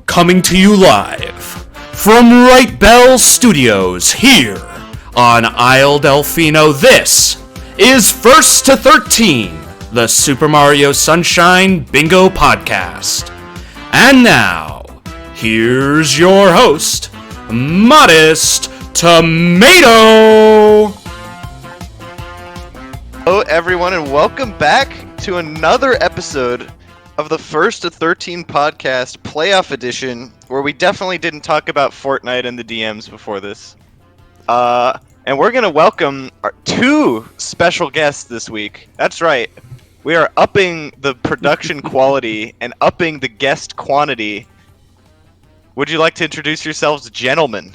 Coming to you live from Right Bell Studios here on Isle Delfino. This is First to 13, the Super Mario Sunshine Bingo Podcast. And now, here's your host, Modest Tomato. Hello everyone and welcome back to another episode of the First to 13 podcast playoff edition, where we definitely didn't talk about Fortnite and the DMs before this. And we're going to welcome our two special guests this week. That's right. We are upping the production quality and upping the guest quantity. Would you like to introduce yourselves, gentlemen?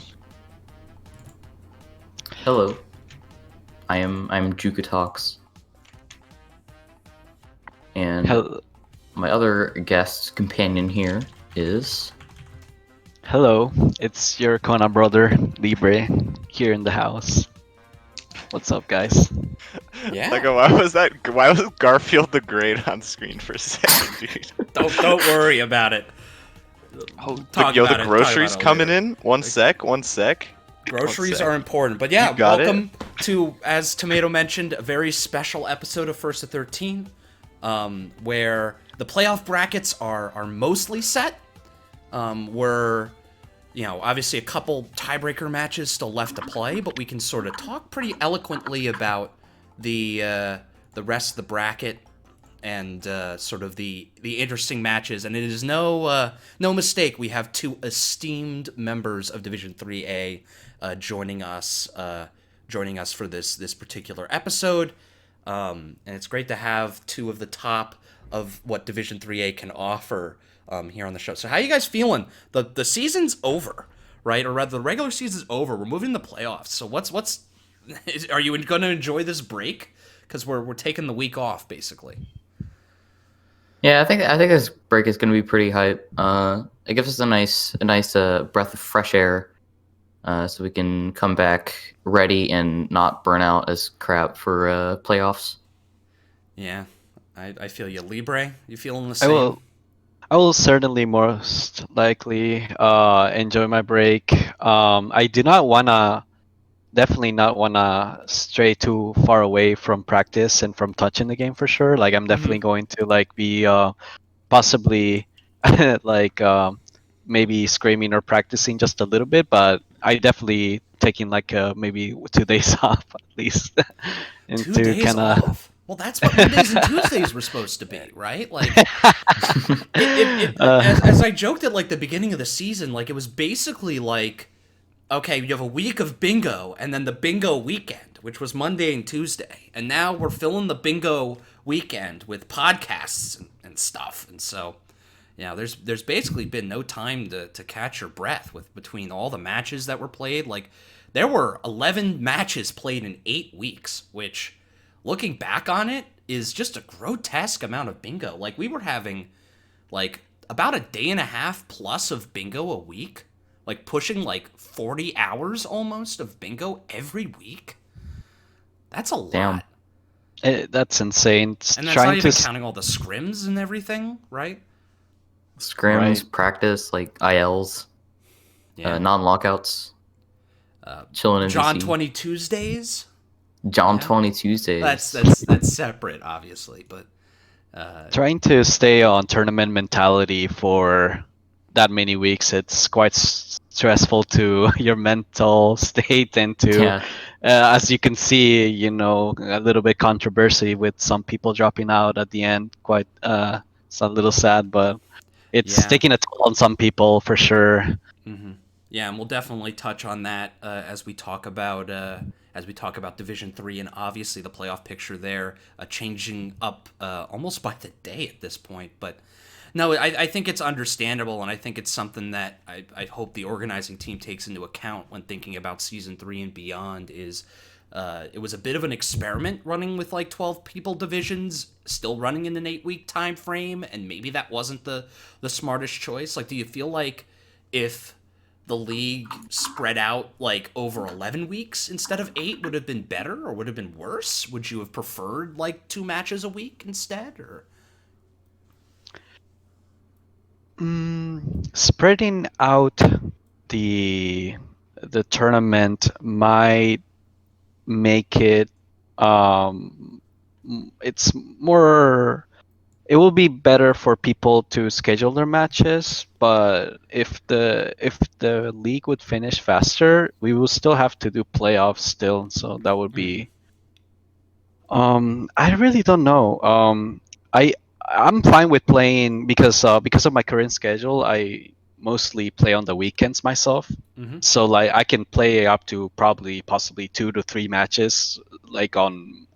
Hello. I'm Jukatox. And Hello. My other guest companion here is... Hello, it's your Kona brother, Libre, here in the house. What's up, guys? Yeah. Like, why was Garfield the Great on screen for a second, dude? Don't worry about it. The groceries coming in? One sec. Groceries are important. But yeah, welcome to, as Tomato mentioned, a very special episode of First to 13, where the playoff brackets are mostly set. We're, obviously a couple tiebreaker matches still left to play, but we can sort of talk pretty eloquently about the rest of the bracket and sort of the interesting matches. And it is no mistake, we have two esteemed members of Division 3A joining us for this particular episode. And it's great to have two of the top of what Division 3A can offer here on the show. So how are you guys feeling? The season's over, right? Or rather, the regular season's over. We're moving to the playoffs. So are you going to enjoy this break? Because we're taking the week off, basically. Yeah, I think this break is going to be pretty hype. It gives us a nice breath of fresh air, so we can come back ready and not burn out as crap for playoffs. Yeah. I feel you. Libre, you feeling the same? I will certainly most likely enjoy my break. I do definitely not wanna stray too far away from practice and from touching the game for sure. Like, I'm definitely going to be possibly maybe screaming or practicing just a little bit, but I definitely taking maybe 2 days off at least. And 2 days off? Well, that's what Mondays and Tuesdays were supposed to be, right? Like, as I joked at the beginning of the season, it was basically okay, you have a week of bingo and then the bingo weekend, which was Monday and Tuesday, and now we're filling the bingo weekend with podcasts and stuff, and so there's basically been no time to catch your breath between all the matches that were played. There were 11 matches played in 8 weeks, which, looking back on it, is just a grotesque amount of bingo. We were having, about a day and a half plus of bingo a week. Pushing, 40 hours almost of bingo every week. That's a lot. That's insane. And that's not even counting all the scrims and everything, right? Scrims, right. Practice, ILs, non-lockouts, chilling in John DC. 20 Tuesdays. John 20 Tuesdays. That's separate, obviously, but trying to stay on tournament mentality for that many weeks, it's quite stressful to your mental state and to, as you can see, a little bit controversy with some people dropping out at the end. Quite, it's a little sad, but it's taking a toll on some people for sure. Mm-hmm. Yeah, and we'll definitely touch on that as we talk about Division 3 and obviously the playoff picture there changing up almost by the day at this point. But no, I think it's understandable, and I think it's something that I hope the organizing team takes into account when thinking about Season 3 and beyond. Is it was a bit of an experiment running with 12 people divisions, still running in an 8-week time frame, and maybe that wasn't the smartest choice. Do you feel like if the league spread out over 11 weeks instead of 8 would have been better or would have been worse? Would you have preferred 2 matches a week instead, or? spreading out the tournament might make it it's more it will be better for people to schedule their matches, but if the league would finish faster, we will still have to do playoffs still, so that would be I really don't know. I I'm fine with playing because of my current schedule. I mostly play on the weekends myself. So like I can play up to possibly 2 to 3 matches like on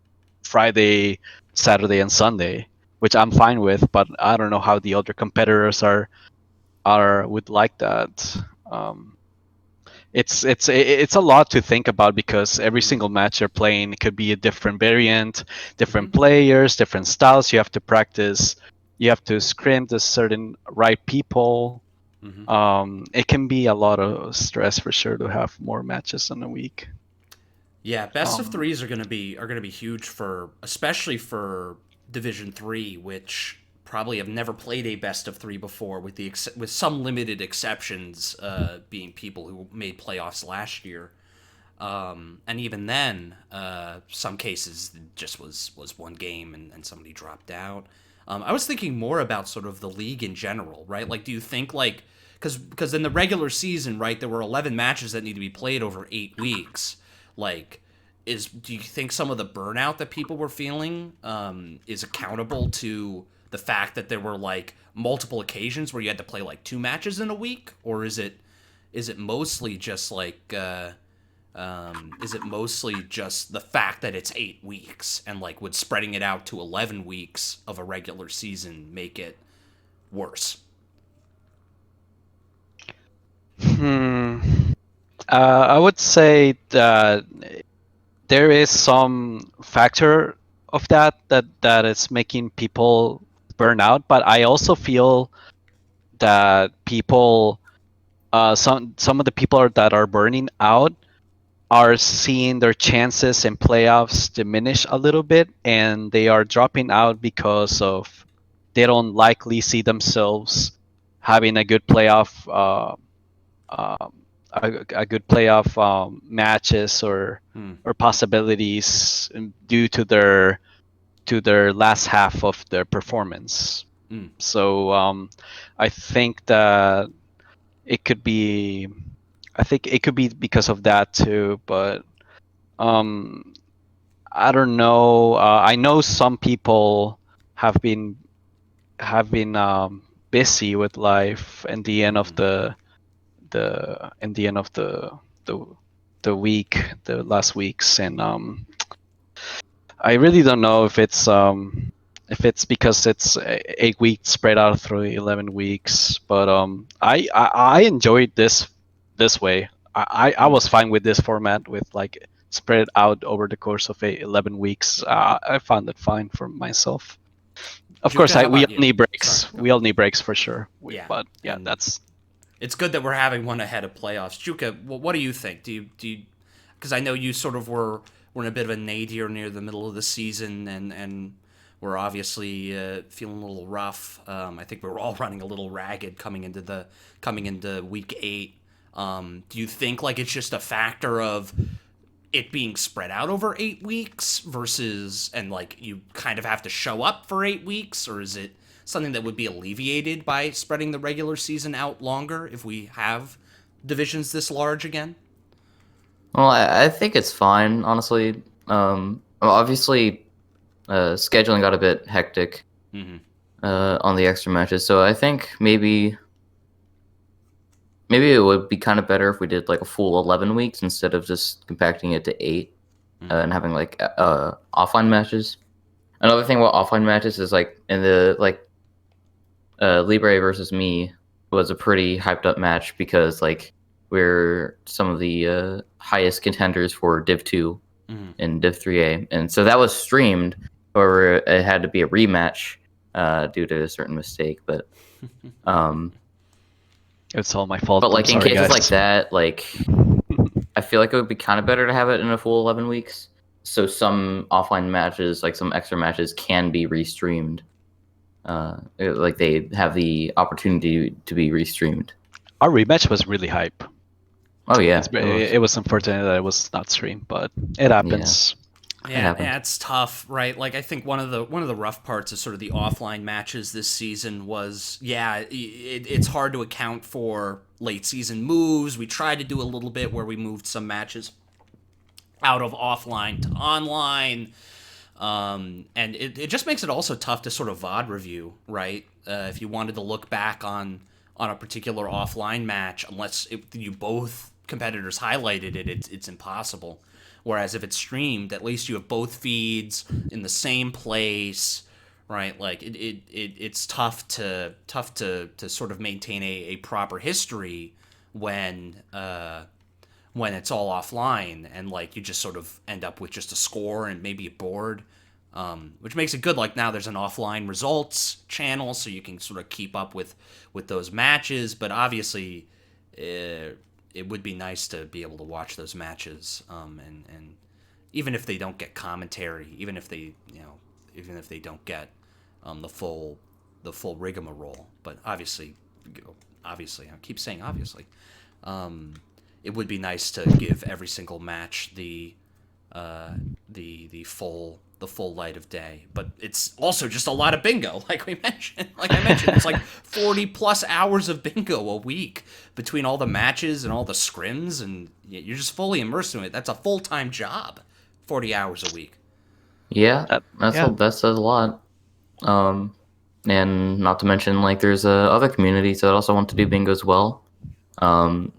Friday, Saturday, and Sunday, which I'm fine with. But I don't know how the other competitors would like that. Um, it's a lot to think about because every single match you're playing could be a different variant, different players, different styles. You have to practice. You have to scrim the certain right people. It can be a lot of stress for sure to have more matches in a week. Yeah, best of threes are gonna be huge for, especially for Division 3, which probably have never played a best of 3 before, with with some limited exceptions, being people who made playoffs last year. And even then, some cases just was one game and somebody dropped out. I was thinking more about sort of the league in general, right? Like, do you think like because in the regular season, right, there were 11 matches that need to be played over 8 weeks. Like, do you think some of the burnout that people were feeling is accountable to the fact that there were like multiple occasions where you had to play like 2 matches in a week, or is it mostly just like is it mostly just the fact that it's 8 weeks, and like would spreading it out to 11 weeks of a regular season make it worse? I would say that there is some factor of that is making people burn out, but I also feel that people, some of the people that are burning out are seeing their chances in playoffs diminish a little bit, and they are dropping out because of they don't likely see themselves having a good playoff a good playoff matches or possibilities due to their last half of their performance. So I think that it could be because of that too, but I don't know. I know some people have been busy with life in the end of the the the week, the last weeks, and I really don't know if it's because it's 8 weeks spread out through 11 weeks, but I enjoyed this way. I was fine with this format with like spread out over the course of 11 weeks. I found it fine for myself. Of course, we all need breaks. Sorry, we all need breaks for sure. Yeah, But yeah, that's. It's good that we're having one ahead of playoffs. Juka, what do you think? Do you? Because I know you sort of were in a bit of a nadir near the middle of the season, and we're obviously feeling a little rough. I think we were all running a little ragged coming into week 8. Do you think like it's just a factor of it being spread out over 8 weeks versus, and like you kind of have to show up for 8 weeks, or is it something that would be alleviated by spreading the regular season out longer if we have divisions this large again? Well, I think it's fine, honestly. Obviously, scheduling got a bit hectic on the extra matches, so I think maybe it would be kind of better if we did like a full 11 weeks instead of just compacting it to 8 and having like offline matches. Another thing about offline matches is like in the Libre versus me was a pretty hyped up match because like we're some of the highest contenders for Div 2 and Div 3A, and so that was streamed. However, it had to be a rematch due to a certain mistake, but it's all my fault. But like in cases guys. like that, like I feel like it would be kind of better to have it in a full 11 weeks. So some offline matches, like some extra matches, can be restreamed like they have the opportunity to be restreamed. Our rematch was really hype. Oh yeah, it was unfortunate that it was not streamed, but it happens. Yeah, it's tough, right? Like I think one of the rough parts of sort of the offline matches this season was, it's hard to account for late season moves. We tried to do a little bit where we moved some matches out of offline to online, and it just makes it also tough to sort of VOD review, right? If you wanted to look back on a particular offline match, unless you both competitors highlighted it, it's impossible. Whereas if it's streamed, at least you have both feeds in the same place, right? Like it's tough to sort of maintain a proper history when it's all offline, and like you just sort of end up with just a score and maybe a board, which makes it good. Like now there's an offline results channel, so you can sort of keep up with those matches. But obviously, it would be nice to be able to watch those matches, and even if they don't get commentary, even if they don't get the full rigmarole. But obviously, I keep saying obviously, it would be nice to give every single match the full light of day. But it's also just a lot of bingo, like I mentioned. It's like 40 plus hours of bingo a week between all the matches and all the scrims, and you're just fully immersed in it. That's a full-time job, 40 hours a week. Yeah, that says a lot. And not to mention, like, there's other communities that also want to do bingo as well.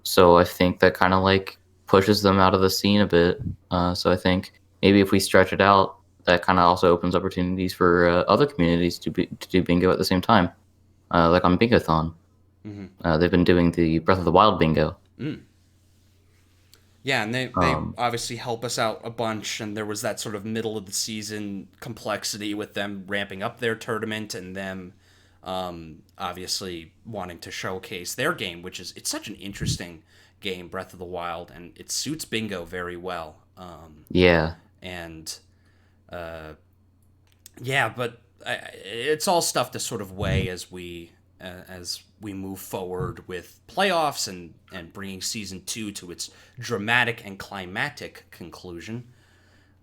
So I think that kind of like pushes them out of the scene a bit. So I think maybe if we stretch it out, that kind of also opens opportunities for other communities to do bingo at the same time, like on Bingothon. Mm-hmm. They've been doing the Breath of the Wild bingo. Mm. Yeah, and they obviously help us out a bunch, and there was that sort of middle of the season complexity with them ramping up their tournament and them obviously wanting to showcase their game, which is, it's such an interesting game, Breath of the Wild, and it suits bingo very well. But it's all stuff to sort of weigh as we move forward with playoffs and bringing season 2 to its dramatic and climactic conclusion.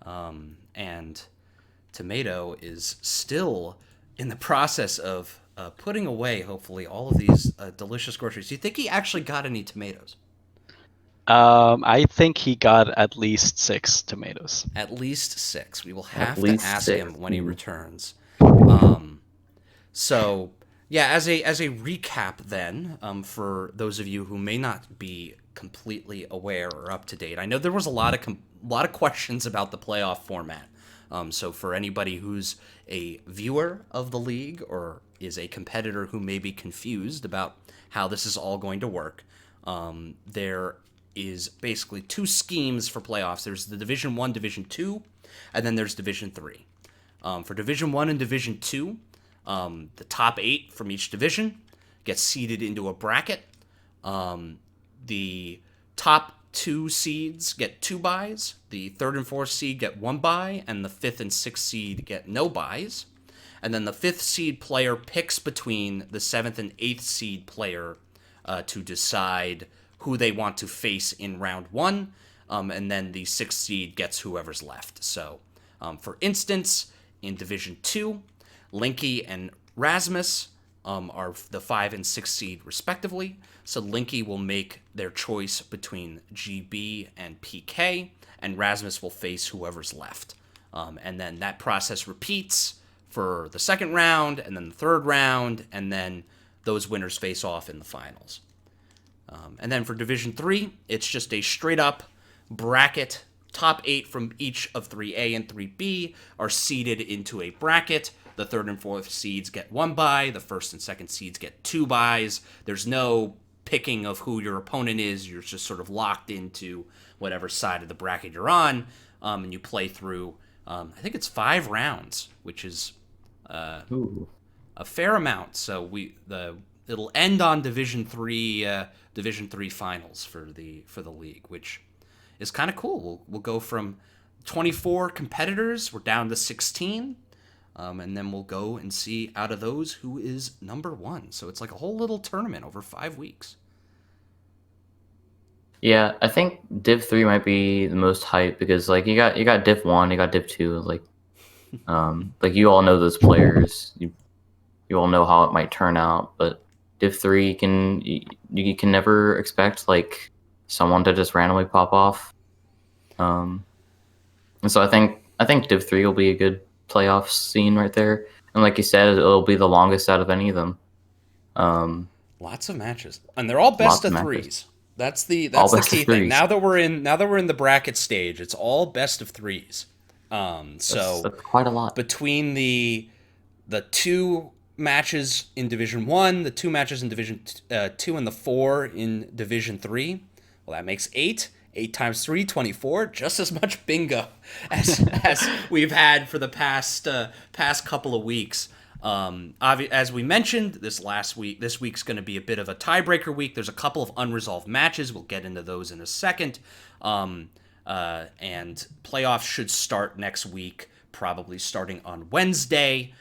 And Tomato is still in the process of putting away, hopefully, all of these delicious groceries. Do you think he actually got any tomatoes? I think he got at least 6 tomatoes. At least 6. We will have to ask him when he returns. So, yeah, as a recap then, for those of you who may not be completely aware or up to date, I know there was a lot of questions about the playoff format. So for anybody who's a viewer of the league or is a competitor who may be confused about how this is all going to work, there is basically 2 schemes for playoffs. There's the Division 1, Division 2, and then there's Division 3. For Division 1 and Division 2, the top 8 from each division get seeded into a bracket. The top 2 seeds get 2 byes, the 3rd and 4th seed get 1 bye, and the 5th and 6th seed get no byes. And then the 5th seed player picks between the 7th and 8th seed player to decide who they want to face in round 1, and then the 6th seed gets whoever's left. So, for instance, in Division 2, Linky and Rasmus are the 5 and 6 seed respectively. So Linky will make their choice between GB and PK, and Rasmus will face whoever's left. And then that process repeats for the 2nd round, and then the 3rd round, and then those winners face off in the finals. And then for Division 3, it's just a straight-up bracket. Top 8 from each of 3A and 3B are seeded into a bracket. The 3rd and 4th seeds get 1 bye. The 1st and 2nd seeds get 2 byes. There's no picking of who your opponent is. You're just sort of locked into whatever side of the bracket you're on, and you play through, I think it's 5 rounds, which is a fair amount. So it'll end on Division 3 finals for the league, which is kind of cool. We'll go from 24 competitors, we're down to 16. And then we'll go and see out of those who is number 1. So it's like a whole little tournament over 5 weeks. Yeah, I think Div 3 might be the most hype because like you got Div 1, you got Div 2, like you all know those players. You all know how it might turn out, but Div 3 you can never expect like someone to just randomly pop off. And so I think Div 3 will be a good playoff scene right there. And like you said, it'll be the longest out of any of them. Lots of matches. And they're all best of 3s. That's the key thing. Now that we're in the bracket stage, it's all best of 3s. So that's quite a lot. Between the 2 matches in Division 1, the 2 matches in Division 2, and the 4 in Division 3, well, that makes 8. 8 times 3, 24. Just as much bingo as we've had for the past couple of weeks. As we mentioned, this week's going to be a bit of a tiebreaker week. There's a couple of unresolved matches. We'll get into those in a second. And playoffs should start next week, probably starting on Wednesday.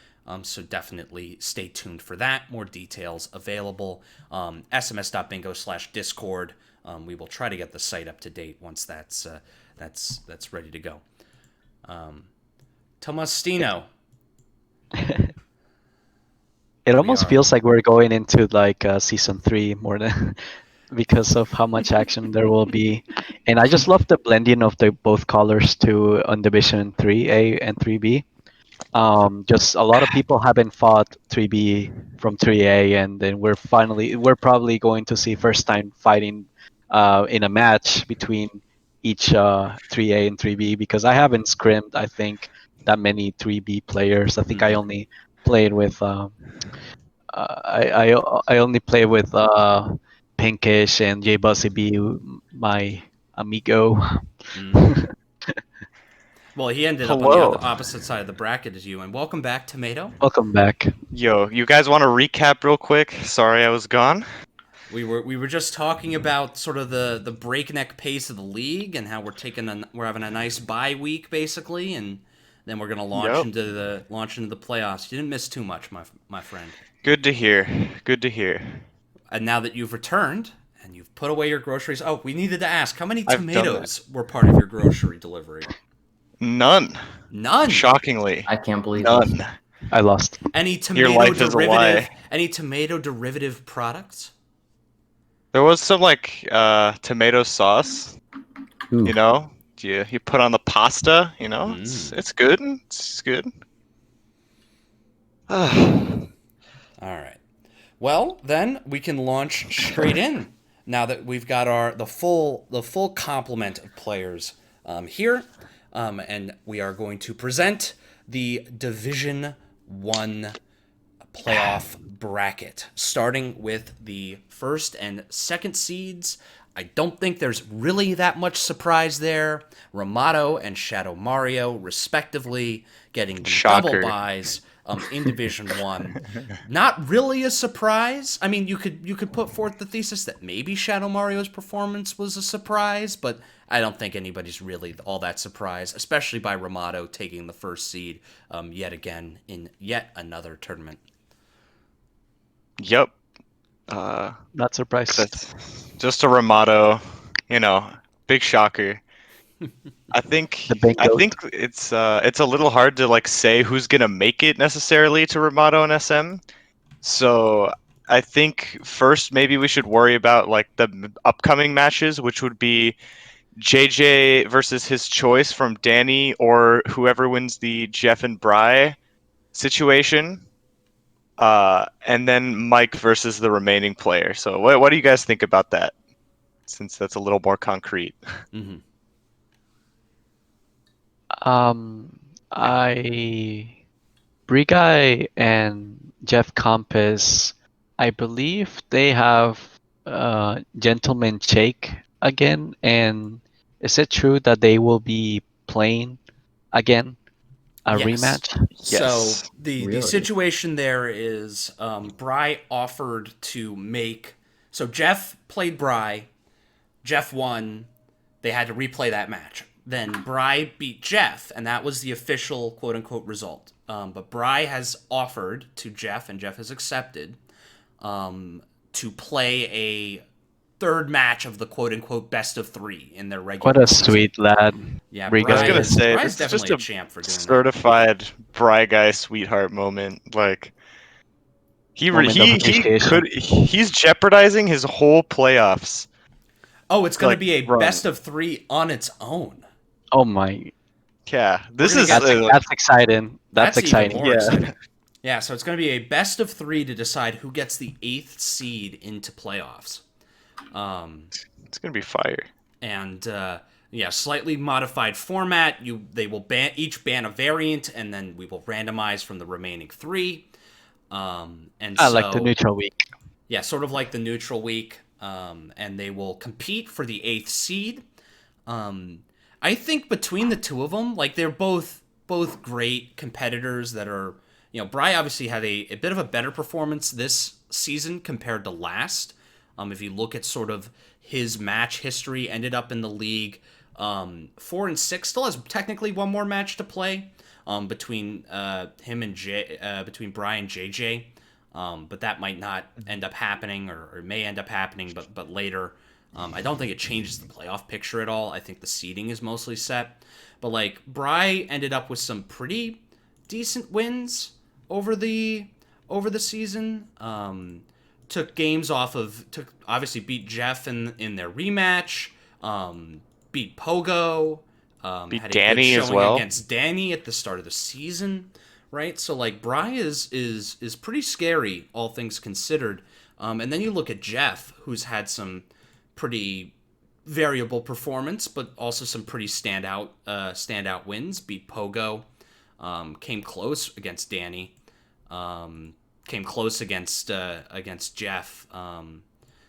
So definitely stay tuned for that. More details available. sms.bingo/discord. We will try to get the site up to date once that's ready to go. Tomastino. It almost feels like we're going into like season 3 more than because of how much action there will be, and I just love the blending of the both colors too on Division 3A and 3B. Just a lot of people haven't fought 3B from 3A, and then we're probably going to see first time fighting in a match between each 3A and 3B, because I haven't scrimmed I think that many 3B players. I think I only played with I only play with Pinkish and J Buzzy B, my amigo. Well, he ended up on the opposite side of the bracket as you. And welcome back, Tomato. Welcome back. Yo, you guys want to recap real quick? Sorry I was gone. We were just talking about sort of the breakneck pace of the league and how we're having a nice bye week basically, and then we're gonna launch into the playoffs. You didn't miss too much, my friend. Good to hear. Good to hear. And now that you've returned and you've put away your groceries, we needed to ask, how many tomatoes were part of your grocery delivery? None. Shockingly, I can't believe none. This. I lost. Any tomato derivative products? There was some tomato sauce. Ooh. You know, you put on the pasta. You know, it's good. It's good. All right. Well, then we can launch straight in. Now that we've got the full complement of players here. And we are going to present the Division 1 playoff bracket, starting with the first and second seeds. I don't think there's really that much surprise there. Ramato and Shadow Mario, respectively, getting the double buys in Division 1. Not really a surprise. I mean, you could put forth the thesis that maybe Shadow Mario's performance was a surprise, but I don't think anybody's really all that surprised, especially by Ramato taking the first seed yet again in yet another tournament. Yep. Not surprised. Just a Ramato, big shocker. I think it's a little hard to say who's gonna make it necessarily to Ramato and SM. So I think first maybe we should worry about the upcoming matches, which would be JJ versus his choice from Danny, or whoever wins the Jeff and Bry situation, and then Mike versus the remaining player. So what do you guys think about that, since that's a little more concrete? Mm-hmm. Brigai and Jeff Compass, I believe they have Gentleman Shake again, and is it true that they will be playing again a rematch? Yes. So the situation there is Bry offered to make. So Jeff played Bry. Jeff won. They had to replay that match. then Bry beat Jeff, and that was the official quote-unquote result. But Bry has offered to Jeff, and Jeff has accepted, to play a third match of the quote-unquote best of 3 in their regular What a season. sweet lad. Yeah, I was gonna say, Bry's this is definitely just a a champ for doing that. certified Bry guy sweetheart moment. Like, Moment of appreciation. he's jeopardizing his whole playoffs. Oh, it's going to like, be a run. best of 3 on its own. Oh my. Yeah, this gonna is get- That's exciting. That's exciting. Even more Yeah. exciting. Yeah, so it's going to be a best of 3 to decide who gets the 8th seed into playoffs. It's gonna be fire. And slightly modified format. They will each ban a variant, and then we will randomize from the remaining 3. Like the neutral week. Yeah, sort of like the neutral week. And they will compete for the 8th seed. I think between the two of them, like, they're both great competitors that are, Bry obviously had a bit of a better performance this season compared to last. If you look at sort of his match history, ended up in the league 4-6, still has technically one more match to play between him and between Bry and JJ. But that might not end up happening, or may end up happening, but later. I don't think it changes the playoff picture at all. I think the seeding is mostly set. But, like, Bry ended up with some pretty decent wins over the season. Took games obviously beat Jeff in their rematch. Beat Pogo. Beat had a Danny good as showing well against Danny at the start of the season. Right, so, like, Bry is pretty scary, all things considered. And then you look at Jeff, who's had some pretty variable performance, but also some pretty standout wins. Beat Pogo, came close against Danny, came close against Jeff.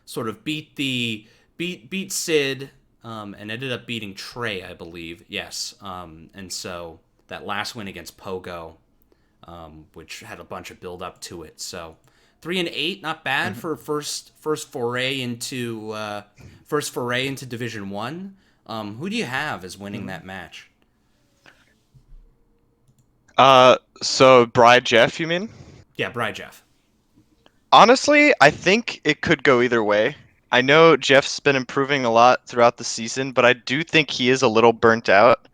Sort of beat Sid, and ended up beating Trey, I believe. Yes, and so that last win against Pogo. Which had a bunch of build up to it. So 3-8, not bad for first foray into Division 1. Who do you have as winning that match? So Bry Jeff, you mean? Yeah, Bry Jeff. Honestly, I think it could go either way. I know Jeff's been improving a lot throughout the season, but I do think he is a little burnt out.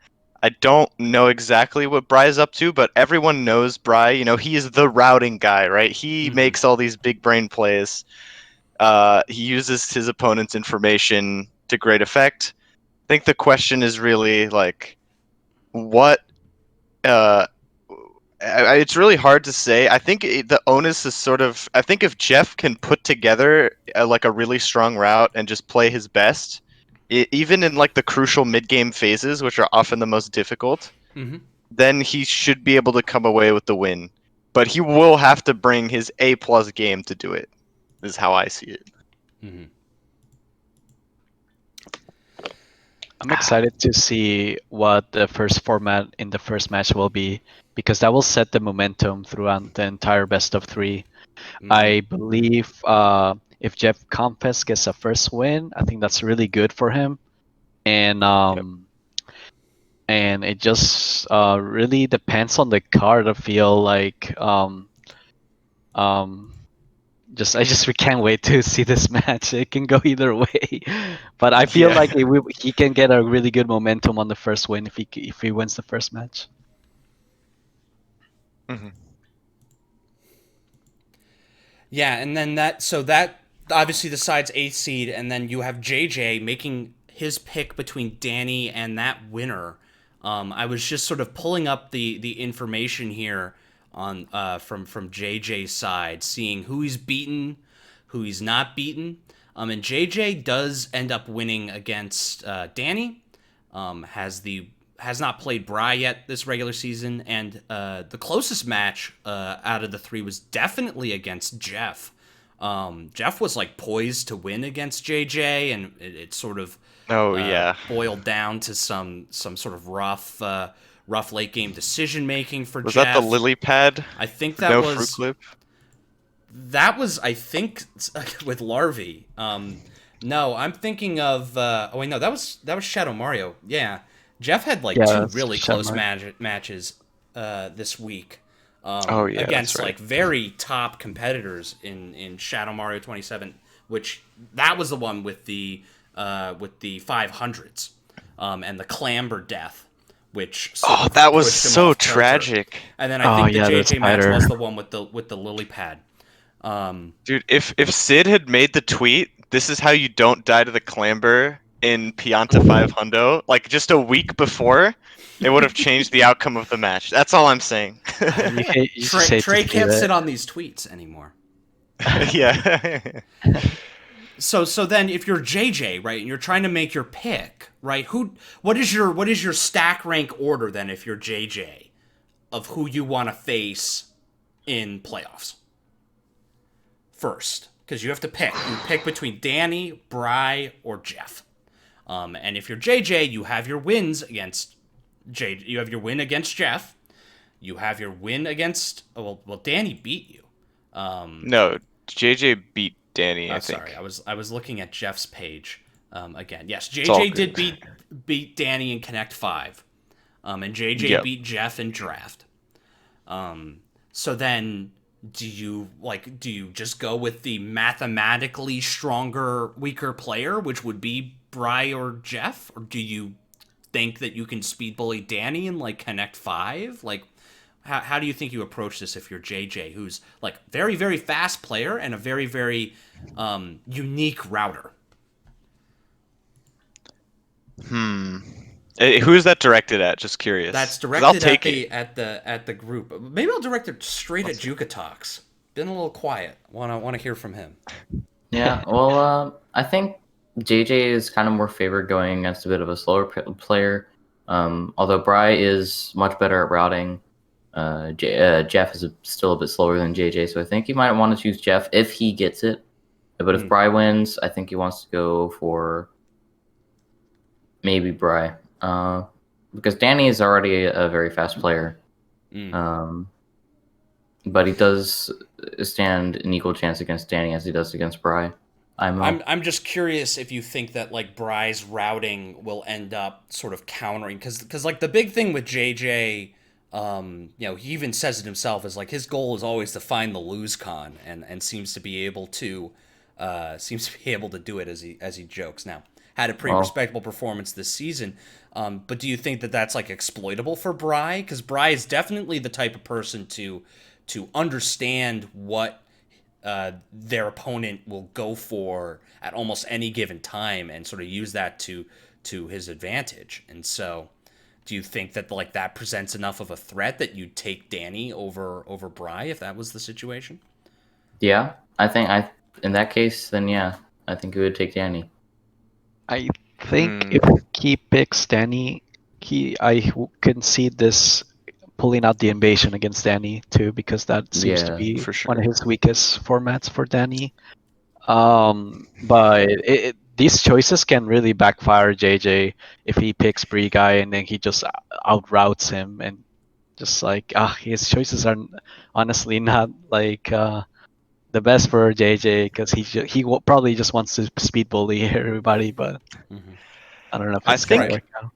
I don't know exactly what Bry's up to, but everyone knows Bry. He is the routing guy, right? He makes all these big brain plays. He uses his opponent's information to great effect. I think the question is really, like, what... it's really hard to say. I think the onus is sort of... I think if Jeff can put together like a really strong route and just play his best... even in, like, the crucial mid-game phases, which are often the most difficult, then he should be able to come away with the win. But he will have to bring his A+ game to do it, is how I see it. I'm excited to see what the first format in the first match will be, because that will set the momentum throughout the entire best of 3. I believe if Jeff Confess gets a first win, I think that's really good for him. And and it just really depends on the card. I feel like we can't wait to see this match. It can go either way, but I feel like he can get a really good momentum on the first win if he wins the first match. Yeah, and then that obviously decides 8th seed, and then you have JJ making his pick between Danny and that winner. I was just sort of pulling up the information here on from JJ's side, seeing who he's beaten, who he's not beaten. And JJ does end up winning against Danny. Has not played Bry yet this regular season, and the closest match out of the 3 was definitely against Jeff. Jeff was, like, poised to win against JJ, and it sort of boiled down to some sort of rough late game decision making for Jeff. Was that the lily pad? I think that was fruit clip. That was, I think, with Larvae. No, I'm thinking of. Oh wait, no, that was Shadow Mario. Yeah, Jeff had like two really close matches this week. Against like very top competitors in Shadow Mario 27, which that was the one with the 500s and the clamber death, which that was so tragic. And then I think the JJ match was the one with the lily pad. Dude, if Sid had made the tweet, "This is how you don't die to the clamber in Pianta 500," like just a week before, it would have changed the outcome of the match. That's all I'm saying. Trey can't sit on these tweets anymore. Yeah. So then, if you're JJ, right, and you're trying to make your pick, right? What is your stack rank order then? If you're JJ, of who you want to face in playoffs first, because you have to pick. You pick between Danny, Bri, or Jeff. And if you're JJ, you have your wins against You have your win against Jeff. You have your win against. Well, Danny beat you. No, JJ beat Danny. I think. Sorry, I was looking at Jeff's page again. Yes, JJ did beat Danny in Connect 5, and JJ beat Jeff in Draft. So then, do you just go with the mathematically stronger, weaker player, which would be Bri or Jeff, or do you think that you can speed bully Danny in like Connect 5? Like, how do you think you approach this if you're JJ, who's like very, very fast player and a very, very unique router? Who's that directed at? Just curious. That's directed at the group. Maybe I'll direct it straight at Jukatox. Been a little quiet. Want to hear from him. Yeah, well, I think JJ is kind of more favored going against a bit of a slower player. Although Bri is much better at routing. Jeff is still a bit slower than JJ, so I think he might want to choose Jeff if he gets it. But if Bri wins, I think he wants to go for maybe Bri. Because Danny is already a very fast player. But he does stand an equal chance against Danny as he does against Bri. I'm just curious if you think that like Bri's routing will end up sort of countering, because like the big thing with JJ, he even says it himself, is like his goal is always to find the lose con, and seems to be able to do it as he jokes. Now, had a pretty respectable performance this season, but do you think that that's like exploitable for Bri? Because Bri is definitely the type of person to understand what their opponent will go for at almost any given time, and sort of use that to his advantage. And so, do you think that like that presents enough of a threat that you'd take Danny over Bri if that was the situation? Yeah, I think in that case, then yeah, I think we would take Danny. I think if he picks Danny, I can see this pulling out the invasion against Danny too, because that seems to be one of his weakest formats for Danny. But these choices can really backfire JJ if he picks Bri guy and then he just outroutes him, and just like his choices are honestly not like the best for JJ, because he probably just wants to speed bully everybody, but I don't know if it's gonna work out.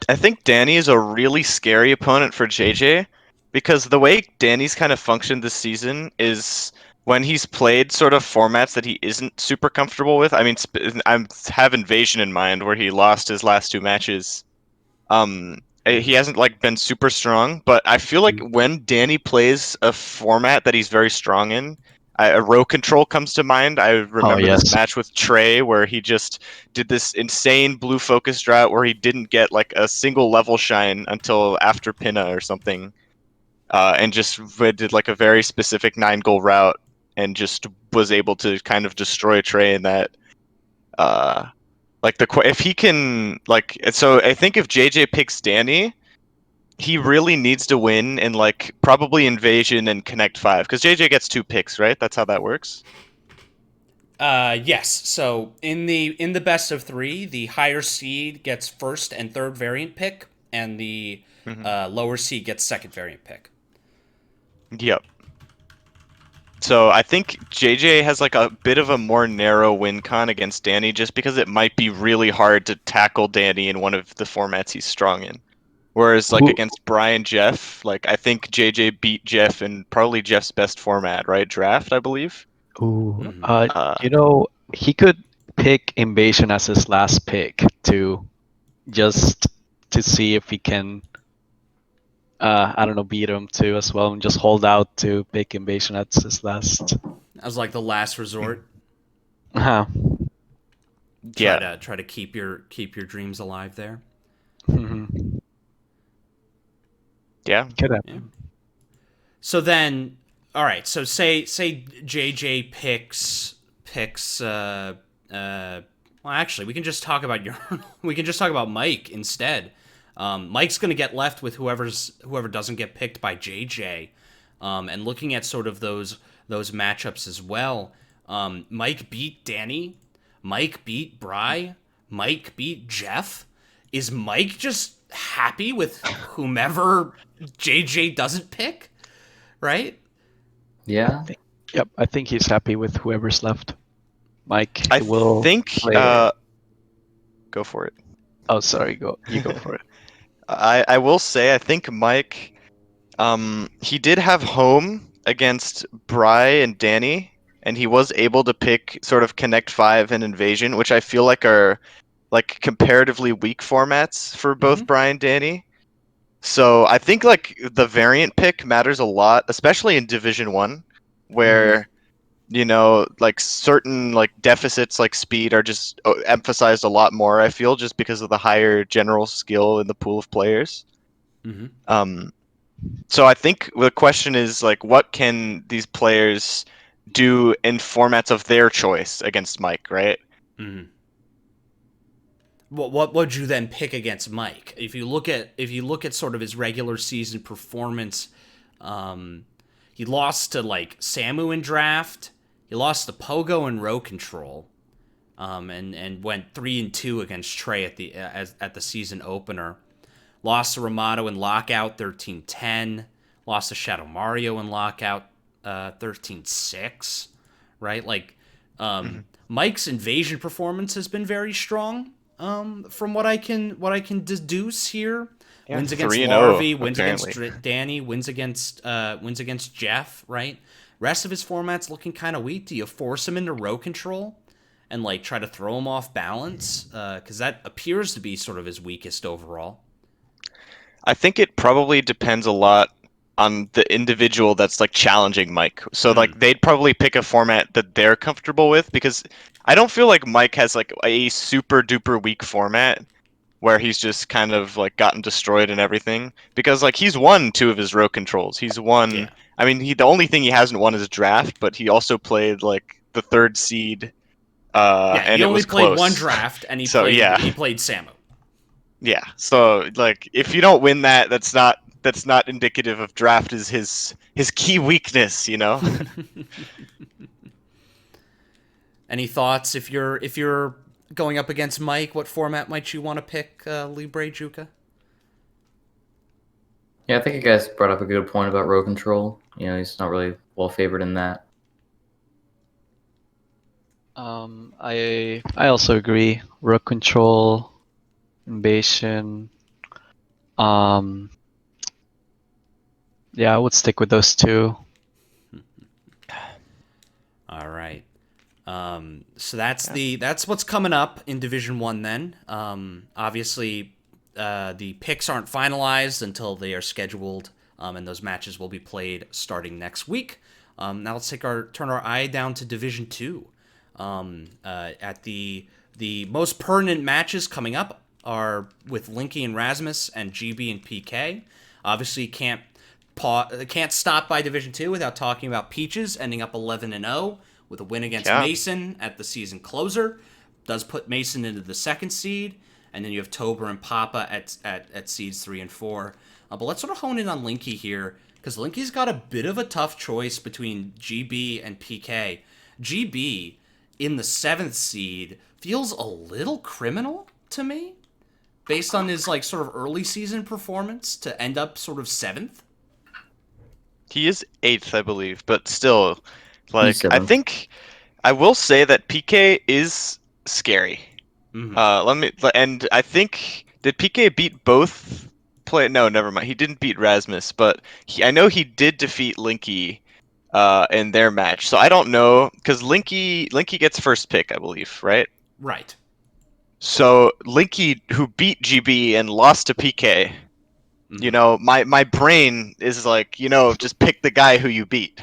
I think Danny is a really scary opponent for JJ, because the way Danny's kind of functioned this season is when he's played sort of formats that he isn't super comfortable with. I mean, I have Invasion in mind, where he lost his last two matches. He hasn't like been super strong, but I feel like when Danny plays a format that he's very strong in, a row control comes to mind. I remember this match with Trey where he just did this insane blue focus drought where he didn't get like a single level shine until after Pinna or something, and just did like a very specific 9-goal route and just was able to kind of destroy Trey in that. If he can so I think if JJ picks Danny, he really needs to win in like probably Invasion and Connect 5, because JJ gets 2 picks, right? That's how that works. Yes. So in the best of 3, the higher seed gets first and third variant pick, and the lower seed gets second variant pick. Yep. So I think JJ has like a bit of a more narrow win con against Danny, just because it might be really hard to tackle Danny in one of the formats he's strong in. Whereas like against Brian Jeff, like I think JJ beat Jeff in probably Jeff's best format, right? Draft, I believe. Ooh, Mhm. he could pick Invasion as his last pick just to see if he can, I don't know, beat him too as well, and just hold out to pick Invasion as his last. As like the last resort. Uh-huh. Try to keep your dreams alive there. Mm-hmm. Yeah. Could happen. Yeah. So then, all right. So say JJ picks. Well, actually, we can just talk about we can just talk about Mike instead. Mike's going to get left with whoever doesn't get picked by JJ. And looking at sort of those matchups as well. Mike beat Danny. Mike beat Bry. Mike beat Jeff. Is Mike just happy with whomever JJ doesn't pick? Right? Yeah. Yep, I think he's happy with whoever's left. Mike I will think play. Go for it. Oh, sorry, you go for it. I will say I think Mike he did have home against Bry and Danny, and he was able to pick sort of Connect 5 and Invasion, which I feel like are like comparatively weak formats for both Bry and Danny. So I think like the variant pick matters a lot, especially in Division 1, where like certain like deficits like speed are just emphasized a lot more, I feel, just because of the higher general skill in the pool of players. Mm-hmm. So I think the question is like, what can these players do in formats of their choice against Mike, right? Mm-hmm. What would you then pick against Mike? If you look at sort of his regular season performance, he lost to like Samu in draft. He lost to Pogo in row control, and went 3-2 against Trey at the season opener. Lost to Ramato in lockout 13-10. Lost to Shadow Mario in lockout 13-6. Right, like Mike's invasion performance has been very strong. From what I can deduce here, Yeah, wins against 3-0 Larvey, wins apparently. against Danny, wins against Jeff. Right, rest of his format's looking kind of weak. Do you force him into row control and like try to throw him off balance? Because that appears to be sort of his weakest overall. I think it probably depends a lot on the individual that's like challenging Mike. So like they'd probably pick a format that they're comfortable with, because I don't feel like Mike has like a super duper weak format where he's just kind of like gotten destroyed and everything, because like he's won 2 of his row controls. He's won. Yeah. I mean, the only thing he hasn't won is draft, but he also played like the 3rd seed, Yeah, and he it only was played close. one draft, and So yeah, he played Samu. yeah. So like, if you don't win that, that's not indicative of draft is his key weakness, you know. Any thoughts if you're going up against Mike? What format might you want to pick, Libre Juka? Yeah, I think you guys brought up a good point about row control. He's not really well favored in that. I also agree. Rook control, invasion. Yeah, I would stick with those 2. All right. So that's what's coming up in Division 1 then. Obviously, the picks aren't finalized until they are scheduled, and those matches will be played starting next week. Now let's turn our eye down to Division 2. At the most pertinent matches coming up are with Linky and Rasmus and GB and PK. Obviously, can't stop by Division 2 without talking about Peaches ending up 11-0 with a win against Mason at the season closer. Does put Mason into the 2nd seed, and then you have Tober and Papa at seeds 3 and 4. But let's sort of hone in on Linky here, because Linky's got a bit of a tough choice between GB and PK. GB in the 7th seed feels a little criminal to me, based on his like sort of early season performance, to end up sort of 7th. He is 8th, I believe, but still, Like, I will say that PK is scary. And I think, did PK beat both no, never mind. He didn't beat Rasmus, but I know he did defeat Linky in their match. So I don't know, because Linky gets first pick, I believe, right? Right. So Linky, who beat GB and lost to PK, you know, my brain is like, you know, just pick the guy who you beat.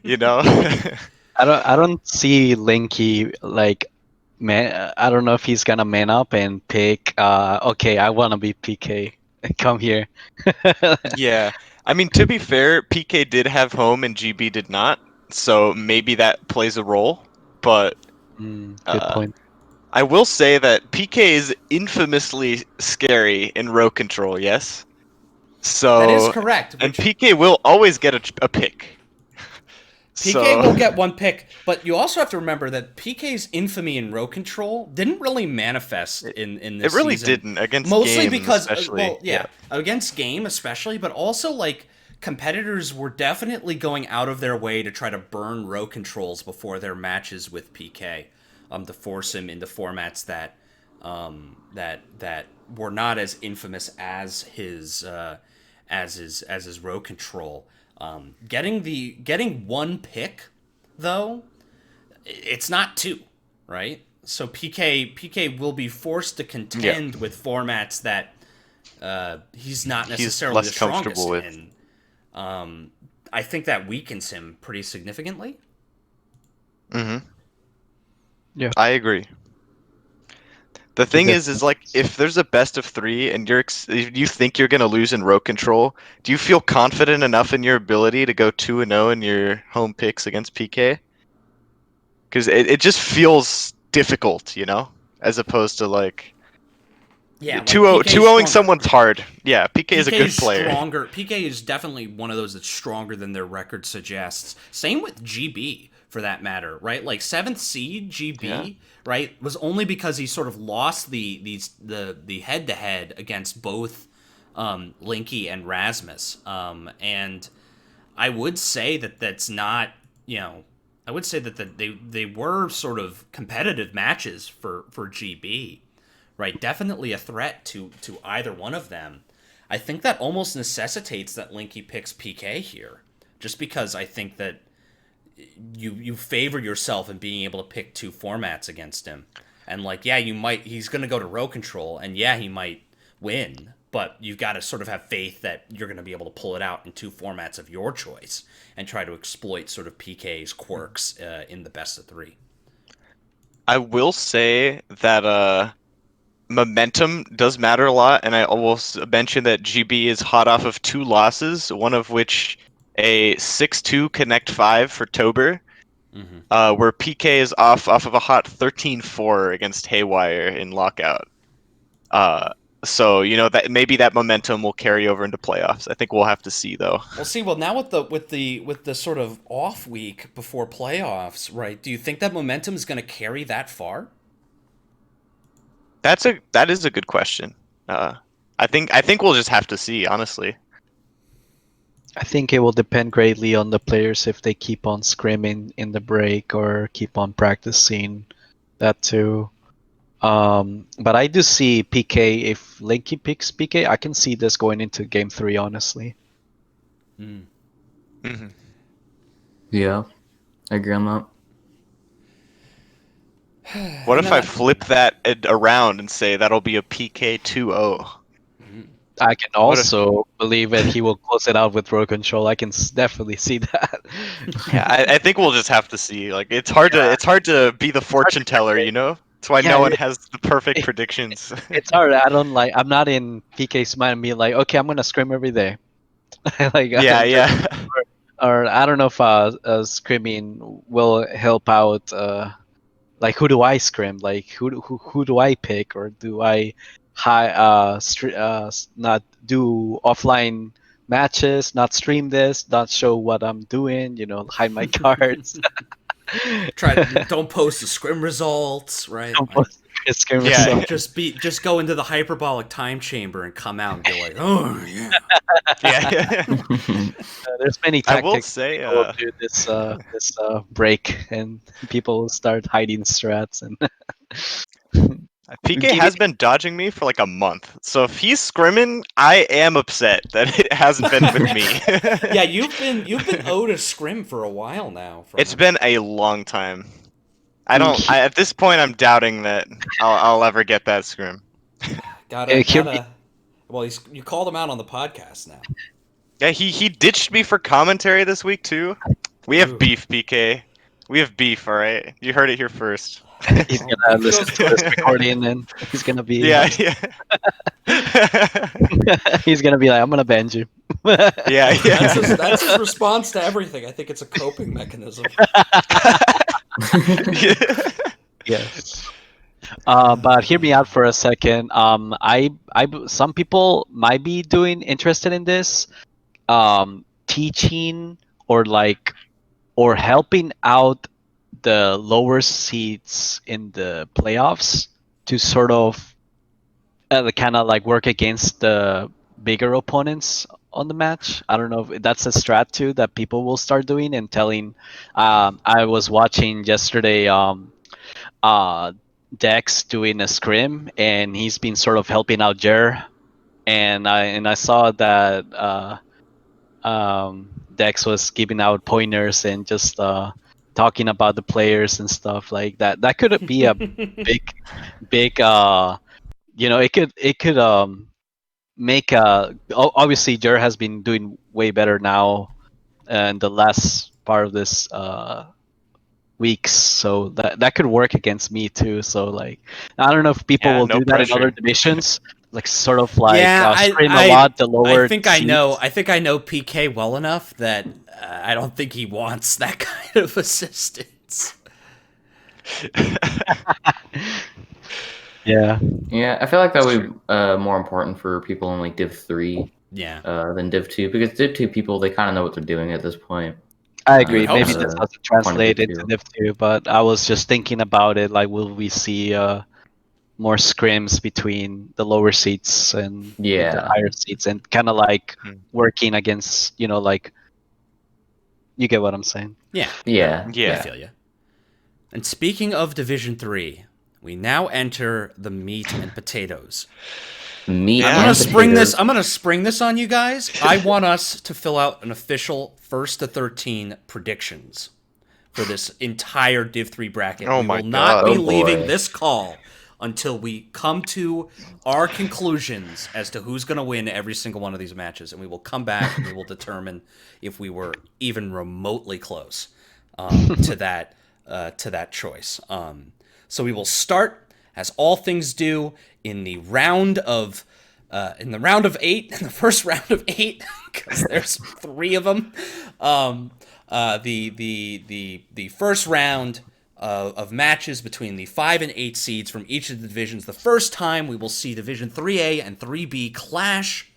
You know? I don't see Linky like man. I don't know if he's gonna man up and pick. Okay, I want to be PK. Come here. Yeah. I mean, to be fair, PK did have home and GB did not, so maybe that plays a role. But Good point. I will say that PK is infamously scary in row control. Yes. So that is correct. And PK will always get a pick. PK will get one pick, but you also have to remember that PK's infamy in row control didn't really manifest in this It really season. Didn't against mostly Game, because especially. Against Game especially, but also like competitors were definitely going out of their way to try to burn row controls before their matches with PK, to force him into formats that that were not as infamous as his row control. Getting one pick, though, it's not two, right? So PK will be forced to contend with formats that he's not necessarily the strongest in. I think that weakens him pretty significantly. Yeah, I agree. The thing is like, if there's a best of 3 and you think you're gonna lose in row control, do you feel confident enough in your ability to go 2-0 in your home picks against PK? Because it just feels difficult, you know, as opposed to like. Yeah, 2-0ing someone's hard. Yeah, PK is a good player. Stronger. PK is definitely one of those that's stronger than their record suggests. Same with GB, for that matter, right? Like 7th seed GB, right, was only because he sort of lost the head-to-head against both Linky and Rasmus. And I would say that's not, you know, I would say that they were sort of competitive matches for GB. Right, definitely a threat to either one of them. I think that almost necessitates that Linky picks PK here, just because I think that you favor yourself in being able to pick two formats against him. And like, yeah, he's going to go to row control, and yeah, he might win, but you've got to sort of have faith that you're going to be able to pull it out in two formats of your choice and try to exploit sort of PK's quirks in the best of 3. I will say that momentum does matter a lot, and I almost mentioned that GB is hot off of 2 losses, one of which a 6-2 Connect 5 for Tober, where PK is off of a hot 13-4 against Haywire in Lockout. So you know that maybe that momentum will carry over into playoffs. I think we'll have to see, though. We'll see. Well, now with the sort of off week before playoffs, right? Do you think that momentum is going to carry that far? That is a good question. I think we'll just have to see, honestly. I think it will depend greatly on the players if they keep on scrimming in the break or keep on practicing that too. But I do see PK, if Linky picks PK, I can see this going into game 3, honestly. Yeah, I agree on that. What if I flip that around and say that'll be a PK 2-0? I can also believe that he will close it out with row control. I can definitely see that. Yeah, I think we'll just have to see. Like, it's hard to be the fortune teller, you know? That's why no one has the perfect predictions. It's hard. I'm not in PK's mind and be like, okay, I'm gonna scrim every day. Like, yeah. Or I don't know if scrimming will help out. Like, who do I scrim? Like, who do I pick, or do I not do offline matches, not stream this, not show what I'm doing, hide my cards. Don't post the scrim results, right? Scream Yeah. Just go into the hyperbolic time chamber and come out and be like, oh yeah. Yeah. There's many I will tactics say, people will do this break, and people will start hiding strats and. PK has been dodging me for like a month. So if he's scrimming, I am upset that it hasn't been with me. Yeah, you've been owed a scrim for a while now. It's been a long time. At this point I'm doubting that I'll ever get that scrim. Gotta. Well, you called him out on the podcast now. Yeah, he ditched me for commentary this week too. We have beef, PK. We have beef, all right. You heard it here first. He's gonna listen to this recording and he's gonna be yeah. He's gonna be like, I'm gonna ban you. Yeah. That's his response to everything. I think it's a coping mechanism. Yes. But hear me out for a second. Some people might be interested in this, teaching or helping out the lower seeds in the playoffs to sort of kind of like work against the bigger opponents on the match. I don't know if that's a strat too that people will start doing and telling. I was watching yesterday Dex doing a scrim, and he's been sort of helping out Jer, and I saw that Dex was giving out pointers and just talking about the players and stuff like that. That could be a big it could make obviously Jer has been doing way better now in the last part of this weeks, so that could work against me too. So like, I don't know if people will do that in other divisions, like sort of like scream a lot the lower. I think I know PK well enough that I don't think he wants that kind of assistance. Yeah, I feel like that would be more important for people in like Div 3 than Div 2, because Div 2 people, they kind of know what they're doing at this point. I agree. Maybe this doesn't translate into Div 2, but I was just thinking about it, like, will we see more scrims between the lower seats and the higher seats, and kind of like working against, like, you get what I'm saying? Yeah. I feel you. And speaking of Division 3, we now enter the meat and potatoes. I'm gonna spring this on you guys. I want us to fill out an official 1st to 13 predictions for this entire Div 3 bracket. We will not be leaving this call until we come to our conclusions as to who's going to win every single one of these matches, and we will come back and we will determine if we were even remotely close to that choice. So we will start, as all things do, in the round of 8, in the first round of 8, because there's 3 of them. The first round of matches between the 5 and 8 seeds from each of the divisions. The first time we will see Division 3A and 3B clash,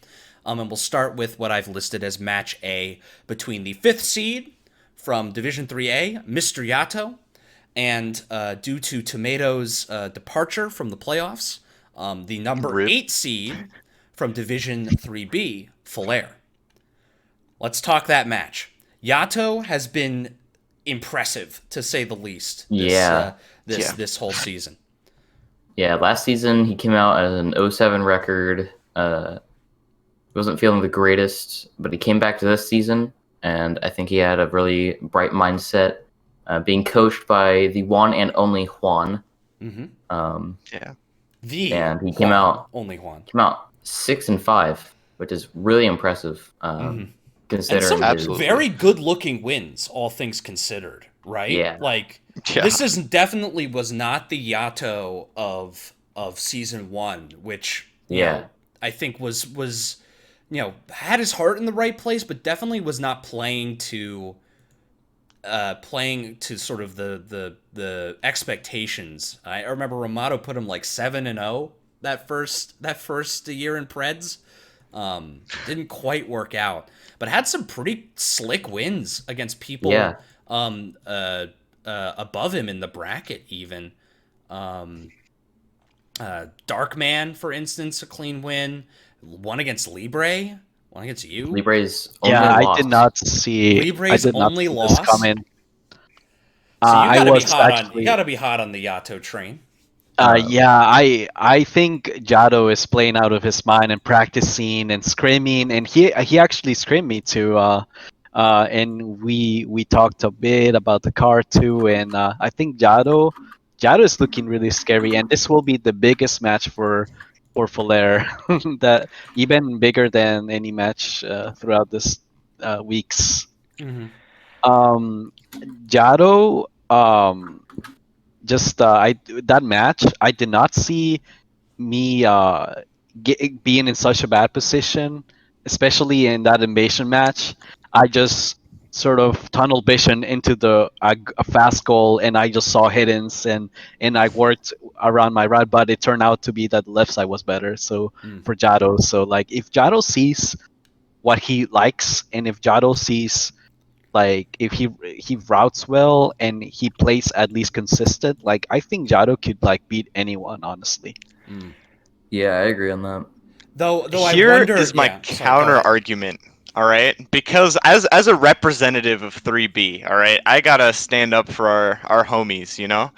and we'll start with what I've listed as Match A between the 5th seed from Division 3A, Mr. Yato, and due to Tomato's departure from the playoffs, the number 8 seed from Division 3B, Falair. Let's talk that match. Yato has been impressive, to say the least, this whole season. Yeah, last season he came out as an 0-7 record. Wasn't feeling the greatest, but he came back to this season, and I think he had a really bright mindset, being coached by the one and only Juan. Mm-hmm. And he came out 6-5, which is really impressive. Considering and some very good-looking wins, all things considered, right? Yeah. This definitely was not the Yato of season 1, which I think was had his heart in the right place, but definitely was not playing to sort of the expectations. I remember Ramato put him like 7-0 that first year in Preds. Didn't quite work out, but had some pretty slick wins against people above him in the bracket even. Darkman, for instance, a clean win. One against Libre. One against you. Libre's only Yeah, lost. Libre's only this loss. coming. So you gotta I be hot actually, on. You gotta be hot on the Yato train. yeah, I think Jado is playing out of his mind and practicing and screaming, and he actually screamed me too. And we talked a bit about the car too, and I think Jado is looking really scary, and this will be the biggest match for Folair, that even bigger than any match throughout this weeks. Mm-hmm. Jado, just I that match, I did not see me being in such a bad position, especially in that invasion match. I just sort of tunnel vision into a fast goal, and I just saw hiddens, and I worked around my right, but it turned out to be that the left side was better. So for Jado, so like if Jado sees what he likes, and if Jado sees like if he routes well and he plays at least consistent, like I think Jado could like beat anyone, honestly. Yeah, I agree on that. Though I Here wonder. is my Yeah. Sorry. Go counter ahead. argument. All right, because as a representative of 3B, all right, I gotta stand up for our homies, you know.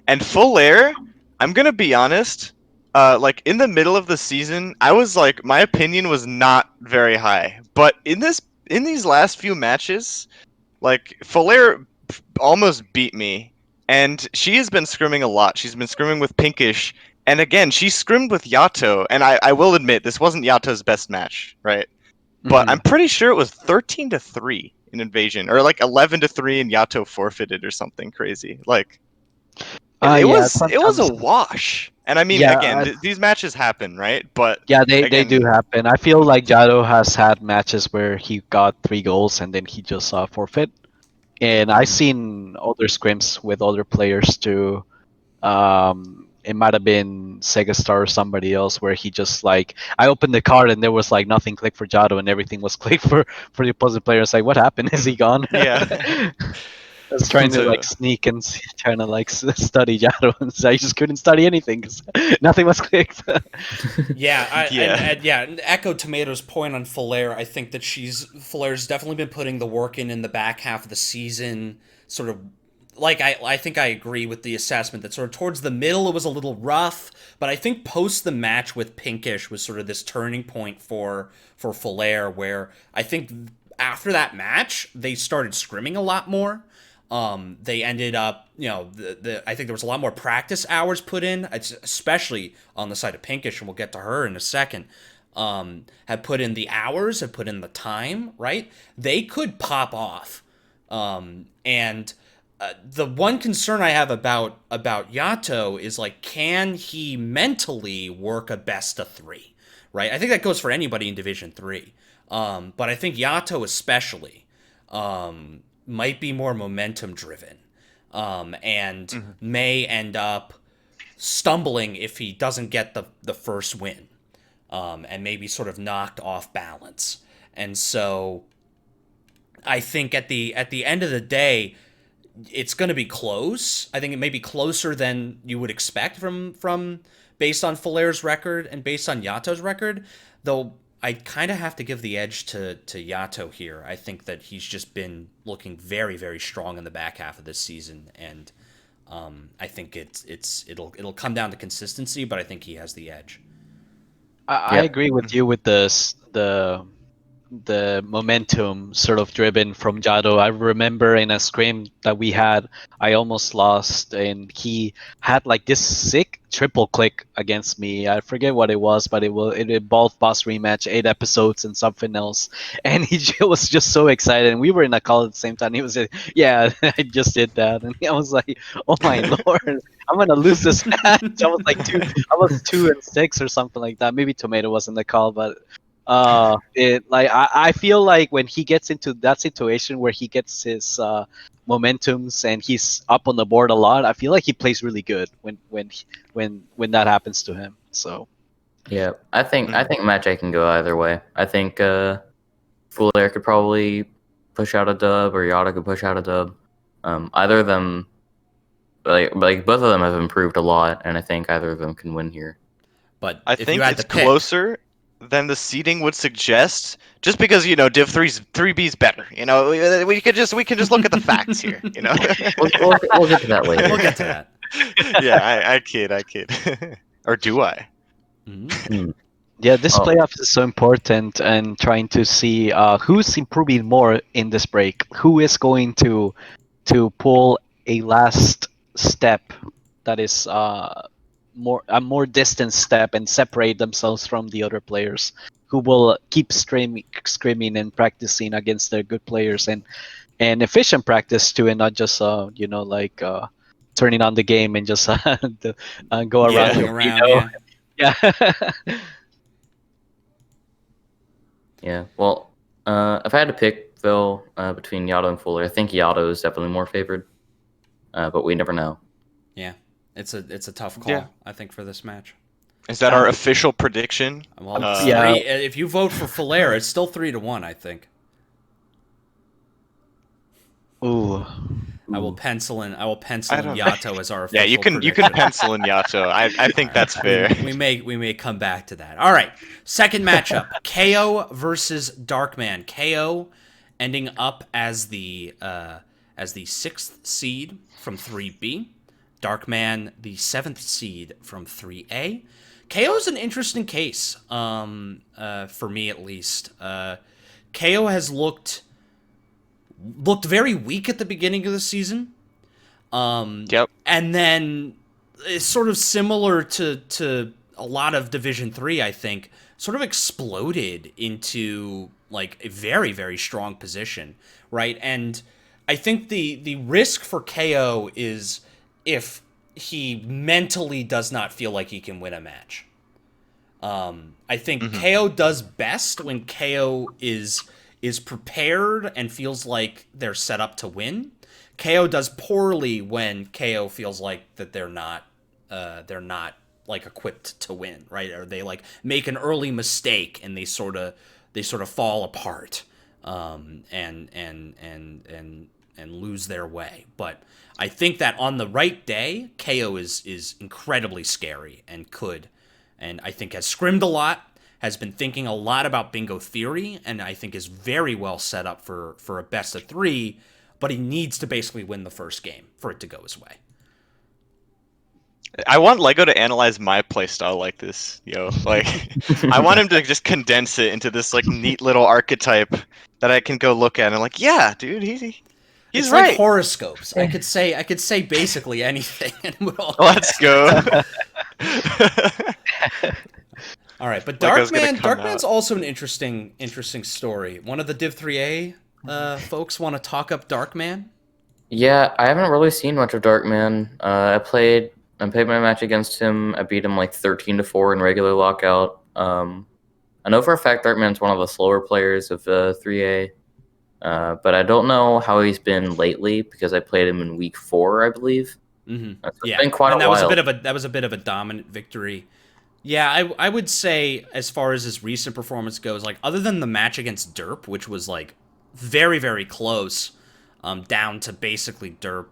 And Full Air, I'm gonna be honest. Like in the middle of the season, I was like, my opinion was not very high. But in these last few matches, like Full almost beat me, and she has been scrimming a lot. She's been scrimming with Pinkish, and again, she scrimmed with Yato. And I will admit, this wasn't Yato's best match, right? But I'm pretty sure it was 13-3 in Invasion, or like 11-3, and Yato forfeited or something crazy. Like Yeah, it was a sometimes. wash. And I mean, Yeah, again, these matches happen, right? But yeah, they do again, happen. I feel like Jado has had matches where he got 3 goals and then he just forfeit. And I've seen other scrims with other players too. It might have been Sega Star or somebody else where he just like I opened the card and there was like nothing clicked for Jado and everything was clicked for the opposite player. It's like, what happened? Is he gone? yeah. I was trying to like So sneak and trying to like study Jado, and I just couldn't study anything because nothing was clicked. Yeah, yeah. and echo Tomato's point on Falaire. I think that Falaire's definitely been putting the work in the back half of the season. Sort of like I think I agree with the assessment that sort of towards the middle it was a little rough, but I think post the match with Pinkish was sort of this turning point for Falaire, where I think after that match they started scrimming a lot more. They ended up, I think there was a lot more practice hours put in, especially on the side of Pinkish, and we'll get to her in a second. Have put in the hours, have put in the time, right? They could pop off. And the one concern I have about Yato is like, can he mentally work a best of 3, right? I think that goes for anybody in Division 3. But I think Yato especially. Might be more momentum driven, and may end up stumbling if he doesn't get the first win, and maybe sort of knocked off balance. And so I think at the end of the day, it's going to be close. I think it may be closer than you would expect from based on Falaire's record and based on Yato's record, though. I kind of have to give the edge to Yato here. I think that he's just been looking very, very strong in the back half of this season, and I think it'll come down to consistency, but I think he has the edge. I agree with you with the momentum sort of driven from Jado. I remember in a scrim that we had, I almost lost, and he had like this sick triple click against me. I forget what it was, but it involved boss rematch, 8 episodes, and something else. And he was just so excited, and we were in a call at the same time. He was like, "Yeah, I just did that," and I was like, "Oh my lord." I'm gonna lose this match. I was 2-6 or something like that. Maybe Tomato was in the call, but it like I feel like when he gets into that situation where he gets his momentums and he's up on the board a lot, I feel like he plays really good when that happens to him. So yeah, I think match A can go either way. I think Full Air could probably push out a dub, or Yada could push out a dub. Either of them like both of them have improved a lot, and I think either of them can win here. But I if think you had it's to pick, closer than the seeding would suggest, just because Div 3B's better. We can just look at the facts here. We'll get to that later. we'll get to that. Yeah, I kid. Or do I? Mm-hmm. Yeah, this playoff is so important, and trying to see who's improving more in this break. Who is going to pull a last step that is a more distant step and separate themselves from the other players, who will keep screaming and practicing against the good players and efficient practice too, and not just turning on the game and just go around. Rolling around, Yeah. Yeah. Well, if I had to pick though between Yato and Fuller, I think Yato is definitely more favored, but we never know. Yeah, it's a tough call. Yeah. I think for this match. Is that our official prediction? Well, if you vote for Fuller, it's still 3-1. I think. Ooh. I will pencil in Yato as our official Yeah, you can prediction. pencil in Yato. I think that's fair. We may come back to that. All right, second matchup: KO versus Darkman. KO ending up as the 6th seed from 3B. Darkman the 7th seed from 3A. KO is an interesting case, for me at least. KO has looked very weak at the beginning of the season. Yep. And then it's sort of similar to a lot of Division 3, I think, sort of exploded into like a very, very strong position, right? And I think the risk for KO is if he mentally does not feel like he can win a match. I think KO does best when KO is prepared and feels like they're set up to win. KO does poorly when KO feels like that they're not like equipped to win, right? Or they like make an early mistake and they sort of fall apart, and lose their way. But I think that on the right day, KO is incredibly scary and I think has scrimmed a lot, has been thinking a lot about bingo theory, and I think is very well set up for a best of 3, but he needs to basically win the first game for it to go his way. I want Lego to analyze my playstyle like this, Like, I want him to just condense it into this like neat little archetype that I can go look at and like, yeah, dude, he's It's right. like horoscopes. I could say basically anything, and it would all. Let's go. All right, but Darkman's Darkman's also an interesting story. One of the Div 3A folks want to talk up Darkman. Yeah, I haven't really seen much of Darkman. I played my match against him. I beat him like 13-4 in regular lockout. I know for a fact Darkman's one of the slower players of 3A, but I don't know how he's been lately because I played him in week 4, I believe. Mm-hmm. So it's been quite a while. That was a bit of a dominant victory. Yeah, I would say as far as his recent performance goes, like other than the match against Derp, which was like very, very close, down to basically Derp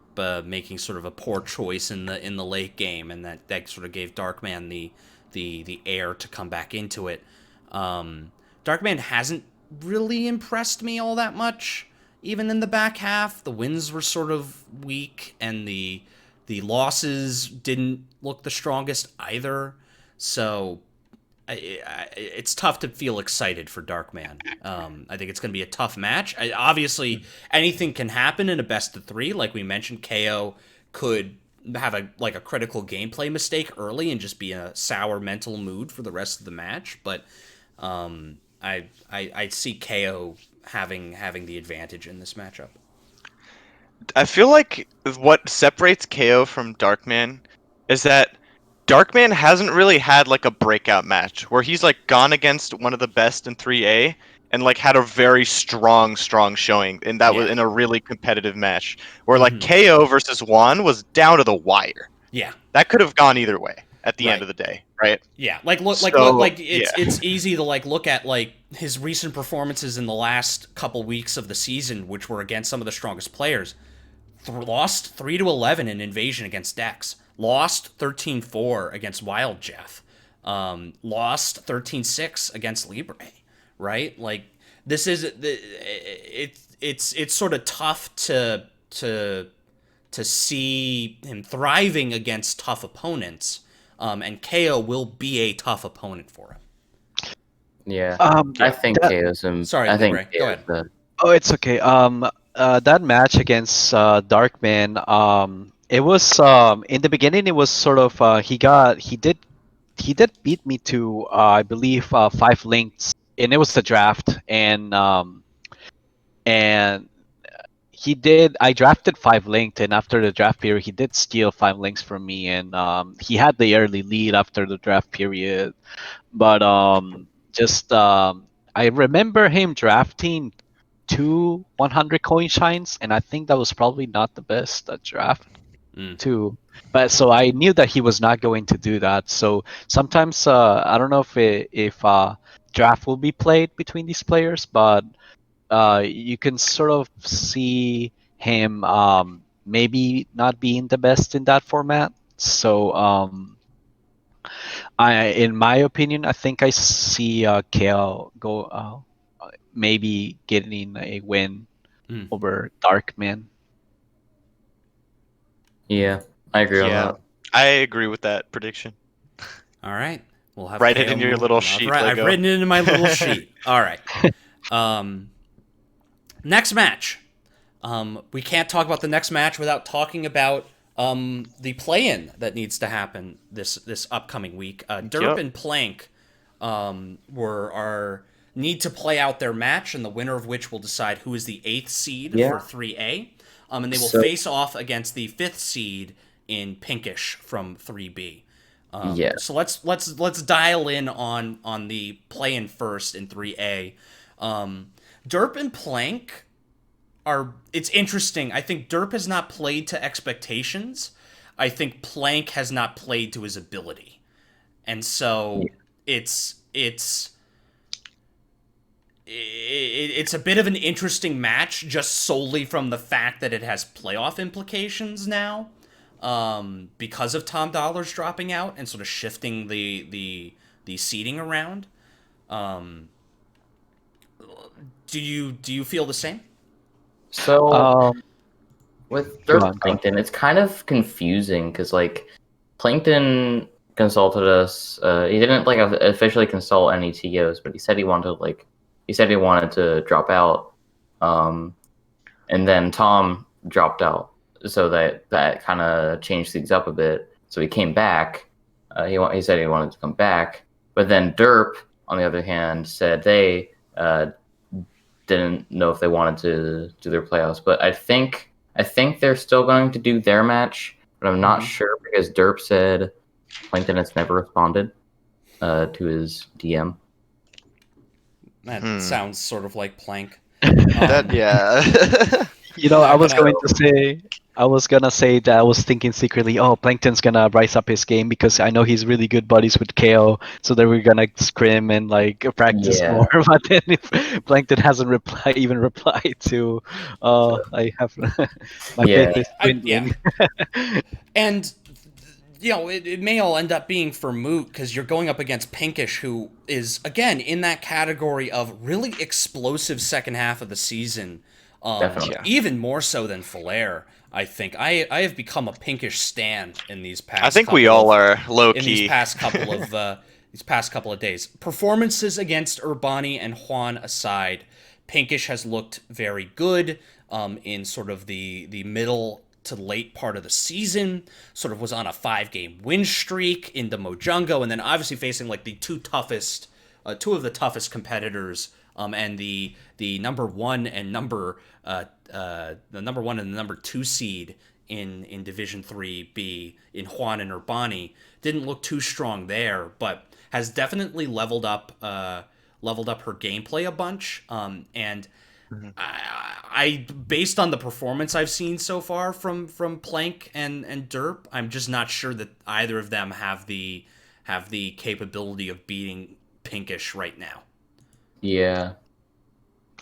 making sort of a poor choice in the late game, and that sort of gave Darkman the air to come back into it. Darkman hasn't really impressed me all that much, even in the back half. The wins were sort of weak, and the losses didn't look the strongest either. So it's tough to feel excited for Darkman. I think it's going to be a tough match. Obviously, anything can happen in a best of 3. Like we mentioned, KO could have a critical gameplay mistake early and just be in a sour mental mood for the rest of the match. But I see KO having the advantage in this matchup. I feel like what separates KO from Darkman is that Darkman hasn't really had like a breakout match where he's like gone against one of the best in 3A and like had a very strong showing, and that was in a really competitive match where like KO versus Juan was down to the wire. Yeah, that could have gone either way at the end of the day, right? Yeah, it's easy to like look at like his recent performances in the last couple weeks of the season, which were against some of the strongest players. lost 3-11 in Invasion against Dex, lost 13-4 against Wild Jeff, lost 13-6 against Libre, right? Like this is it's sort of tough to see him thriving against tough opponents, and KO will be a tough opponent for him. Yeah, I think KO's him. Sorry, I Libre, think go ahead. Oh, it's okay. That match against Darkman, it was in the beginning. It was sort of he did beat me to I believe 5 links, and it was the draft, and he did. I drafted 5 linked, and after the draft period, he did steal 5 links from me, and he had the early lead after the draft period. But just I remember him drafting 2 100 coin shines, and I think that was probably not the best draft too. But so I knew that he was not going to do that. So sometimes I don't know if draft will be played between these players, but you can sort of see him maybe not being the best in that format. So in my opinion, I think I see Kale go maybe getting a win over Darkman. Yeah, I agree on that. I agree with that prediction. All right, we'll have write it in your little sheet. I've written it in my little sheet. All right. Next match. We can't talk about the next match without talking about the play-in that needs to happen this upcoming week. Derp and Plank need to play out their match, and the winner of which will decide who is the 8th seed for 3A. And they will face off against the 5th seed in Pinkish from 3B. So let's dial in on the play-in first in 3A. Derp and Plank it's interesting. I think Derp has not played to expectations. I think Plank has not played to his ability. And so it's a bit of an interesting match just solely from the fact that it has playoff implications now, because of Tom Dollars dropping out and sort of shifting the seeding around. Do you feel the same? So with Derp Plankton, it's kind of confusing because like Plankton consulted us. He didn't like officially consult any TOs, but he said he wanted to drop out. And then Tom dropped out, so that kind of changed things up a bit. So he came back. He said he wanted to come back, but then Derp, on the other hand, said they didn't know if they wanted to do their playoffs. But I think they're still going to do their match, but I'm not sure because Derp said Plankton has never responded to his DM. That sounds sort of like Plank. I was gonna say that I was thinking secretly, Plankton's gonna rise up his game because I know he's really good buddies with KO, so that we're gonna scrim and like practice more. But then if Plankton hasn't even replied to, I have my faith is dwindling. And it may all end up being for moot because you're going up against Pinkish, who is again in that category of really explosive second half of the season. Even more so than Falair, I think. I have become a Pinkish stan in these past. I think we all are low key in these past couple of days. Performances against Urbani and Juan aside, Pinkish has looked very good in sort of the middle to late part of the season. Sort of was on a 5-game win streak into Mojungo, and then obviously facing like the two of the toughest competitors. And the number one and the number 2 seed in Division 3B in Juan and Urbani didn't look too strong there, but has definitely leveled up her gameplay a bunch. And I based on the performance I've seen so far from Plank and Derp, I'm just not sure that either of them have the capability of beating Pinkish right now. Yeah.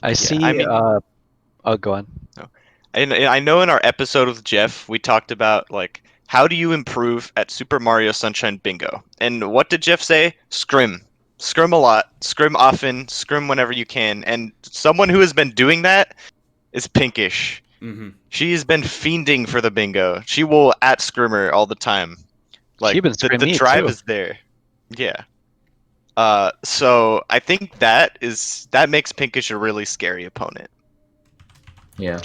I see. Go on. And I know in our episode with Jeff, we talked about like how do you improve at Super Mario Sunshine Bingo? And what did Jeff say? Scrim. Scrim a lot. Scrim often. Scrim whenever you can. And someone who has been doing that is Pinkish. Mm-hmm. She's been fiending for the bingo. She will at Scrimmer all the time. She Like been the screaming drive too. is there. Yeah. So I think that makes Pinkish a really scary opponent. Yeah.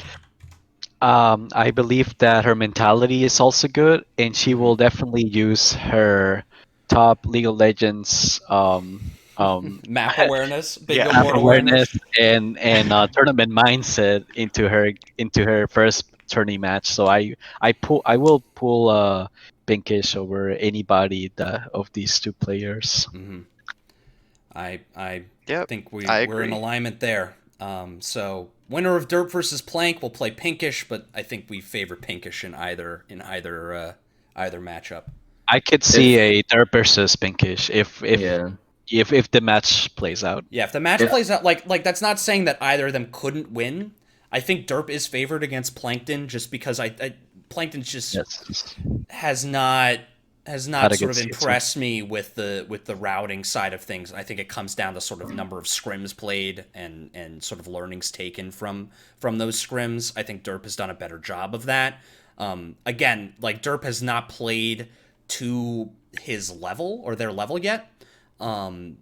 I believe that her mentality is also good, and she Mm-hmm. will definitely use her top League of Legends Map awareness, bingo Yeah. map board awareness awareness. and tournament mindset into her first tourney match. So I will pull Pinkish over anybody of these two players. Mm-hmm. I Yep. think I we're in agree. alignment there. So winner of Derp versus Plank will play Pinkish, but I think we favor Pinkish in either matchup. I could see If a Derp versus Pinkish yeah, if the match plays out. Yeah, if the match if plays out like that's not saying that either of them couldn't win. I think Derp is favored against Plankton just because Plankton just Yes, has not had a sort good of season. impressed me with the routing side of things. I think it comes down to sort of number of scrims played and sort of learnings taken from those scrims. I think Derp has done a better job of that. Again, like Derp has not played to his level or their level yet. And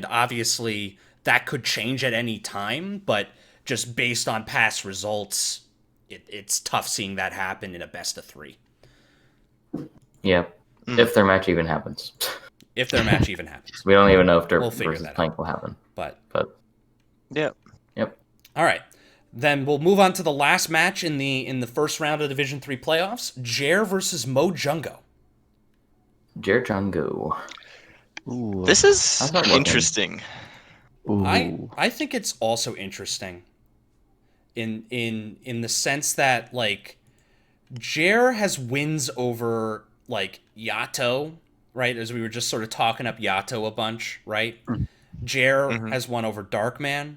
obviously that could change at any time, but just based on past results, it's tough seeing that happen in a best of 3. yeah, if their match even happens. If their match even happens. We don't even know if Derp We'll figure versus that Plank out. will happen. But Yep. Yep. all right. Then we'll move on to the last match in the first round of Division 3 playoffs, Jer versus Mo Jungo. Jer Django. Ooh. This is How's that looking? interesting. Ooh. I think it's also interesting in the sense that like Jer has wins over like Yato, right? As we were just sort of talking up Yato a bunch, right? Jer Mhm. has won over Darkman.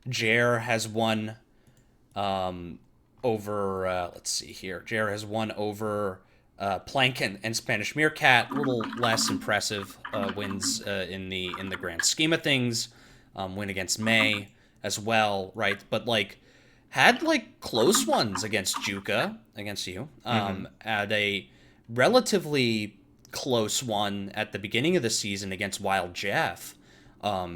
Jer has won over let's see here. Jer has won over Plank and Spanish Meerkat. A little less impressive wins in the grand scheme of things. Win against May as well, right? But like had like close ones against Juka, against you. Had a relatively close one at the beginning of the season against Wild Jeff.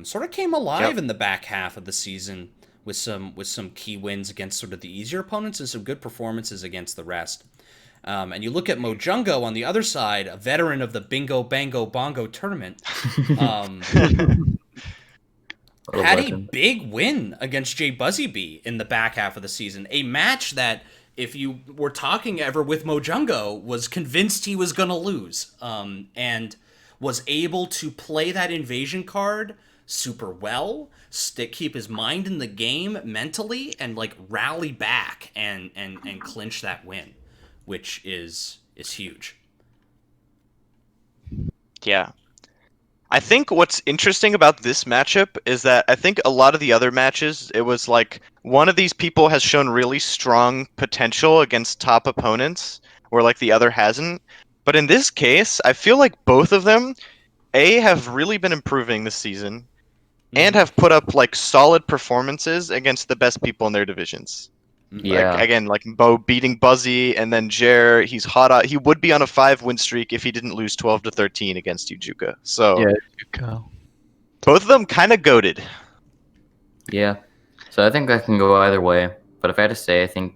Sort of came alive in the back half of the season with some key wins against sort of the easier opponents and some good performances against the rest. And you look at Mojungo on the other side, a veteran of the Bingo Bango Bongo tournament, had a big win against Jay Buzzyb in the back half of the season. A match that, if you were talking ever with Mojungo, was convinced he was going to lose. And was able to play that invasion card super well, keep his mind in the game mentally, and like rally back and clinch that win, which is huge. Yeah. I think what's interesting about this matchup is that I think a lot of the other matches, it was like one of these people has shown really strong potential against top opponents, where like the other hasn't. But in this case, I feel like both of them, have really been improving this season, and have put up like solid performances against the best people in their divisions. Yeah. Like again, like Bo beating Buzzy, and then Jer, he's hot. He would be on a 5-win streak if he didn't lose 12-13 against Juka. So Yeah, Juka. both of them kind of goated. Yeah. So I think I can go either way. But if I had to say, I think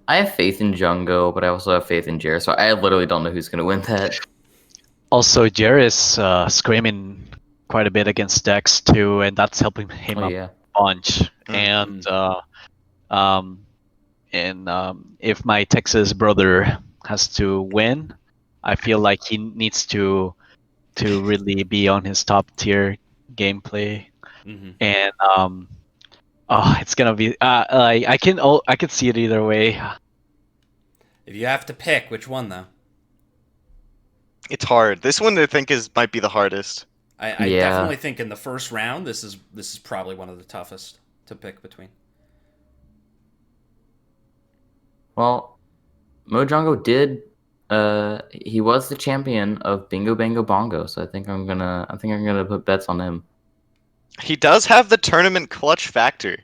I have faith in Jungo, but I also have faith in Jer. So I literally don't know who's going to win that. Also, Jer is screaming quite a bit against Dex too, and that's helping him Oh, a yeah. bunch. If my Texas brother has to win, I feel like he needs to really be on his top tier gameplay, and it's gonna be I can see it either way. If you have to pick, which one though? It's hard. This one I think might be the hardest. I Yeah. definitely think in the first round, this is probably one of the toughest to pick between. Well, Mojongo did. He was the champion of Bingo Bango Bongo, so I think I'm gonna put bets on him. He does have the tournament clutch factor.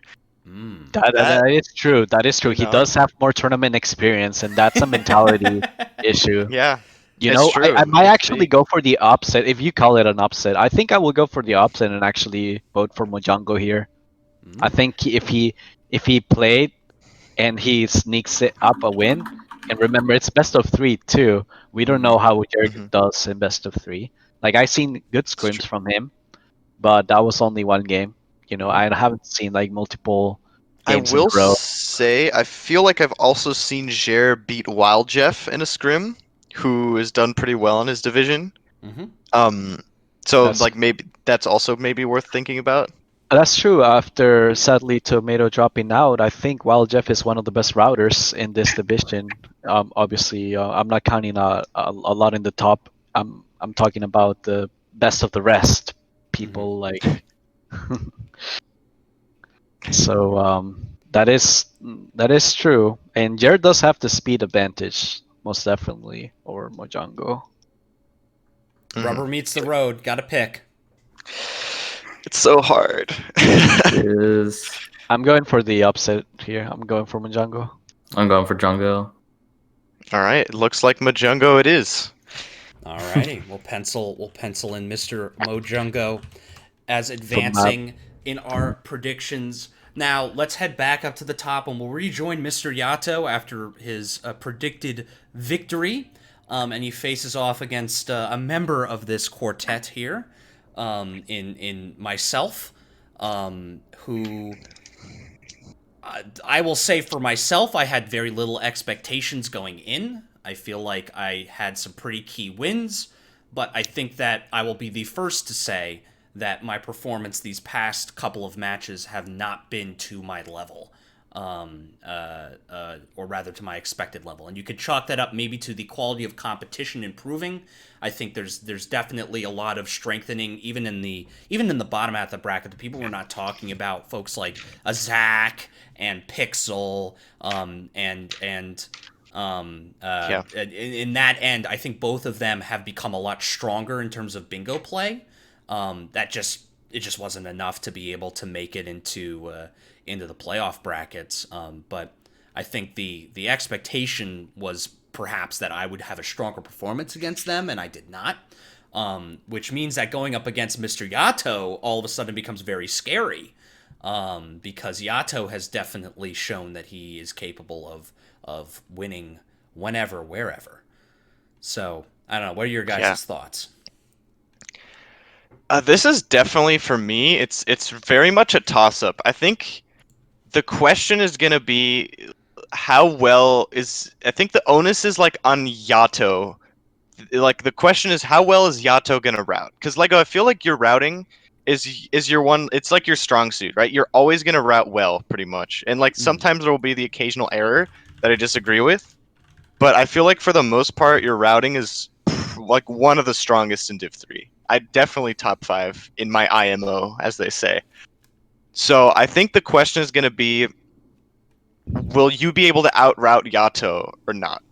That is true. That is true. He does have more tournament experience, and that's a mentality issue. Yeah, You it's know, true. I might It's actually big. go for the upset. If you call it an upset, I think I will go for the upset and actually vote for Mojongo here. I think if he played and he sneaks it up a win, and remember it's best of 3 too. We don't know how Jared does in best of 3. Like I seen good scrims from him, but that was only one game. You know, I haven't seen like multiple I games in a will row. say, I feel like I've also seen Jer beat Wild Jeff in a scrim, who has done pretty well in his division. Um, so That's like maybe that's also maybe worth thinking about. That's true. After sadly Tomato dropping out, I think Wild Jeff is one of the best routers in this division. Obviously, I'm not counting a lot in the top. I'm talking about the best of the rest people. Like so, that is true. And Jared does have the speed advantage, most definitely, over Mojongo. Rubber meets the road. Got to pick. It's so hard. Is I'm going for the upset here. I'm going for Mojongo. I'm going for Jungo. All right, looks like Majungo it is. Alrighty, we'll pencil in Mr. Mojongo as advancing in our predictions. Now let's head back up to the top, and we'll rejoin Mr. Yato after his predicted victory, and he faces off against a member of this quartet here, in myself, who. I will say for myself, I had very little expectations going in. I feel like I had some pretty key wins, but I think that I will be the first to say that my performance these past couple of matches have not been to my level, or rather to my expected level. And you could chalk that up maybe to the quality of competition improving. I think there's definitely a lot of strengthening even in the bottom half of the bracket. The people we're not talking about, folks like a Zach and Pixel, in that end, I think both of them have become a lot stronger in terms of bingo play. It just wasn't enough to be able to make it into the playoff brackets. But I think the expectation was perhaps that I would have a stronger performance against them, and I did not. Which means that going up against Mr. Yato all of a sudden becomes very scary. Because Yato has definitely shown that he is capable of winning whenever, wherever. So, I don't know. What are your guys' thoughts? This is definitely, for me, it's very much a toss-up. I think the question is going to be how well is... I think the onus is like on Yato. Like the question is how well is Yato going to route? Because like I feel like your routing is your one... It's like your strong suit, right? You're always going to route well, pretty much. And like sometimes there will be the occasional error that I disagree with. But I feel like for the most part, your routing is like one of the strongest in Div 3. I definitely top 5 in my IMO, as they say. So I think the question is going to be, will you be able to outroute Yato or not?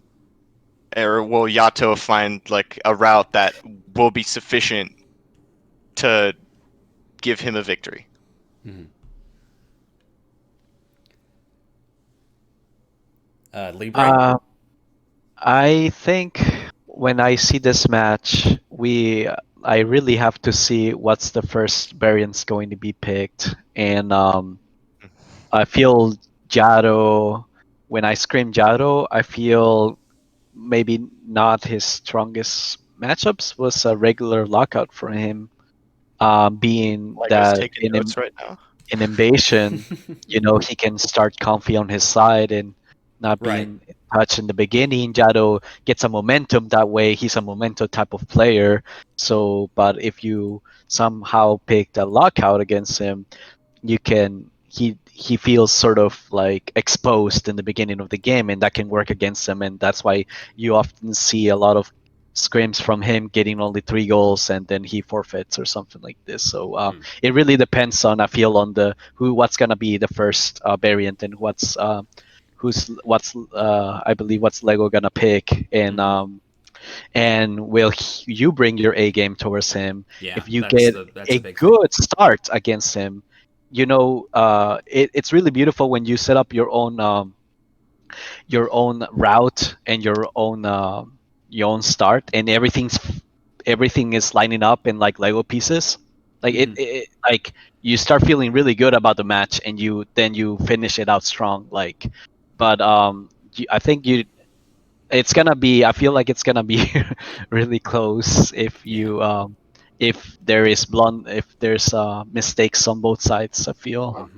Or will Yato find like a route that will be sufficient to give him a victory? Libre? I think when I see this match, I really have to see what's the first variance going to be picked, and I feel Jado. When I scream Jado, I feel maybe not his strongest matchups was a regular lockout for him, being Like I was that taking notes right now. in invasion, you know, he can start comfy on his side and not being in touch in the beginning. Jado gets a momentum that way. He's a momentum type of player. So, but if you somehow pick a lockout against him, you can he feels sort of like exposed in the beginning of the game, and that can work against him. And that's why you often see a lot of scrims from him getting only 3 goals and then he forfeits or something like this. So it really depends on, I feel, on the what's gonna be the first variant and I believe what's Lego gonna pick, and will you bring your A game towards him? Yeah, If you that's get a a big thing. good start against him, it's really beautiful when you set up your own route and your own start, and everything is lining up in like Lego pieces. Like like you start feeling really good about the match, and you finish it out strong. But I think it's gonna be. I feel like it's gonna be really close if there's mistakes on both sides. I feel.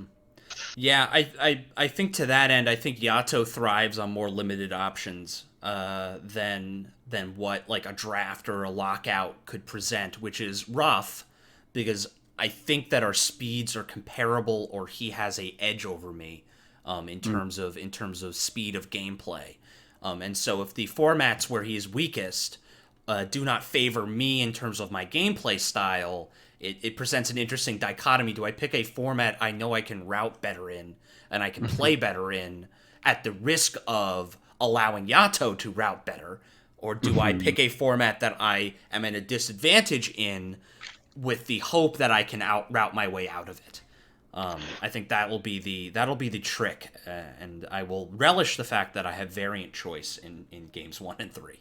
Yeah, I think to that end, I think Yato thrives on more limited options than what like a draft or a lockout could present, which is rough because I think that our speeds are comparable, or he has a edge over me in terms of speed of gameplay. And so if the formats where he is weakest do not favor me in terms of my gameplay style, it presents an interesting dichotomy. Do I pick a format I know I can route better in and I can play better in at the risk of allowing Yato to route better? Or do I pick a format that I am at a disadvantage in with the hope that I can route my way out of it? I think that'll be the trick, and I will relish the fact that I have variant choice in games 1 and 3.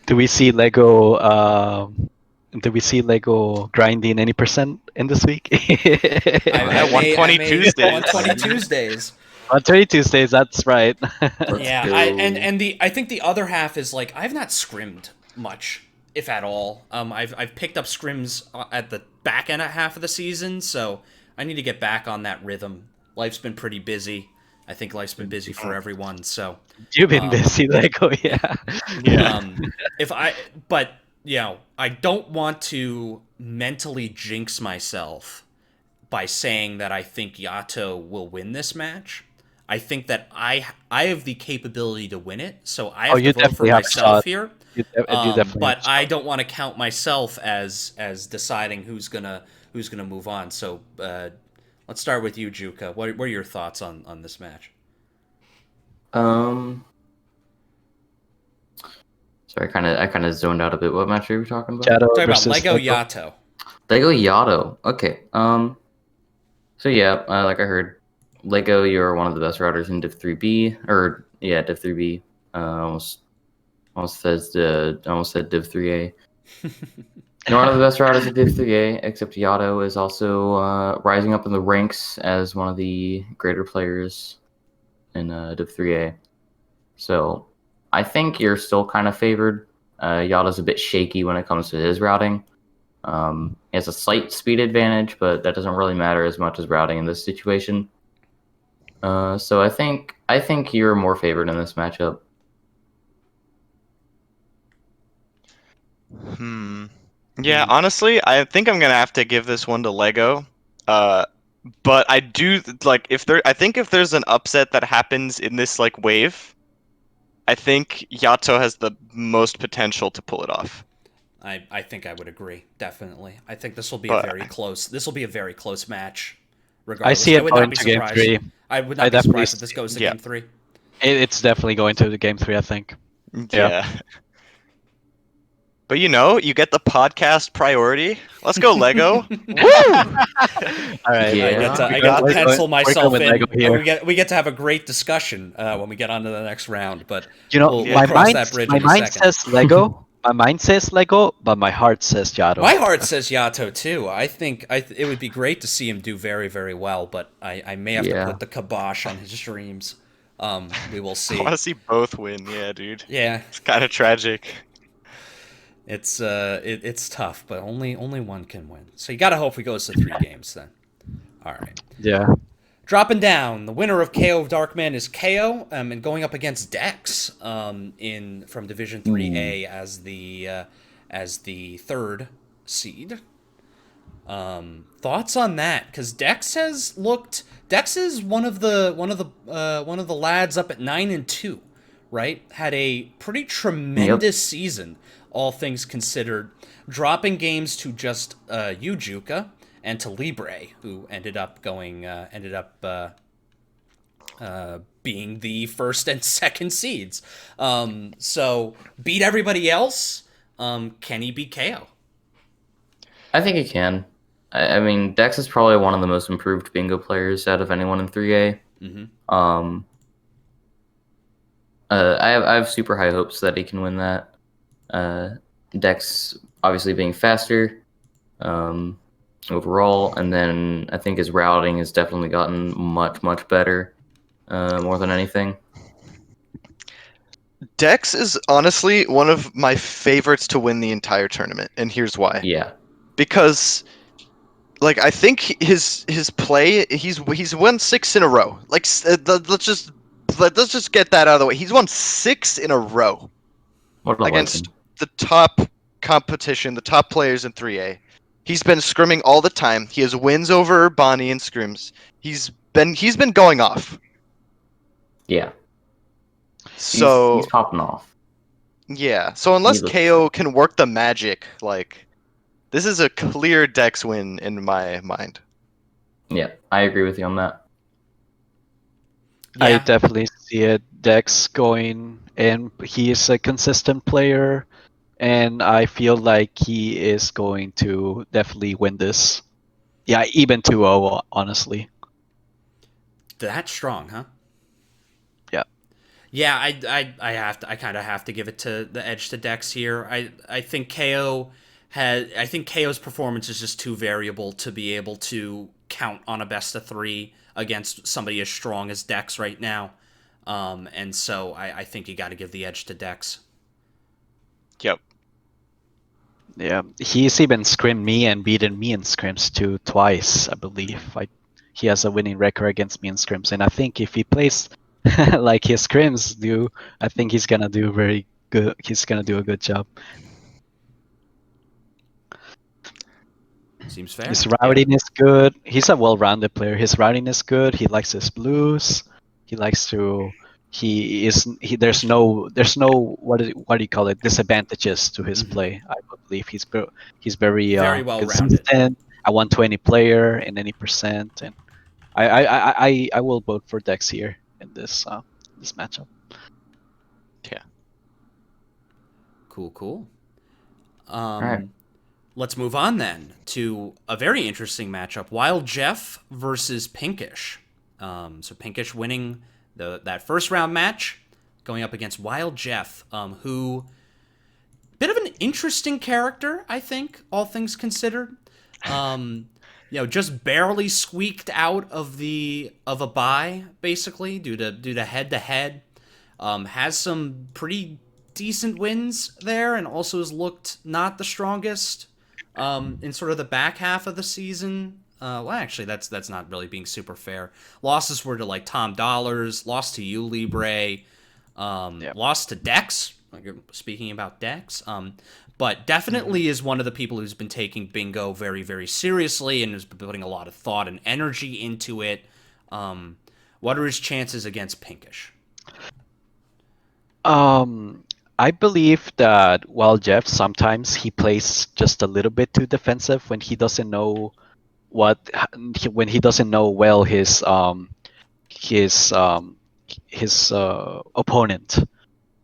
Do we see Lego? Do we see Lego grinding any percent in this week? I 120 Tuesdays. 120 Tuesdays. 120 Tuesdays. That's right. Yeah, I think the other half is like I've not scrimmed much, if at all. I've picked up scrims at the back end of half of the season, so I need to get back on that rhythm. Life's been pretty busy. I think life's been busy for everyone. So You've been busy, Lego. Yeah. But I don't want to mentally jinx myself by saying that I think Yato will win this match. I think that I have the capability to win it, so I have to vote for myself here. But I don't want to count myself as deciding who's gonna move on. So let's start with you, Juka. What are your thoughts on this match? Sorry, I kind of zoned out a bit. What match are we talking about? Talking about Lego Yato. Lego Yato. Okay. So yeah, like I heard, Lego, you're one of the best routers in Div 3B, or yeah, Div 3B. Almost said Div 3A. You're one of the best routers in Div 3A, except Yato is also rising up in the ranks as one of the greater players in Div 3A. So I think you're still kind of favored. Yato's a bit shaky when it comes to his routing. He has a slight speed advantage, but that doesn't really matter as much as routing in this situation. So I think you're more favored in this matchup. Yeah, honestly, I think I'm gonna have to give this one to Lego. But I do like I think if there's an upset that happens in this like wave, I think Yato has the most potential to pull it off. I think I would agree, definitely. I think this will be a very close match. Regardless, I see it going to game 3. I would not be surprised if this goes to game 3. It's definitely going to the game 3, I think. Yeah. But you get the podcast priority. Let's go, Lego. Woo! All right. Yeah. I get to pencil myself in. We get to have a great discussion when we get on to the next round. But we'll cross that bridge in a second. My mind says Lego. My mind says Lego, but my heart says Yato. My heart says Yato too. I think it would be great to see him do very, very well, but I may have to put the kibosh on his streams. We will see. I want to see both win. Yeah, dude. Yeah. It's kind of tragic. It's tough, but only one can win. So you gotta hope he goes to 3 games then. All right. Yeah. Dropping down, the winner of KO of Darkman is KO, and going up against Dex from Division 3A as the 3rd seed. Thoughts on that? Because Dex is one of the lads up at 9-2, right? Had a pretty tremendous season, all things considered, dropping games to just Juka and to Libre, who ended up being the first and second seeds. So beat everybody else. Can he beat KO? I think he can. I mean, Dex is probably one of the most improved bingo players out of anyone in 3A. Mm-hmm. I have super high hopes that he can win that. Dex obviously being faster overall, and then I think his routing has definitely gotten much better more than anything. Dex is honestly one of my favorites to win the entire tournament, and here's why. Yeah. Because like I think his play, he's won 6 in a row. Like let's just get that out of the way. He's won 6 in a row against the top competition, the top players in 3A. He's been scrimming all the time. He has wins over Bonnie in scrims. He's been going off. Yeah. So he's popping off. Yeah. So unless KO can work the magic, like this is a clear Dex win in my mind. Yeah, I agree with you on that. Yeah. I definitely see it. Dex going, and he is a consistent player, and I feel like he is going to definitely win this. Yeah, even 2-0, honestly. That strong, huh? Yeah. Yeah, I kind of have to give it to the edge to Dex here. I think KO's performance is just too variable to be able to count on a best of 3 against somebody as strong as Dex right now. And so I think you got to give the edge to Dex. Yep. Yeah, he's even scrimmed me and beaten me in scrims too twice, I believe. He has a winning record against me in scrims, and I think if he plays like his scrims do, I think he's gonna do very good. He's gonna do a good job. Seems fair. His routing is good. He's a well-rounded player. His routing is good. He likes his blues. He likes to. There's no what do you call it, disadvantages to his play. I believe he's very well consistent. rounded. A 120 player in any percent, and I will vote for Dex here in this matchup. Yeah. Cool. All right. Let's move on then to a very interesting matchup: Wild Jeff versus Pinkish. So Pinkish winning that first round match, going up against Wild Jeff, who bit of an interesting character, I think, all things considered. Just barely squeaked out of a bye, basically due to head to head. Has some pretty decent wins there, and also has looked not the strongest in sort of the back half of the season. Well, actually, that's not really being super fair. Losses were to like Tom Dollars, lost to you, Libre, lost to Dex. Speaking about Dex, but definitely is one of the people who's been taking bingo very, very seriously and has been putting a lot of thought and energy into it. What are his chances against Pinkish? I believe that while Jeff sometimes he plays just a little bit too defensive when he doesn't know when he doesn't know well his opponent.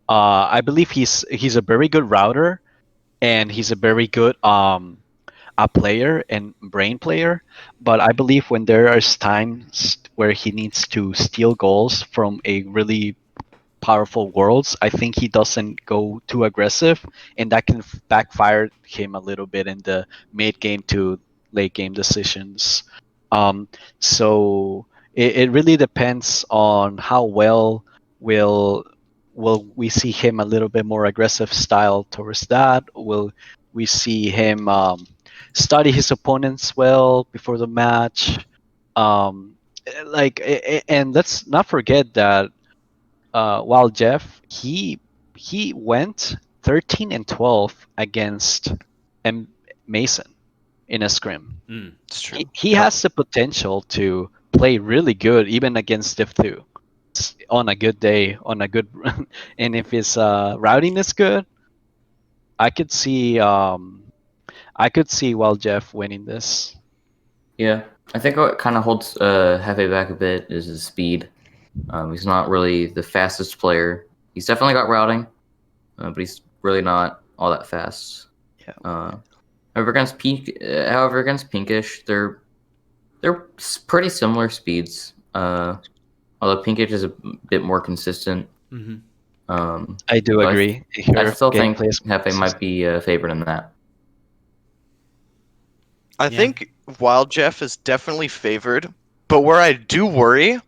I believe he's a very good router, and he's a very good a player and brain player. But I believe when there are times where he needs to steal goals from a really powerful worlds, I think he doesn't go too aggressive, and that can backfire him a little bit in the mid game to late game decisions. So it really depends on how well will we see him a little bit more aggressive style towards that. Will we see him study his opponents well before the match? And let's not forget that while Jeff he went 13 and 12 against Mason in a scrim. It's true. He has the potential to play really good even against Div 2 on a good day, on a good and if his routing is good, I could see Wild Jeff winning this. Yeah, I think what kind of holds Hefe back a bit is his speed. He's not really the fastest player. He's definitely got routing, but he's really not all that fast. Yeah. However, against Pinkish, they're pretty similar speeds. Although Pinkish is a bit more consistent. Mm-hmm. I do agree. I still think Hefe might be favored in that. I think Wild Jeff is definitely favored, but where I do worry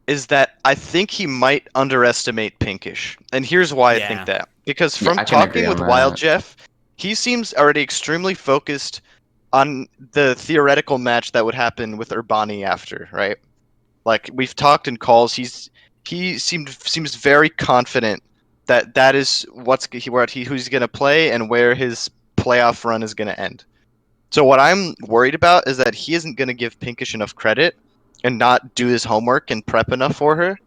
is that I think he might underestimate Pinkish. And here's why I think that. Because from talking with Wild Jeff, he seems already extremely focused on the theoretical match that would happen with Urbani after, right? Like we've talked in calls, he seems very confident that is who's going to play and where his playoff run is going to end. So what I'm worried about is that he isn't going to give Pinkish enough credit and not do his homework and prep enough for her.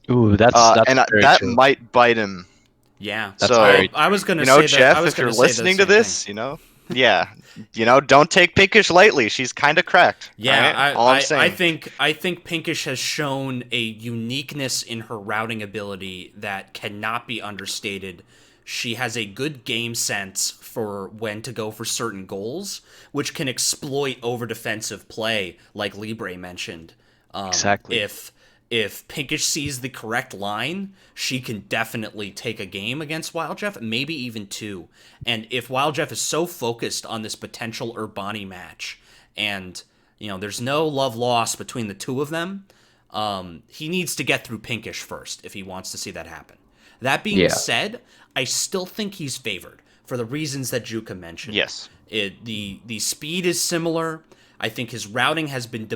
Ooh, that's that true. Might bite him. Yeah, that's so I was going to say Jeff, that. if you're listening to this, yeah, don't take Pinkish lightly. She's kind of cracked. Yeah, right? I think Pinkish has shown a uniqueness in her routing ability that cannot be understated. She has a good game sense for when to go for certain goals, which can exploit over defensive play, like Libre mentioned. Exactly. If Pinkish sees the correct line, she can definitely take a game against Wild Jeff, maybe even two. And if Wild Jeff is so focused on this potential Urbani match, and there's no love lost between the two of them, he needs to get through Pinkish first if he wants to see that happen. That being said, I still think he's favored for the reasons that Juka mentioned. Yes, the speed is similar. I think his routing has been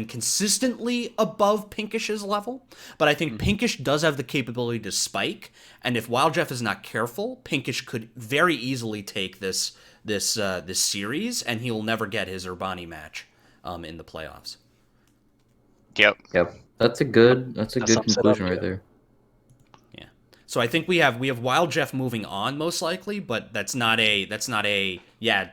consistently above Pinkish's level, but I think Pinkish does have the capability to spike, and if Wild Jeff is not careful, Pinkish could very easily take this series, and he will never get his Urbani match in the playoffs. Yep. That's a good conclusion right there. So I think we have Wild Jeff moving on most likely, but that's not a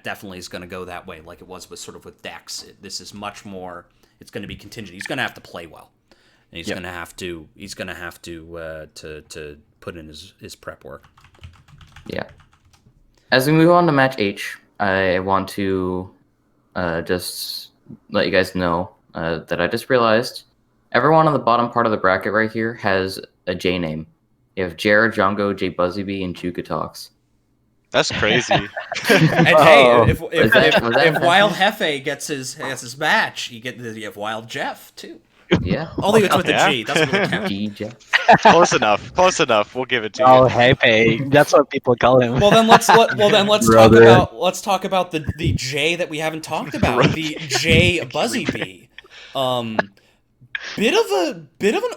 definitely is going to go that way like it was with Dex. This is much more. It's going to be contingent. He's going to have to play well, and he's going to have to put in his prep work. Yeah. As we move on to match H, I want to just let you guys know that I just realized everyone on the bottom part of the bracket right here has a J name. You have Jared, Django, J Buzzyb, and Jukatox. That's crazy. And hey, if Wild Hefe gets his match, you have Wild Jeff too. Yeah. Only it's with a G. Doesn't really count. G Jeff. Close enough. We'll give it to you. Oh, Hefe. That's what people call him. Well then let's talk about the J that we haven't talked about. The J Buzzyb. Bit of an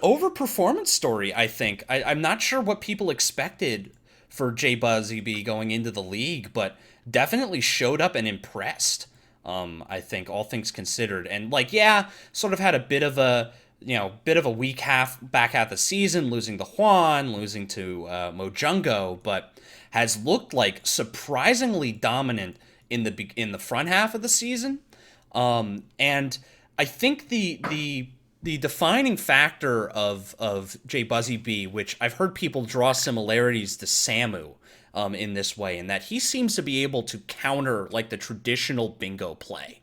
overperformance story, I think. I'm not sure what people expected for J Buzzyb going into the league, but definitely showed up and impressed. I think all things considered, and sort of had a bit of a weak back half of the season, losing to Juan, losing to Mojungo, but has looked like surprisingly dominant in the front half of the season. And I think the defining factor of J Buzzyb, which I've heard people draw similarities to Samu in this way, in that he seems to be able to counter the traditional bingo play.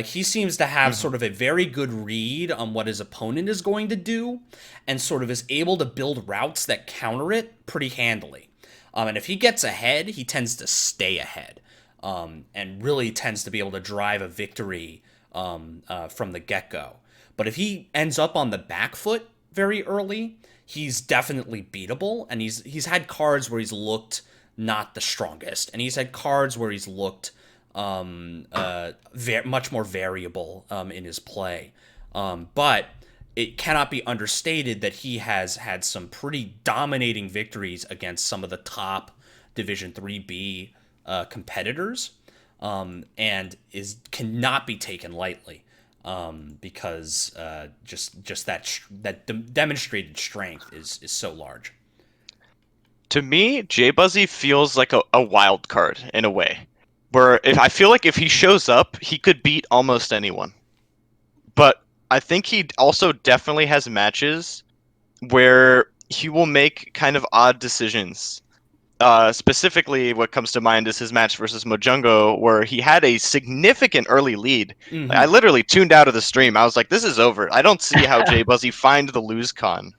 He seems to have sort of a very good read on what his opponent is going to do, and sort of is able to build routes that counter it pretty handily. And if he gets ahead, he tends to stay ahead, and really tends to be able to drive a victory from the get-go. But if he ends up on the back foot very early, he's definitely beatable, and he's had cards where he's looked not the strongest, and he's had cards where he's looked much more variable in his play. But it cannot be understated that he has had some pretty dominating victories against some of the top Division 3B competitors. And cannot be taken lightly, because just that demonstrated strength is so large. To me, J Buzzy feels like a wild card in a way, where I feel like if he shows up, he could beat almost anyone. But I think he also definitely has matches where he will make kind of odd decisions. Specifically, what comes to mind is his match versus Mojungo, where he had a significant early lead. Mm-hmm. Like, I literally tuned out of the stream. I was like, "This is over. I don't see how Jay Buzzy find the lose con."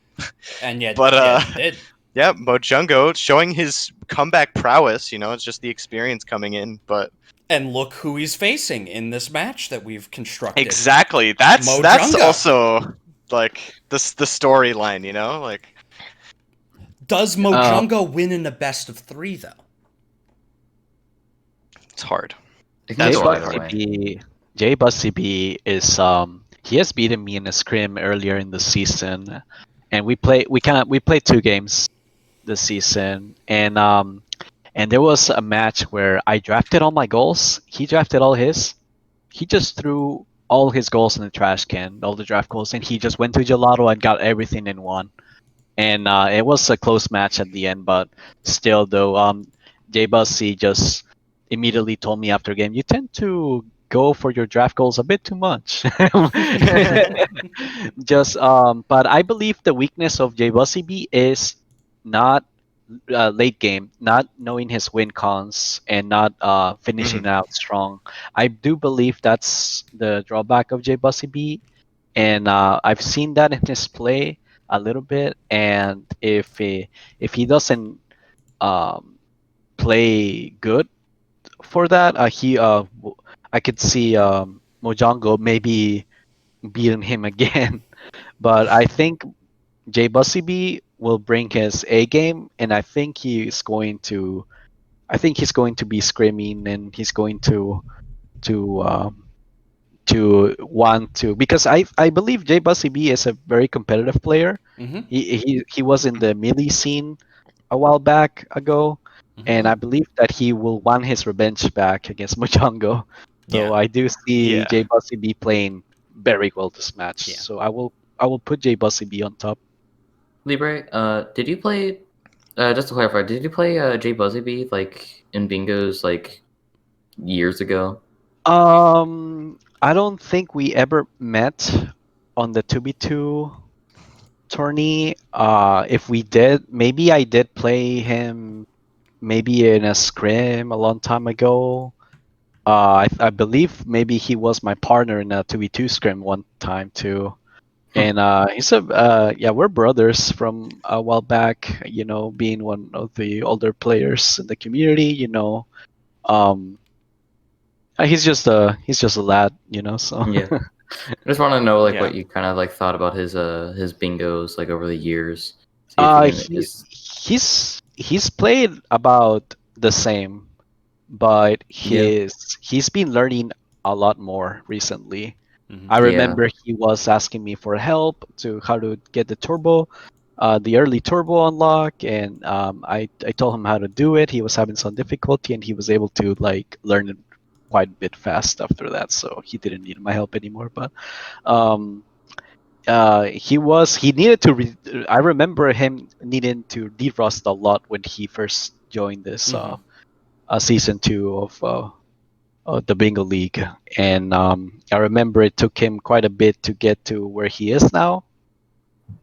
And yet, But he did. yeah, Mojungo showing his comeback prowess. It's just the experience coming in. But And look who he's facing in this match that we've constructed. exactly, that's Mojungo. also like the storyline. Like. Does Mojungo win in the best of 3 though? It's hard. Jay Buzzy B is he has beaten me in a scrim earlier in the season, and we played 2 games this season, and there was a match where I drafted all my goals. He drafted all his. He just threw all his goals in the trash can, all the draft goals, and he just went to Gelato and got everything in one. And it was a close match at the end, but still, though, Jay Buzzy just immediately told me after game, "You tend to go for your draft goals a bit too much." But I believe the weakness of Jay Buzzy B is not late game, not knowing his win cons and not finishing out strong. I do believe that's the drawback of Jay Buzzy B, and I've seen that in his play a little bit. And if he doesn't play good for that, I could see Mojongo maybe beating him again. But I think Jay Buzzy B will bring his A game, and I think he's going to be screaming, and he's going to want to, because I believe Jay Buzzy B is a very competitive player. Mm-hmm. He was in the melee scene a while back ago, and I believe that he will want his revenge back against Mojongo. So I do see Jay Buzzy B playing very well this match. Yeah. So I will put Jay Buzzy B on top. Libre, did you play? Just to clarify, did you play Jay Buzzy B like in bingos like years ago? I don't think we ever met on the 2v2 tourney. If we did, maybe I did play him maybe in a scrim a long time ago. I believe maybe he was my partner in a 2v2 scrim one time too. And he's we're brothers from a while back, being one of the older players in the community, um he's just a lad, so yeah. I just want to know what you kind of thought about his bingos over the years. He's played about the same, but he's been learning a lot more recently. Mm-hmm. I remember he was asking me for help to how to get the turbo, the early turbo unlock, and I told him how to do it. He was having some difficulty, and he was able to learn it quite a bit fast after that, so he didn't need my help anymore. But he needed to I remember him needing to defrost a lot when he first joined this season 2 of the bingo league, and I remember it took him quite a bit to get to where he is now,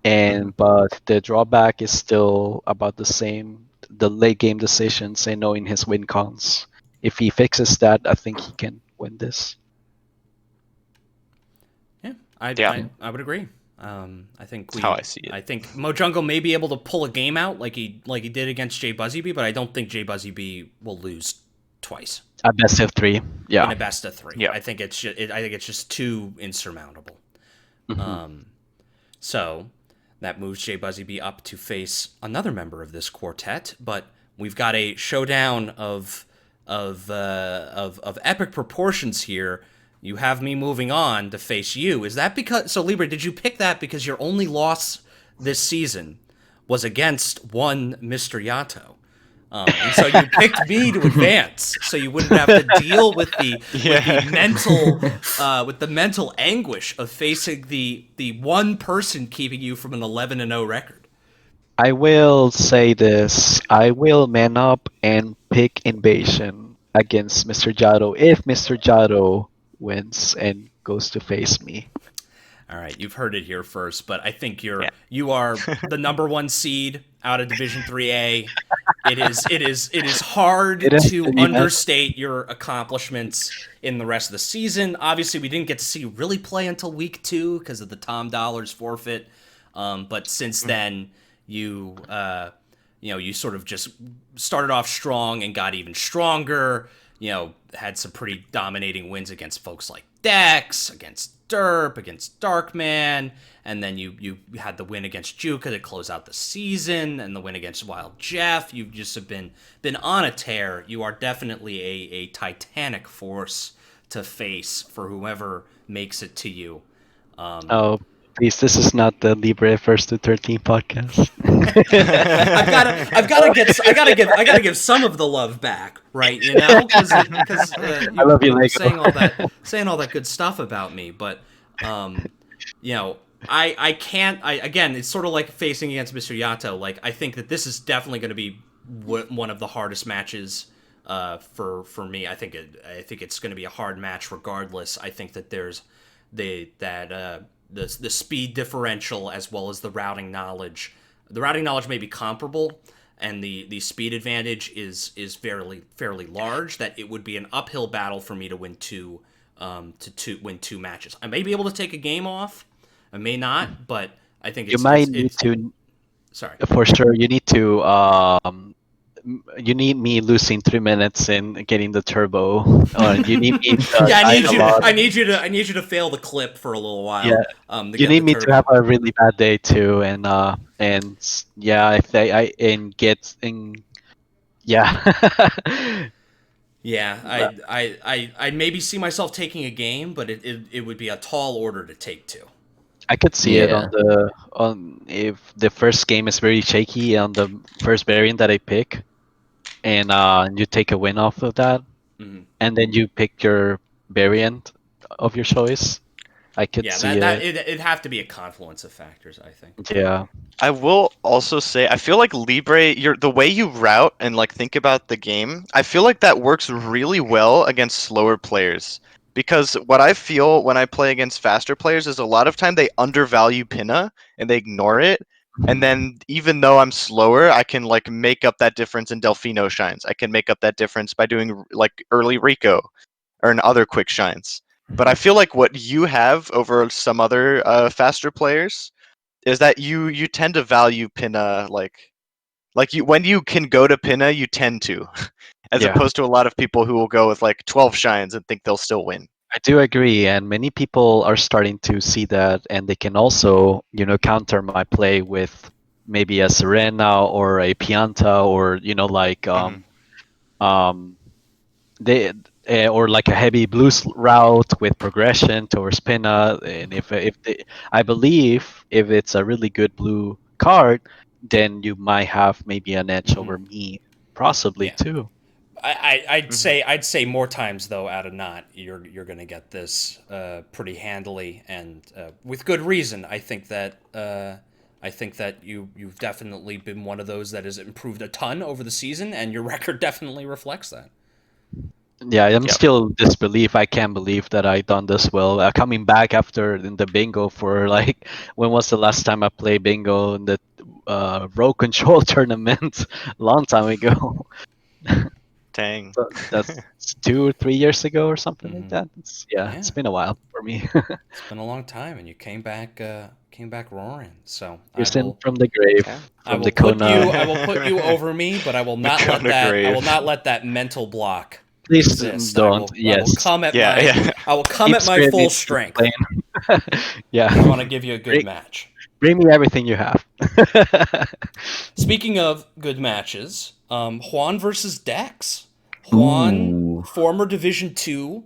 but the drawback is still about the same, the late game decisions and knowing his win cons. If he fixes that, I think he can win this. Yeah, I would agree. I think that's how I see it. I think Mojungo may be able to pull a game out like he did against Jay Buzzy B, but I don't think Jay Buzzy B will lose twice. A best of 3, yeah. In a best of 3, yeah. I think it's just too insurmountable. Mm-hmm. So that moves Jay Buzzy B up to face another member of this quartet, but we've got a showdown of epic proportions here. You have me moving on to face you. Is that because... So, Libre, did you pick that because your only loss this season was against one Mr. Yato? And so you picked me to advance, so you wouldn't have to deal with the mental anguish of facing the one person keeping you from an 11-0 record. I will say this. I will man up and pick Invasion against Mr. Jato if Mr. Jato wins and goes to face me. All right, you've heard it here first, but I think you are the number 1 seed out of Division 3A. It is hard to understate your accomplishments in the rest of the season. Obviously, we didn't get to see you really play until week 2 because of the Tom Dollars forfeit. But since then, you sort of just started off strong and got even stronger. Had some pretty dominating wins against folks like Dex, against Derp, against Darkman, and then you had the win against Juka to close out the season, and the win against Wild Jeff. You've just have been on a tear. You are definitely a titanic force to face for whoever makes it to you. Oh, please, this is not the Libre 1st to 13 podcast. I gotta give some of the love back, right? Because I love you, Lego. saying all that good stuff about me, but I can't. Again, it's sort of like facing against Mr. Yato. Like, I think that this is definitely going to be one of the hardest matches for me. I think it's going to be a hard match regardless. I think that there's the speed differential as well as the routing knowledge. The routing knowledge may be comparable, and the speed advantage is fairly large. That it would be an uphill battle for me to win two matches. I may be able to take a game off, I may not, but I think you might need to. Sorry, for sure, you need to. You need me losing 3 minutes and getting the turbo. You need me. I need you to fail the clip for a little while. Yeah. You need me to have a really bad day too, and yeah, yeah. Yeah, I maybe see myself taking a game, but it would be a tall order to take two. I could see it on if the first game is very shaky on the first variant that I pick, and you take a win off of that, and then you pick your variant of your choice. I could see it'd have to be a confluence of factors, I think. Yeah. I will also say, I feel like Libre, the way you route and like think about the game, I feel like that works really well against slower players. Because what I feel when I play against faster players is a lot of time they undervalue Pinna and they ignore it. And then even though I'm slower, I can like make up that difference in Delfino shines. I can make up that difference by doing like early Rico or in other quick shines. But I feel like what you have over some other faster players is that you tend to value Pinna like you when you can go to Pinna, you tend to, as opposed to a lot of people who will go with like 12 shines and think they'll still win. I do agree, and many people are starting to see that, and they can also, counter my play with maybe a Serena or a Pianta, or they or like a heavy blues route with progression towards Pinna. And I believe if it's a really good blue card, then you might have maybe an edge over me, possibly too. I'd say more times though, out of not you're going to get this pretty handily and with good reason. I think that you've definitely been one of those that has improved a ton over the season, and your record definitely reflects that. Yeah, I'm still disbelief. I can't believe that I done this well. Coming back after in the bingo for like, when was the last time I played bingo in the row control tournament? A long time ago. Dang. So that's 2 or 3 years ago or something like that. It's been a while for me. It's been a long time, and you came back roaring. So from the grave. I will put you over me, but I will not let that mental block. Please don't. I will come at my full strength. Yeah. I want to give you a good match. Bring me everything you have. Speaking of good matches, Juan versus Dex. Juan, former Division 2,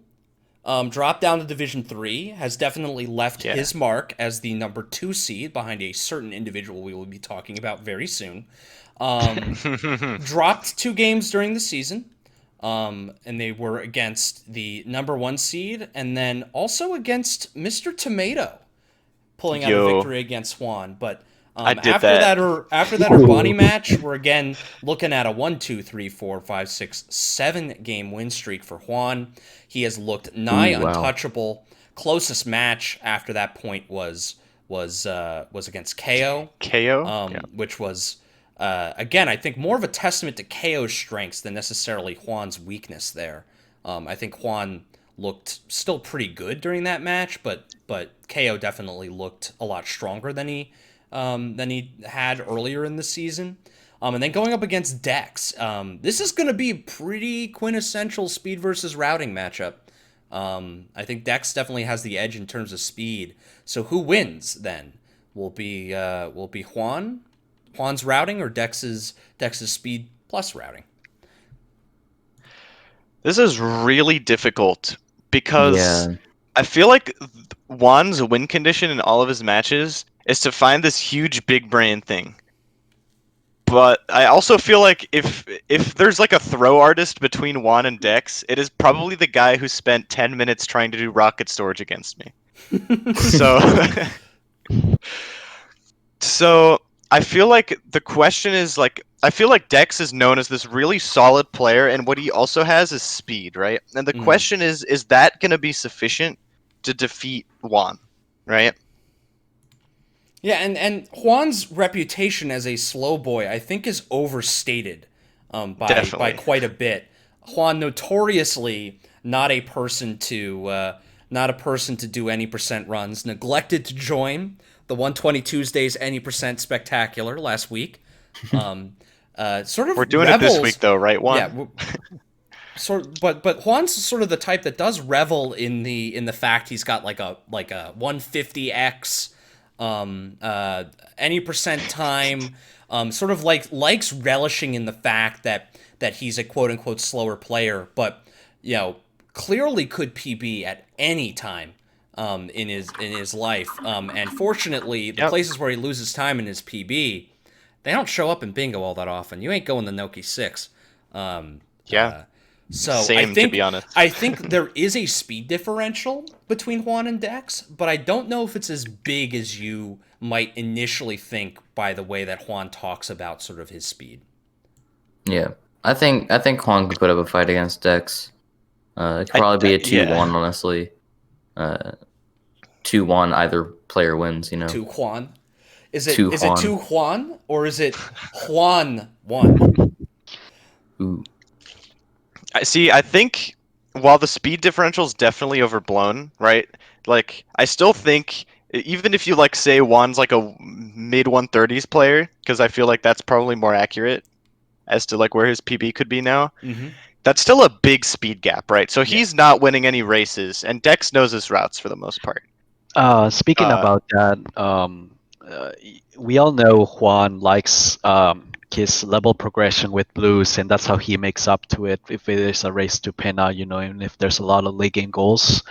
dropped down to Division 3, has definitely left his mark as the number 2 seed behind a certain individual we will be talking about very soon. Dropped 2 games during the season. And they were against the number 1 seed, and then also against Mr. Tomato, pulling out a victory against Juan. But after that Urbani match, we're again looking at a 1, 2, 3, 4, 5, 6, 7 game win streak for Juan. He has looked nigh untouchable, closest match after that point was against KO. Which was again, I think more of a testament to KO's strengths than necessarily Juan's weakness there. I think Juan looked still pretty good during that match, but KO definitely looked a lot stronger than he had earlier in the season. And then going up against Dex, this is going to be a pretty quintessential speed versus routing matchup. I think Dex definitely has the edge in terms of speed. So who wins then? Will be Juan's routing or Dex's speed plus routing? This is really difficult because Yeah. I feel like Juan's win condition in all of his matches is to find this huge big brain thing. But I also feel like if there's like a throw artist between Juan and Dex, it is probably the guy who spent 10 minutes trying to do rocket storage against me. So I feel like the question is like, I feel like Dex is known as this really solid player, and what he also has is speed, right? And the question is that going to be sufficient to defeat Juan, right? Yeah, and Juan's reputation as a slow boy, I think, is overstated by quite a bit. Juan notoriously not a person to do any percent runs. Neglected to join the 120 Tuesdays any percent spectacular last week. Sort of we're doing revels, it this week though, right, Juan? Yeah. But Juan's sort of the type that does revel in the fact he's got like a 150x. Any percent time, sort of likes relishing in the fact that he's a quote unquote slower player, but clearly could PB at any time in his life. And fortunately, the places where he loses time in his PB, they don't show up in bingo all that often. You ain't going the Noki 6. So Same, I think, to be honest. I think there is a speed differential between Juan and Dex, but I don't know if it's as big as you might initially think by the way that Juan talks about sort of his speed. Yeah, I think Juan could put up a fight against Dex. It could probably be a 2-1, honestly. 2-1, either player wins. 2 Juan. Is it 2 Juan or is it Juan 1? Ooh. I think while the speed differential is definitely overblown, right? Like, I still think even if you say Juan's like a mid 130s player, because I feel like that's probably more accurate as to where his PB could be now. Mm-hmm. That's still a big speed gap, right? So he's not winning any races, and Dex knows his routes for the most part. Speaking about that, we all know Juan likes his level progression with blues, and that's how he makes up to it if it is a race to Pena, and if there's a lot of late game goals.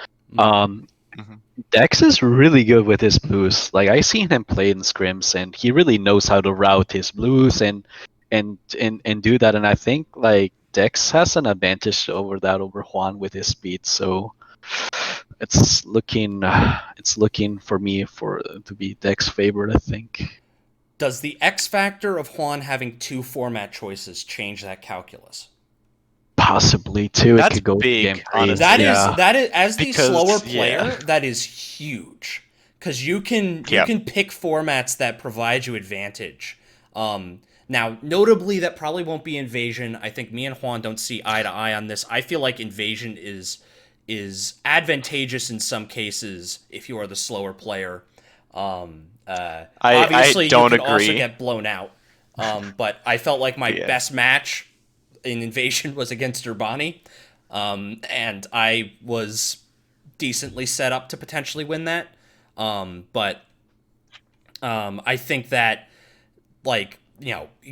Dex is really good with his blues. I seen him play in scrims, and he really knows how to route his blues and do that. And I think Dex has an advantage over Juan with his speed. So it's looking for me to be Dex favorite, I think. Does the X factor of Juan having 2 format choices change that calculus? Possibly too. That's it could go big. Honestly. That is as the slower player. That is huge because you can pick formats that provide you advantage. Now, notably, that probably won't be Invasion. I think me and Juan don't see eye to eye on this. I feel like Invasion is advantageous in some cases if you are the slower player. Obviously, I don't you can agree. also get blown out. But I felt like my best match in Invasion was against Urbani, and I was decently set up to potentially win that. But I think that you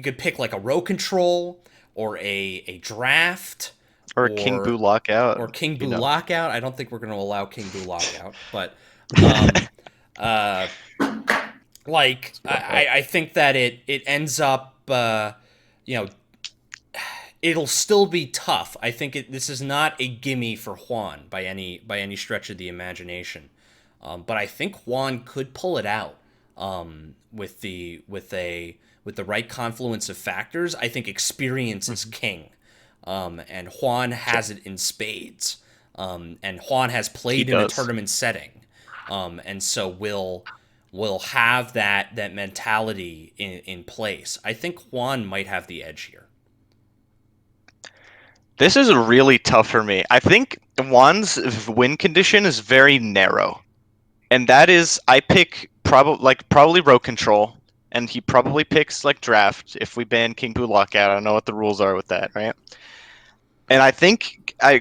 could pick a row control or a draft. Or King Boo lockout. Or King Boo lockout. I don't think we're going to allow King Boo lockout, but I think that it ends up it'll still be tough. I think this is not a gimme for Juan by any stretch of the imagination. But I think Juan could pull it out with the right confluence of factors. I think experience is king. And Juan has it in spades. And Juan has played in a tournament setting, and so will have that mentality in place. I think Juan might have the edge here. This is really tough for me. I think Juan's win condition is very narrow, and that is I pick probably row control, and he probably picks like draft if we ban King Boo Lockout. I don't know what the rules are with that, right? And I think I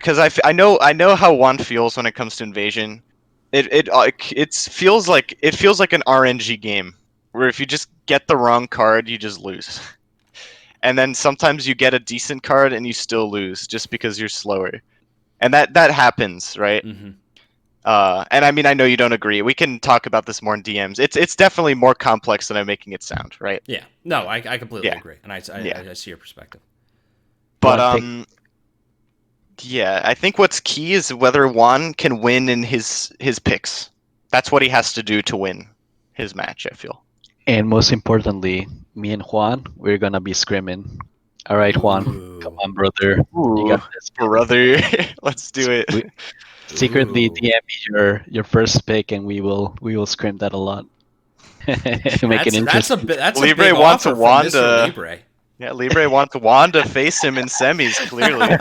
know how Juan feels when it comes to invasion. It feels like an RNG game where if you just get the wrong card, you just lose. And then sometimes you get a decent card and you still lose just because you're slower, and that happens, right? Mm-hmm. And I mean, I know you don't agree. We can talk about this more in DMs. It's definitely more complex than I'm making it sound, right? Yeah. No, I completely agree, and I see your perspective. But yeah, I think what's key is whether Juan can win in his picks. That's what he has to do to win his match, I feel. And most importantly, me and Juan, we're gonna be scrimming. All right, Juan, come on, brother. You got this, brother. Let's do it. Secretly DM me your first pick, and we will scrim that a lot. Make it interesting. That's Libre a big wants offer Juan from Mr. Libre. Yeah, Libre wants Juan to face him in semis. Clearly,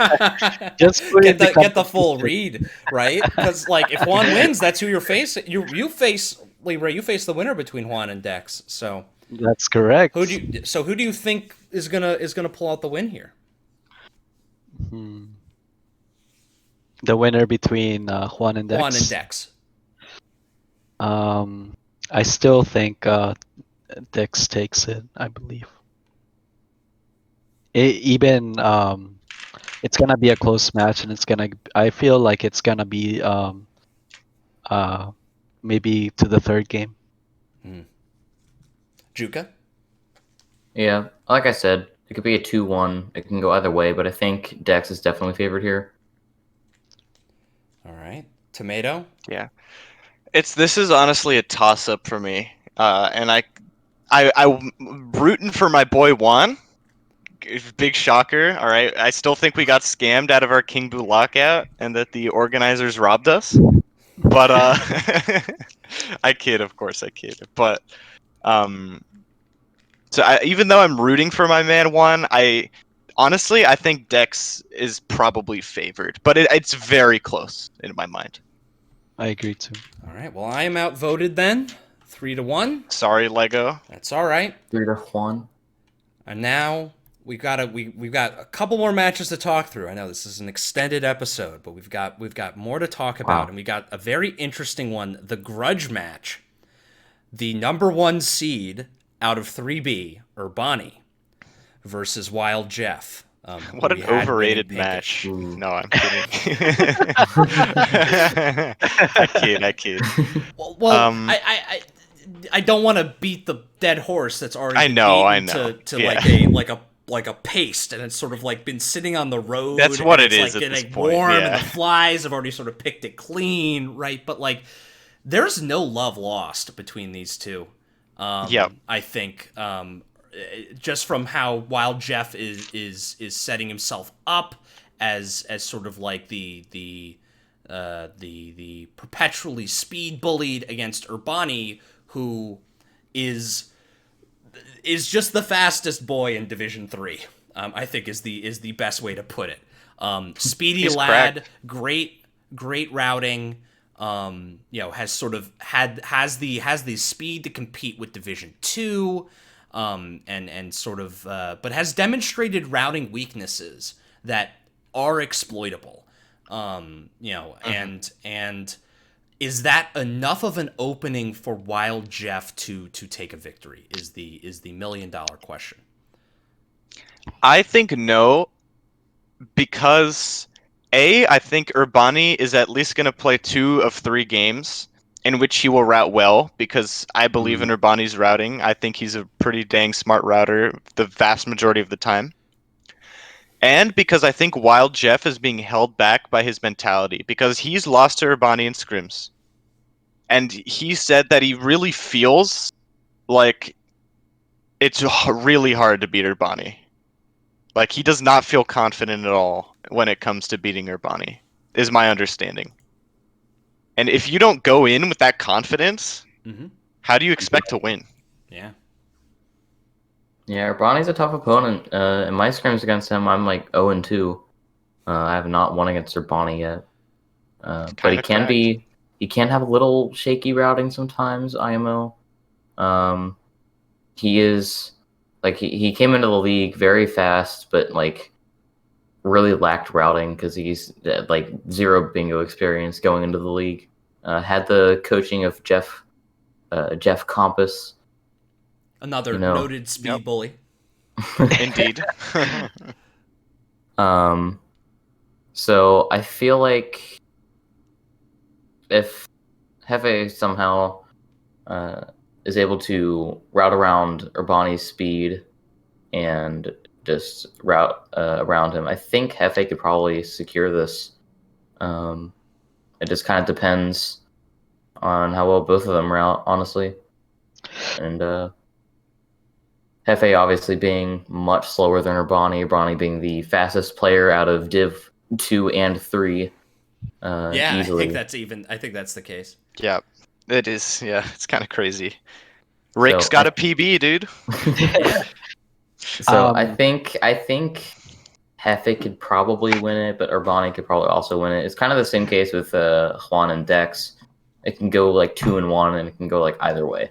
just get the full read, right? Because like if Juan wins, that's who you're facing. You face Libre. You face the winner between Juan and Dex. So that's correct. Who do you think is gonna pull out the win here? The winner between Juan and Dex. Juan and Dex. I still think Dex takes it. I believe. It's gonna be a close match, and I feel like it's gonna be maybe to the third game. Juka? Yeah, like I said, it could be a 2-1. It can go either way, but I think Dex is definitely favored here. All right, Tomato. Yeah, this is honestly a toss-up for me, and I'm rooting for my boy Juan. Big shocker. All right, I still think we got scammed out of our King Boo lockout, and that the organizers robbed us. But I kid, of course, I kid. But so even though I'm rooting for my man Juan, I think Dex is probably favored, but it's very close in my mind. I agree too. All right, well, I am outvoted then, 3-1. Sorry, Lego. That's all right. 3-1. And now we've got a couple more matches to talk through. I know this is an extended episode, but we've got more to talk about, and we got a very interesting one: the grudge match. The number 1 seed out of 3B, Urbani, versus Wild Jeff. What an overrated match. No, I'm kidding. I kid. Well, I don't want to beat the dead horse that's already beaten to like a paste, and it's sort of like been sitting on the road. That's what it is like at getting this point. warm, Yeah. and the flies have already sort of picked it clean, right? But like, there's no love lost between these two. I think just from how Wild Jeff is setting himself up as sort of like the perpetually speed bullied against Urbani, who is just the fastest boy in Division 3. I think is the best way to put it. Speedy lad, great routing. Has sort of has the speed to compete with Division 2, and sort of but has demonstrated routing weaknesses that are exploitable. And is that enough of an opening for Wild Jeff to take a victory? Is the $1 million question. I think no, because I think Urbani is at least going to play 2 of 3 games in which he will route well, because I believe in Urbani's routing. I think he's a pretty dang smart router the vast majority of the time. And because I think Wild Jeff is being held back by his mentality, because he's lost to Urbani in scrims. And he said that he really feels like it's really hard to beat Urbani. Like, he does not feel confident at all when it comes to beating Urbani. is my understanding. And if you don't go in with that confidence, how do you expect to win? Yeah. Yeah, Urbani's a tough opponent. In my scrims against him, I'm like 0-2. I have not won against Urbani yet. But he can have a little shaky routing sometimes, IMO. He is like he came into the league very fast, but like really lacked routing because he's like zero bingo experience going into the league. Had the coaching of Jeff Compass, Another noted speed bully. Indeed. So I feel like if Hefe somehow is able to route around Urbani's speed and just route around him, I think Hefe could probably secure this. It just kind of depends on how well both of them route, honestly. And Hefe obviously being much slower than Urbani being the fastest player out of Div 2 and 3. Yeah, easily. I think that's the case. Yeah, it is. Yeah, it's kind of crazy. Rick's got a PB, dude. So I think Hefe could probably win it, but Urbani could probably also win it. It's kind of the same case with Juan and Dex. It can go like 2-1, and it can go like either way.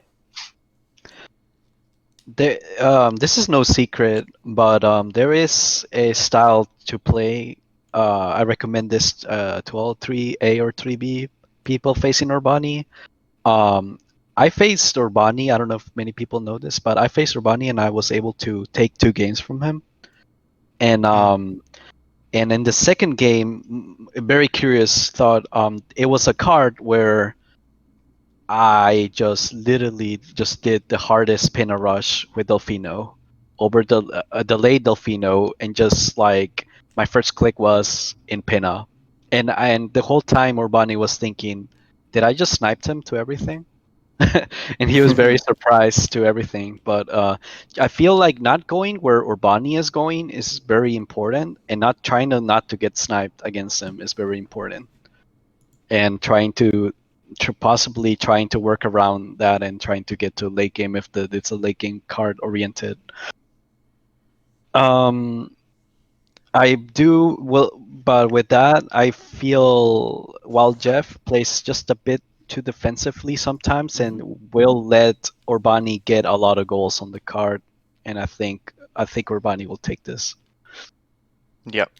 This is no secret, but there is a style to play. I recommend this to all 3A or 3B people facing Urbani. I faced Urbani. I don't know if many people know this, but I faced Urbani and I was able to take 2 games from him. And in the second game, a very curious thought. It was a card where I just literally just did the hardest pinna rush with Delfino over the delayed Delfino, and just like my first click was in pinna, and the whole time Urbani was thinking, did I just snipe him to everything? And he was very surprised to everything. But I feel like not going where Urbani is going is very important, and not trying to not to get sniped against him is very important, and possibly trying to work around that and trying to get to late game if it's a late game card oriented. I do well, but with that, I feel while Jeff plays just a bit too defensively sometimes, and will let Urbani get a lot of goals on the card, and I think Urbani will take this. Yep.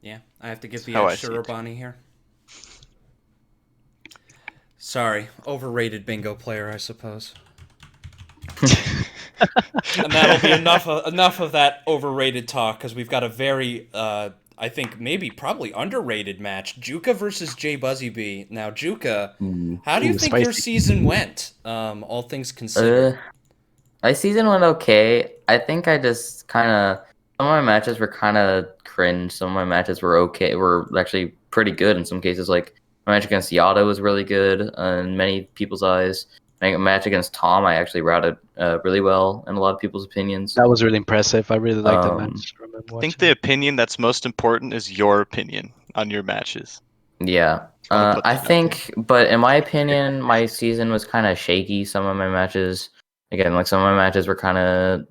Yeah, I have to give the edge to Urbani here. Sorry, overrated bingo player, I suppose. And that'll be enough of that overrated talk, because we've got a very, I think probably underrated match: Juka versus J Buzzy B. Now, Juka, how do you think your season went? All things considered. My season went okay. I think I just kind of, some of my matches were kind of cringe. Some of my matches were okay. Were actually pretty good in some cases. Like my match against Yada was really good in many people's eyes. A match against Tom, I actually routed really well in a lot of people's opinions. That was really impressive. I really liked that match. I think the opinion that's most important is your opinion on your matches. Yeah. I think, but in my opinion, my season was kind of shaky. Some of my matches, again, like some of my matches were kind of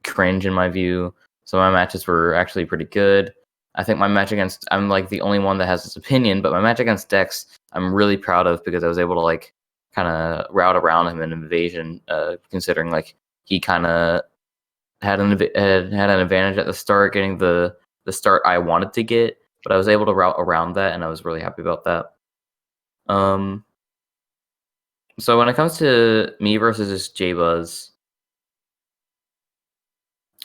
cringe in my view. Some of my matches were actually pretty good. I think my match against, I'm like the only one that has this opinion, but my match against Dex, I'm really proud of, because I was able to like kind of route around him in invasion, considering like he kind of had an advantage at the start, getting the start I wanted to get, but I was able to route around that, and I was really happy about that. So when it comes to me versus this J-Buzz,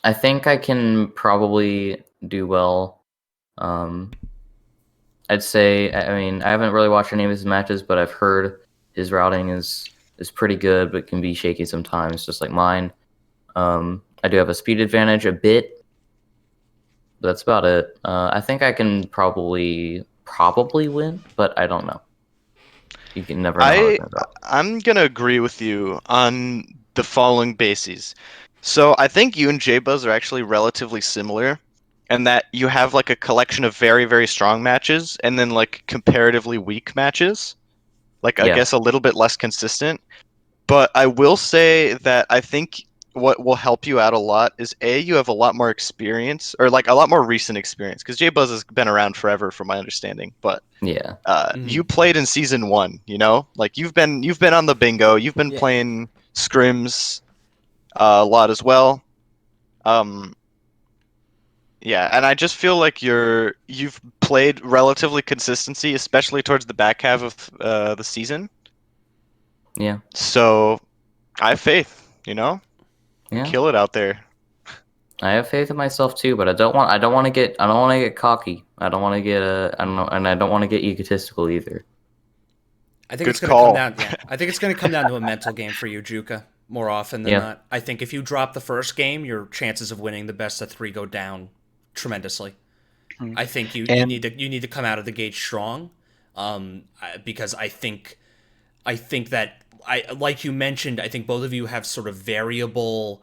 I think I can probably do well. I'd say, I mean, I haven't really watched any of his matches, but I've heard his routing is pretty good, but can be shaky sometimes, just like mine. I do have a speed advantage a bit, but that's about it. I think I can probably win, but I don't know. You can never know. I'm gonna agree with you on the following bases. So I think you and J-Buzz are actually relatively similar, and that you have like a collection of very, very strong matches and then like comparatively weak matches. Like, I guess a little bit less consistent. But I will say that I think what will help you out a lot is you have a lot more experience, or like a lot more recent experience, because J-Buzz has been around forever from my understanding. But you played in season 1, you know? Like you've been on the bingo, you've been playing scrims a lot as well. Yeah, and I just feel like you've played relatively consistency, especially towards the back half of the season. Yeah. So I have faith, you know? Yeah. Kill it out there. I have faith in myself too, but I don't want to get cocky. I don't want to get and I don't want to get egotistical either. I think it's going to come down. Yeah, I think it's going to come down to a mental game for you, Juka, more often than not. I think if you drop the first game, your chances of winning the best of 3 go down tremendously. I think you need to come out of the gate strong, because I think that like you mentioned, I think both of you have sort of variable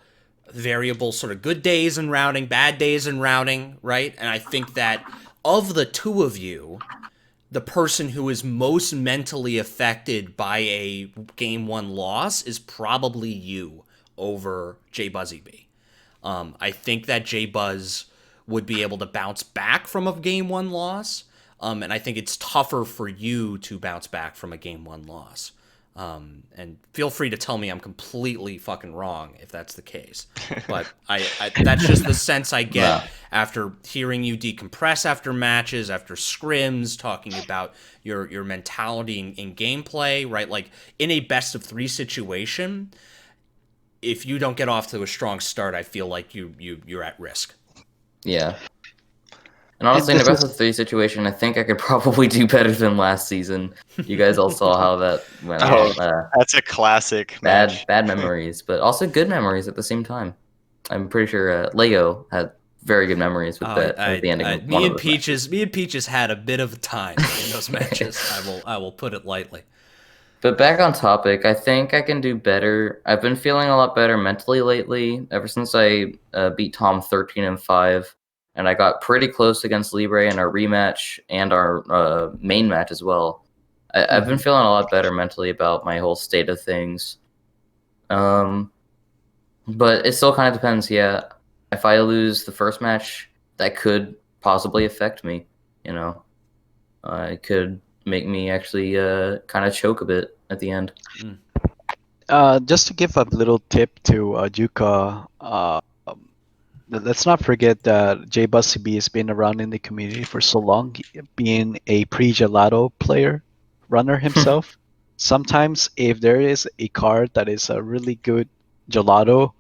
sort of good days in routing, bad days in routing, right? And I think that of the two of you, the person who is most mentally affected by a game 1 loss is probably you over J-Buzzy B. I think that J-Buzz would be able to bounce back from a game 1 loss, and I think it's tougher for you to bounce back from a game 1 loss. And feel free to tell me I'm completely fucking wrong if that's the case. But I that's just the sense I get after hearing you decompress after matches, after scrims, talking about your mentality in gameplay, right? Like in a best of 3 situation, if you don't get off to a strong start, I feel like you're at risk. Yeah. And honestly, in a best of 3 situation, I think I could probably do better than last season. You guys all saw how that went. That's a classic match. Bad memories, but also good memories at the same time. I'm pretty sure Lego had very good memories with the ending. Me and Peaches had a bit of a time in those matches. I will put it lightly. But back on topic, I think I can do better. I've been feeling a lot better mentally lately, ever since I beat Tom 13-5. And I got pretty close against Libre in our rematch and our main match as well. I've been feeling a lot better mentally about my whole state of things. But it still kind of depends, yeah. If I lose the first match, that could possibly affect me, you know. It could make me actually kind of choke a bit at the end. Just to give a little tip to Juka, let's not forget that J-Buzzy has been around in the community for so long, being a pre-gelato runner himself. Sometimes if there is a card that is a really good gelato,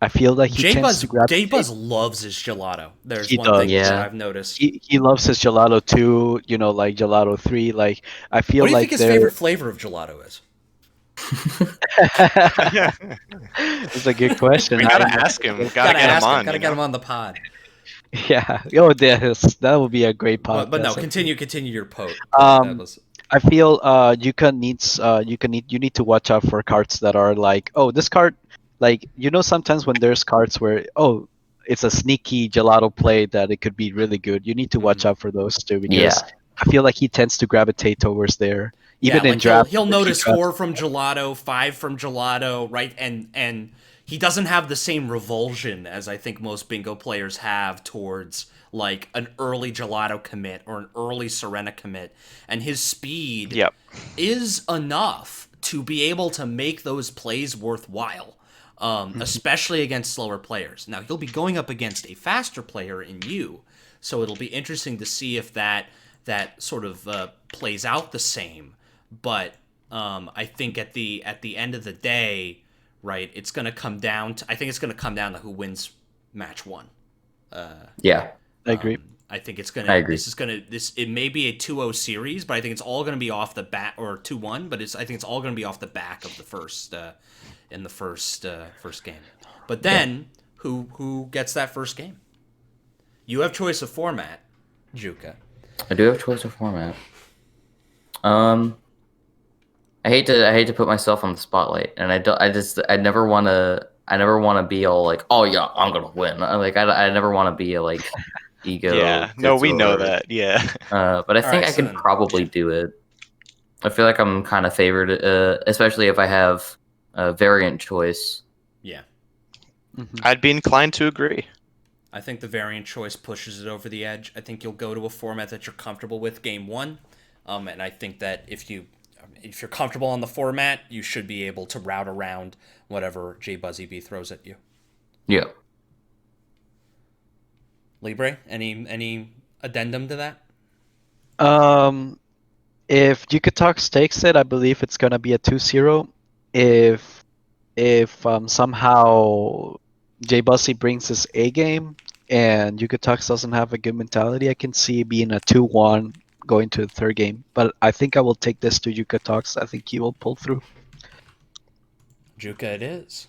I feel like he tends to grab. J-Buzz loves his gelato. There's one thing that I've noticed. He loves his gelato too, you know, like gelato 3. Like I feel like. What do you think his favorite flavor of gelato is? It's a good question. We gotta ask him. Gotta get him on. Gotta get him on the pod. Yeah. Oh, that would be a great podcast. But no, continue your post. I feel you need to watch out for cards that are like, oh, this card, like, you know, sometimes when there's cards where, oh, it's a sneaky gelato play that it could be really good. You need to watch out for those too, because I feel like he tends to gravitate towards there. Even in draft, he'll notice 4 from gelato, 5 from gelato, right? And he doesn't have the same revulsion as I think most bingo players have towards like an early gelato commit or an early Serena commit, and his speed is enough to be able to make those plays worthwhile, especially against slower players. Now he'll be going up against a faster player in you, so it'll be interesting to see if that sort of plays out the same. But I think at the end of the day, right, it's going to come down to who wins match 1. Yeah, I agree. I think it's going to it may be a 2-0 series, but I think it's all going to be off the bat, or 2-1, but I think it's all going to be off the back of the first game. But then who gets that first game? You have choice of format, Juka. I do have choice of format. I hate to put myself on the spotlight, and I never want to I never want to be all like, oh yeah, I'm gonna win. I never want to be a like ego. Yeah, no, we know that. Yeah. But I think I could probably do it. I feel like I'm kind of favored, especially if I have a variant choice. Yeah. I'd be inclined to agree. I think the variant choice pushes it over the edge. I think you'll go to a format that you're comfortable with game one, and I think that if you're comfortable on the format, you should be able to route around whatever J Buzzy B throws at you. Yeah. Libre, any addendum to that? If Jukatox takes it, I believe it's gonna be a 2-0. If somehow J Bussy brings his A game and Jukatox doesn't have a good mentality, I can see it being a 2-1 going to the third game. But I think I will take this to Jukatox. I think he will pull through. Juka it is.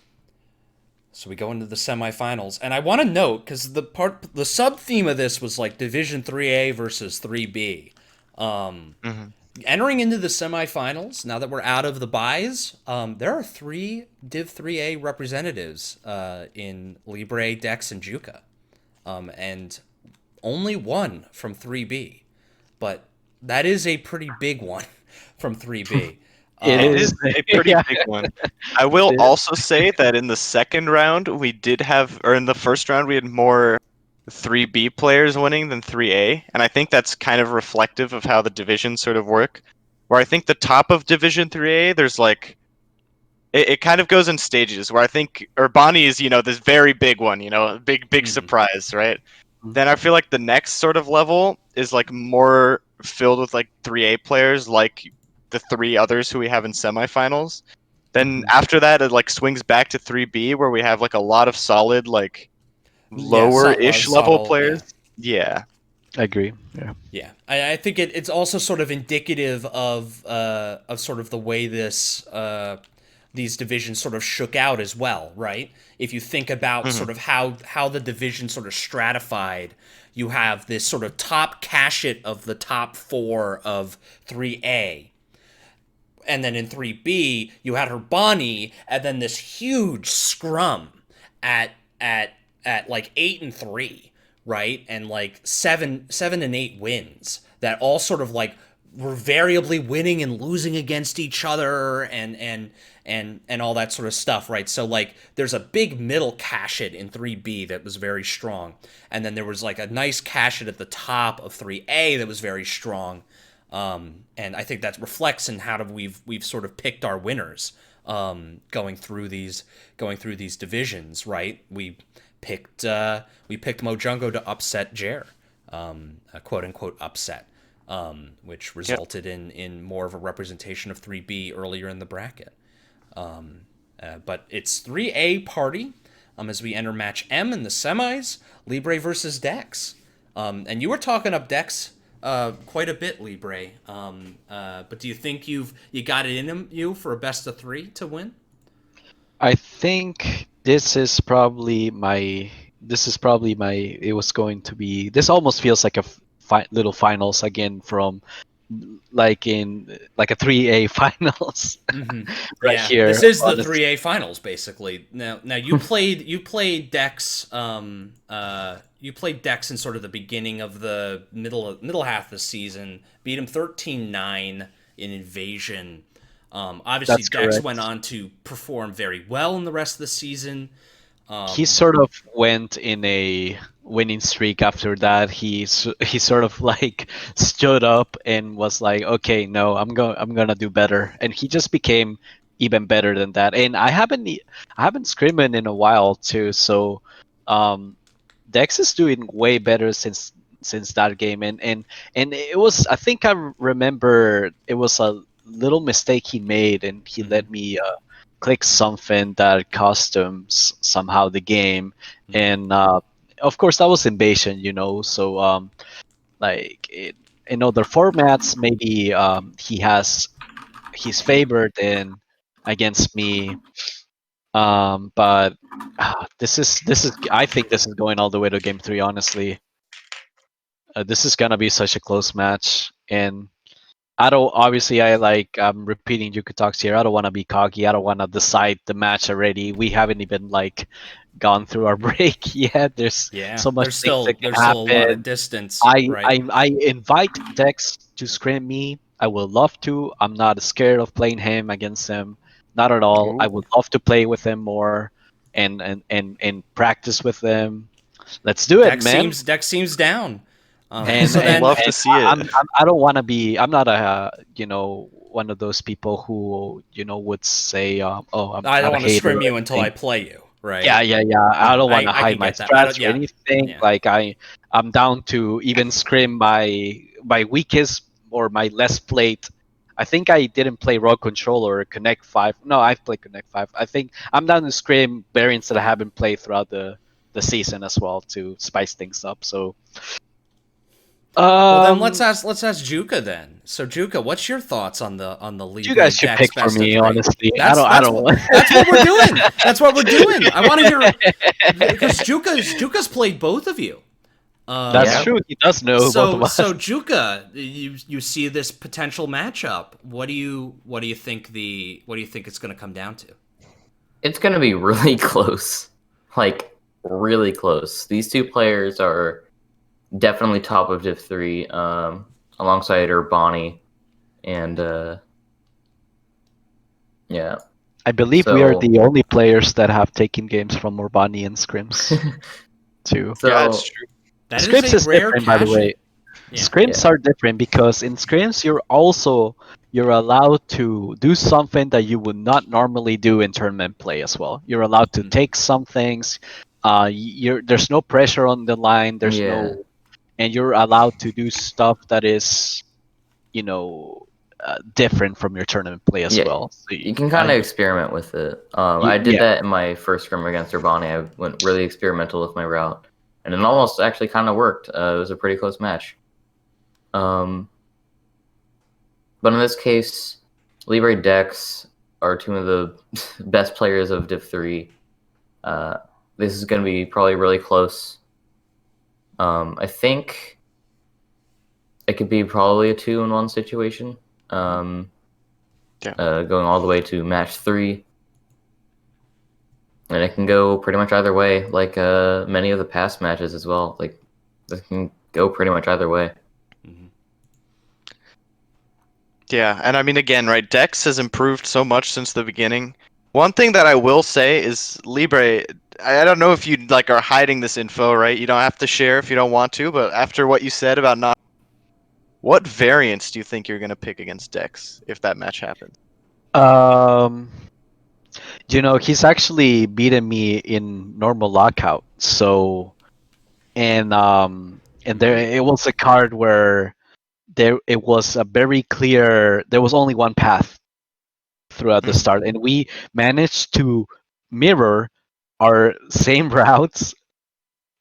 So we go into the semifinals, and I want to note because the sub theme of this was like Division 3A versus 3B. Entering into the semifinals, now that we're out of the buys, there are 3 Div 3A representatives in Libre, Dex, and Juka, and only one from 3B, but that is a pretty big one from 3B. It is a pretty big one. I will also say that in the second round, we did have, or in the first round, we had more 3B players winning than 3A, and I think that's kind of reflective of how the divisions sort of work. Where I think the top of Division 3A, there's like, it kind of goes in stages. Where I think Urbani is, this very big one, big surprise, right? Then I feel like the next sort of level is like more filled with like 3A players, like the 3 others who we have in semifinals. Then after that, it like swings back to 3B, where we have like a lot of solid like lower-ish level players. Yeah. I agree. Yeah. I think it's also sort of indicative of sort of the way these divisions sort of shook out as well, right? If you think about sort of how the division sort of stratified, you have this sort of top cachet of the top 4 of 3A. And then in 3B, you had Urbani, and then this huge scrum at like 8-3, right? And like 7 and 8 wins that all sort of like were variably winning and losing against each other and all that sort of stuff, right? So like there's a big middle cachet in 3B that was very strong, and then there was like a nice cachet at the top of 3A that was very strong. And I think that reflects in how we've sort of picked our winners going through these divisions, right? We picked Mojungo to upset Jer, a quote unquote upset, which resulted in more of a representation of 3B earlier in the bracket. But it's 3A party as we enter match M in the semis, Libre versus Dex. And you were talking up Dex quite a bit, Libre. But do you think you got it in you for a best of 3 to win? I think this almost feels like a little finals again from like in like a 3A finals right here. This is the 3A finals basically. Now you played Dex you played Dex in sort of the beginning of the middle half of the season, beat him 13-9 in Invasion. Obviously Dex went on to perform very well in the rest of the season. He sort of went in a winning streak after that. He sort of like stood up and was like, okay, no, I'm gonna do better, and he just became even better than that. And I haven't screamed in a while too, so Dex is doing way better since that game, and it was, I think I remember it was a little mistake he made, and he let me click something that cost him somehow the game, and of course that was Invasion, so like in other formats maybe he's favored in against me, but this is I think this is going all the way to game 3, honestly. This is gonna be such a close match, and I don't obviously I like I'm repeating Jukatox here. I don't want to be cocky. I don't want to decide the match already. We haven't even like gone through our break yet. There's Yeah, so much things that can there's still a lot of happen. distance, right? I invite Dex to scrim me. I would love to. I'm not scared of playing him against him. Not at all. I Ooh. would love to play with him more and practice with them. Let's do it, man. Dex seems down. And So I'd then, love to see it. I don't want to be. I'm not a one of those people who would say oh I'm I don't not a want to hater scrim or you until I anything. play you, right? Yeah. I don't want to I hide can my get that. I don't. strats or Yeah, anything. yeah. Like I'm down to even scrim my weakest or my less played. I think I didn't play Rogue Control or Connect 5. No, I've played Connect 5. I think I'm down to scrim variants that I haven't played throughout the season as well to spice things up. So Well, then let's ask Juka then. So Juka, what's your thoughts on the you Libre guys should Dex pick for best of me, three? honestly. I don't. That's what we're doing. That's what we're doing. I want to hear because Juka's played both of you. That's Yeah. true. He does know both of us. So Juka, you see this potential matchup. What do you think it's going to come down to? It's going to be really close. Like, really close. These two players are definitely top of Div 3, alongside Urbani. And, yeah. I believe we are the only players that have taken games from Urbani and Scrims, too. So, Yeah, it's true. That Scrims is rare different, by the way. Yeah. Scrims are different because in Scrims you're allowed to do something that you would not normally do in tournament play as well. You're allowed to take some things. There's no pressure on the line. And you're allowed to do stuff that is, different from your tournament play as well. So you can kind of experiment with it. I did that in my first scrim against Urbani. I went really experimental with my route, and it almost actually kind of worked. It was a pretty close match. But in this case, Libre Dex are two of the best players of Div 3. This is going to be probably really close. I think it could be probably a 2-1 situation. Going all the way to match 3. And it can go pretty much either way, like many of the past matches as well. Like, it can go pretty much either way. Yeah, and I mean, again, right, Dex has improved so much since the beginning. One thing that I will say is Libre, I don't know if you like are hiding this info, right? You don't have to share if you don't want to, but after what you said about not, what variants do you think you're going to pick against Dex if that match happens? He's actually beaten me in normal lockout. So, and there it was a card where it was a very clear. There was only one path throughout the start, and we managed to mirror our same routes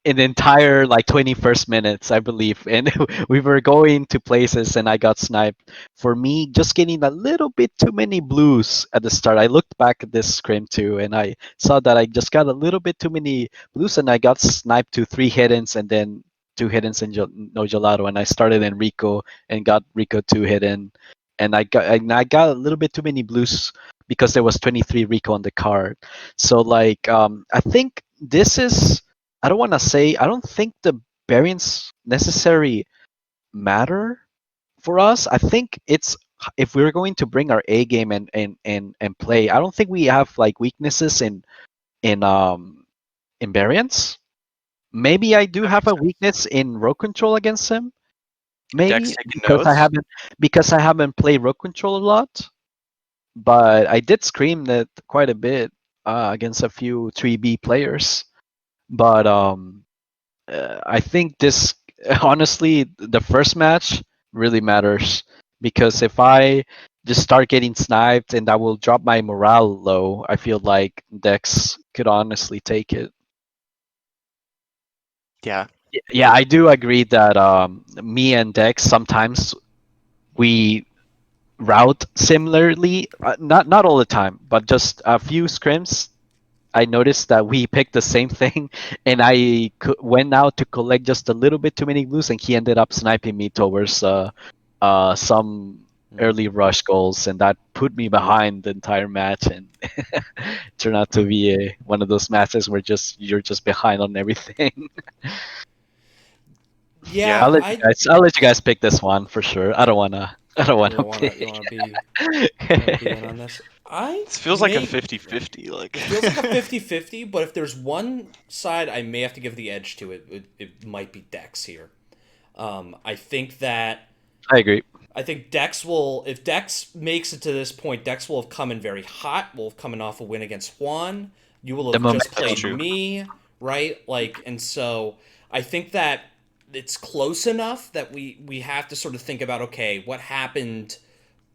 in the entire 21st minutes, I believe, and we were going to places and I got sniped. For me, just getting a little bit too many blues at the start. I looked back at this scrim too and I saw that I just got a little bit too many blues and I got sniped to 3 hidden and then 2 hidden and no gelato, and I started in Rico and got Rico 2 hidden, and I got a little bit too many blues because there was 23 Rico on the card. So I think this is, I don't think the variants necessarily matter for us. I think it's, if we're going to bring our A game and play, I don't think we have weaknesses in variants. Maybe I do have a weakness in road control against him. Maybe because I haven't played road control a lot. But I did scream that quite a bit against a few 3B players. But I think this, honestly, the first match really matters, because if I just start getting sniped and I will drop my morale low, I feel like Dex could honestly take it. Yeah. Yeah, I do agree that me and Dex sometimes we route similarly, not all the time, but just a few scrims. I noticed that we picked the same thing, and I went out to collect just a little bit too many blues, and he ended up sniping me towards some early rush goals, and that put me behind the entire match, and turned out to be one of those matches where you're just behind on everything. Yeah, Yeah. I'll let you guys pick this one for sure. I don't you wanna don't wanna pick. be in on this. This feels like a 50-50. Like It feels like a 50-50, but if there's one side I may have to give the edge to, it might be Dex here. I think that I agree. I think Dex will, if Dex makes it to this point, Dex will have come in very hot. Will have coming off a win against Juan. You will The have just momentum. played true. me, right? Like, and so I think that it's close enough that we have to sort of think about, okay, what happened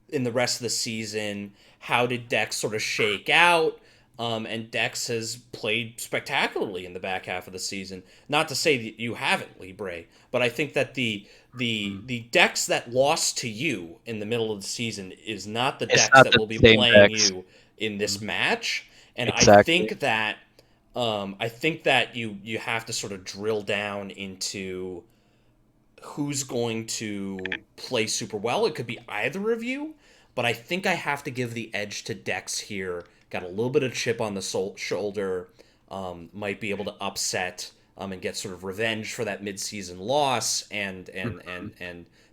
in the rest of the season? How did Dex sort of shake out? And Dex has played spectacularly in the back half of the season. Not to say that you haven't, Libre, but I think that the Dex that lost to you in the middle of the season is not the It's Dex not that the will be same playing Dex. you in this match. And Exactly. I think that you have to sort of drill down into who's going to play super well. It could be either of you, but I think I have to give the edge to Dex here. Got a little bit of chip on the shoulder, might be able to upset and get sort of revenge for that midseason loss and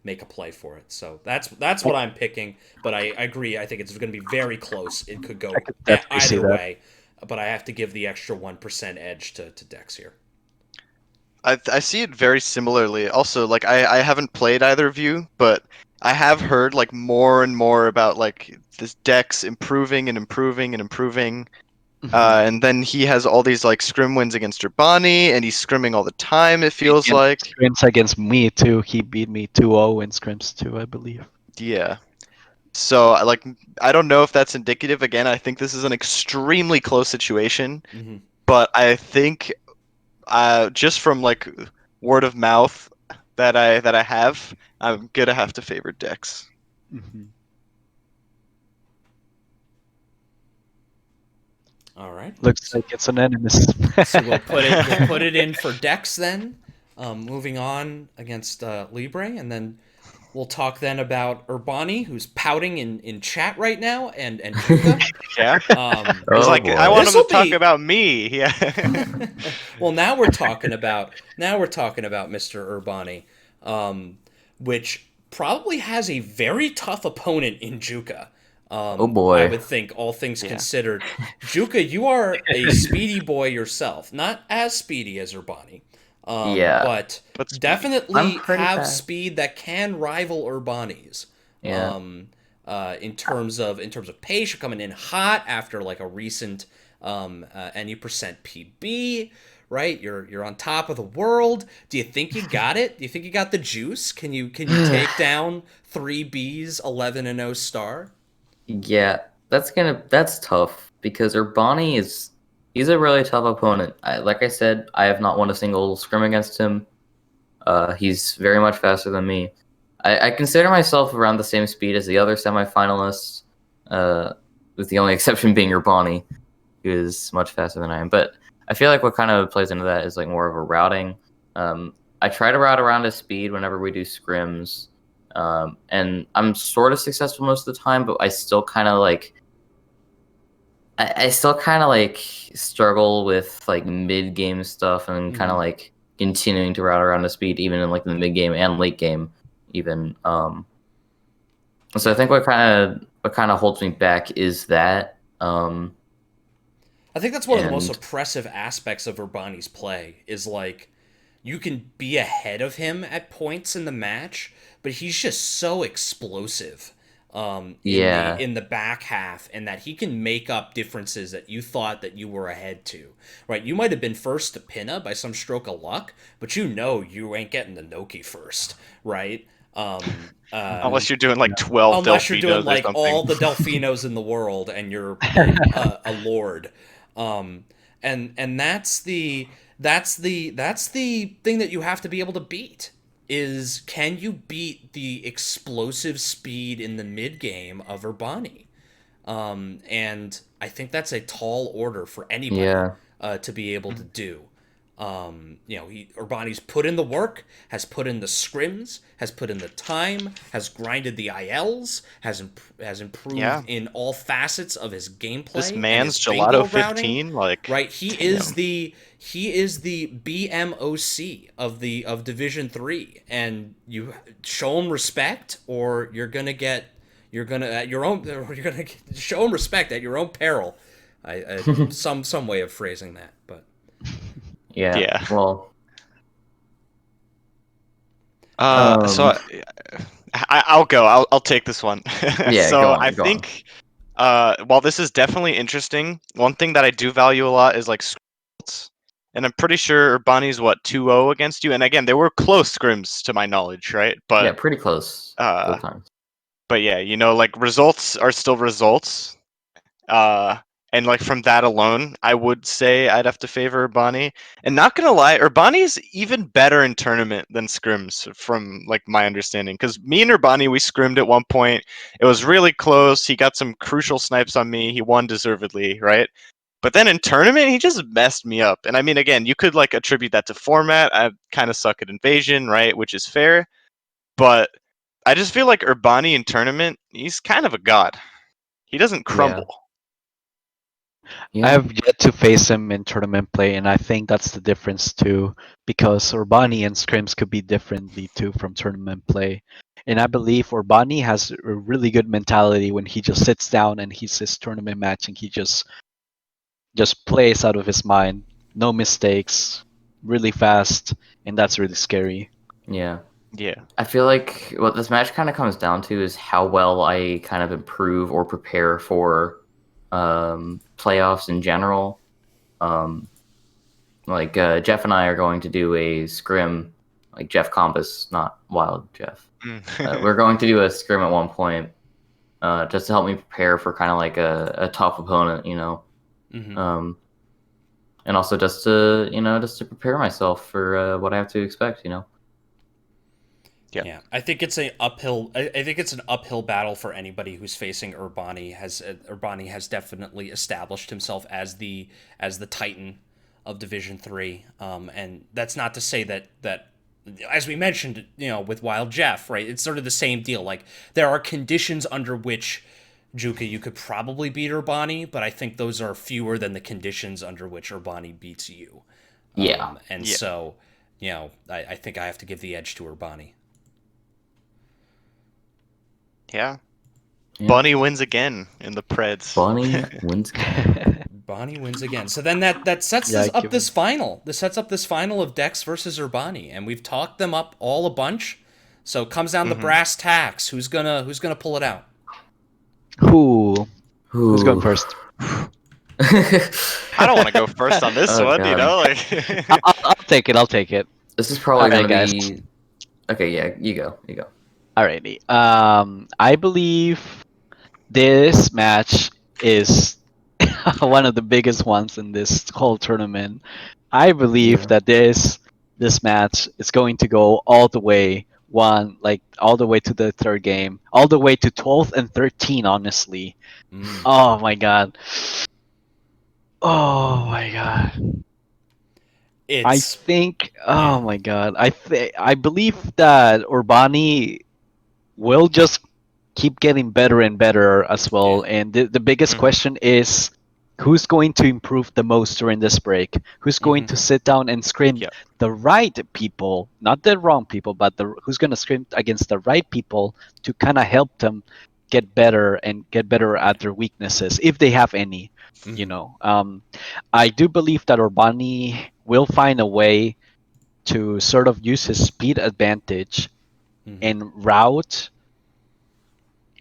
make a play for it. So that's what I'm picking. But I agree. I think it's going to be very close. It could go I could definitely see either that. way, but I have to give the extra 1% edge to Dex here. I see it very similarly. Also, like I haven't played either of you, but I have heard like more and more about like this Dex improving and improving and improving. And then he has all these like scrim wins against Urbani, and he's scrimming all the time, it feels like. Scrims against me too. He beat me 2-0 in scrims too, I believe. Yeah. So like I don't know if that's indicative. Again, I think this is an extremely close situation, Mm-hmm. but I think just from like word of mouth that I have, I'm gonna have to favor Dex. All right. Looks like it's unanimous. So we'll put it in for Dex then. Moving on against Libre, and then we'll talk then about Urbani, who's pouting in chat right now, and Juka. Yeah. He's Oh like, boy. I want him to This'll talk be- about me. Yeah. Well, now we're talking about Mr. Urbani, which probably has a very tough opponent in Juka. Oh boy. I would think, all things considered. Juka, you are a speedy boy yourself. Not as speedy as Urbani. Yeah. But speedy. definitely I'm pretty have fast. speed that can rival Urbani's. Yeah. In terms of pace, you're coming in hot after like a recent any percent PB, right? You're on top of the world. Do you think you got it? Do you think you got the juice? Can you take down 3B's 11-0 star? Yeah, that's tough because he's a really tough opponent. Like I said, I have not won a single scrim against him. He's very much faster than me. I consider myself around the same speed as the other semifinalists, with the only exception being Urbani, who is much faster than I am. But I feel like what kind of plays into that is like more of a routing. I try to route around his speed whenever we do scrims. And I'm sort of successful most of the time, but I still kind of like struggle with like mid game stuff and kind of like continuing to route around the speed even in like the mid game and late game even. So I think what kind of holds me back is that. I think that's one of the most oppressive aspects of Urbani's play is like you can be ahead of him at points in the match, but he's just so explosive in the back half, and that he can make up differences that you thought that you were ahead to. Right? You might have been first to Pinna by some stroke of luck, but you ain't getting the Noki first, right? Unless you're doing like 12 unless you're doing Delfinos like or something. all the Delfinos in the world and you're a lord. And that's the thing that you have to be able to beat is, can you beat the explosive speed in the mid game of Urbani? And I think that's a tall order for anybody to be able to do. Urbani's put in the work, has put in the scrims, has put in the time, has grinded the ILs, has improved in all facets of his gameplay. This and man's his bingo Gelato 15, like, right? He is the BMOC of Division 3, and you show him respect, or you're gonna show him respect at your own peril. Some way of phrasing that, but yeah. Well, so I'll go. I'll take this one. Yeah, So go on. I think while this is definitely interesting, one thing that I do value a lot is like scrims. And I'm pretty sure Urbani's 2-0 against you. And again, they were close scrims to my knowledge, right? But yeah, pretty close both times. But yeah, like results are still results. And like from that alone, I would say I'd have to favor Urbani. And not gonna lie, Urbani's even better in tournament than scrims, from like my understanding. Because me and Urbani, we scrimmed at one point. It was really close. He got some crucial snipes on me. He won deservedly, right? But then in tournament, he just messed me up. And I mean, again, you could like attribute that to format. I kind of suck at invasion, right? Which is fair. But I just feel like Urbani in tournament, he's kind of a god. He doesn't crumble. Yeah. I have yet to face him in tournament play, and I think that's the difference too, because Urbani and scrims could be differently too from tournament play. And I believe Urbani has a really good mentality when he just sits down and he's his tournament match and he just plays out of his mind, no mistakes, really fast, and that's really scary. Yeah. Yeah. I feel like what this match kind of comes down to is how well I kind of improve or prepare for playoffs in general. Jeff and I are going to do a scrim, like Jeff Compass, not Wild Jeff. We're going to do a scrim at one point, just to help me prepare for kind of like a tough opponent, you know. Mm-hmm. And also just to prepare myself for what I have to expect, you know. Yeah, I think it's an uphill. I think it's an uphill battle for anybody who's facing Urbani. Urbani has definitely established himself as the Titan of Division 3, and that's not to say that as we mentioned, with Wild Jeff, right? It's sort of the same deal. Like there are conditions under which Juka you could probably beat Urbani, but I think those are fewer than the conditions under which Urbani beats you. Yeah, so I think I have to give the edge to Urbani. Yeah. Bunny wins again in the Preds. Bunny wins again. Bonnie wins again. So then that sets up this final. This sets up this final of Dex versus Urbani, and we've talked them up all a bunch. So it comes down to brass tacks. Who's gonna pull it out? Who's going first? I don't want to go first on this one. God. I'll take it. This is probably gonna be. Okay, yeah, you go. Alrighty. I believe this match is one of the biggest ones in this whole tournament. I believe that this match is going to go all the way all the way to the third game, all the way to 12th and 13. Honestly, oh my god. I think. Oh my god. I believe that Urbani will just keep getting better and better as well. Yeah. And the biggest question is, who's going to improve the most during this break? Who's going to sit down and scrim the right people, not the wrong people, but who's going to scrim against the right people to kind of help them get better and get better at their weaknesses, if they have any. I do believe that Urbani will find a way to sort of use his speed advantage and route.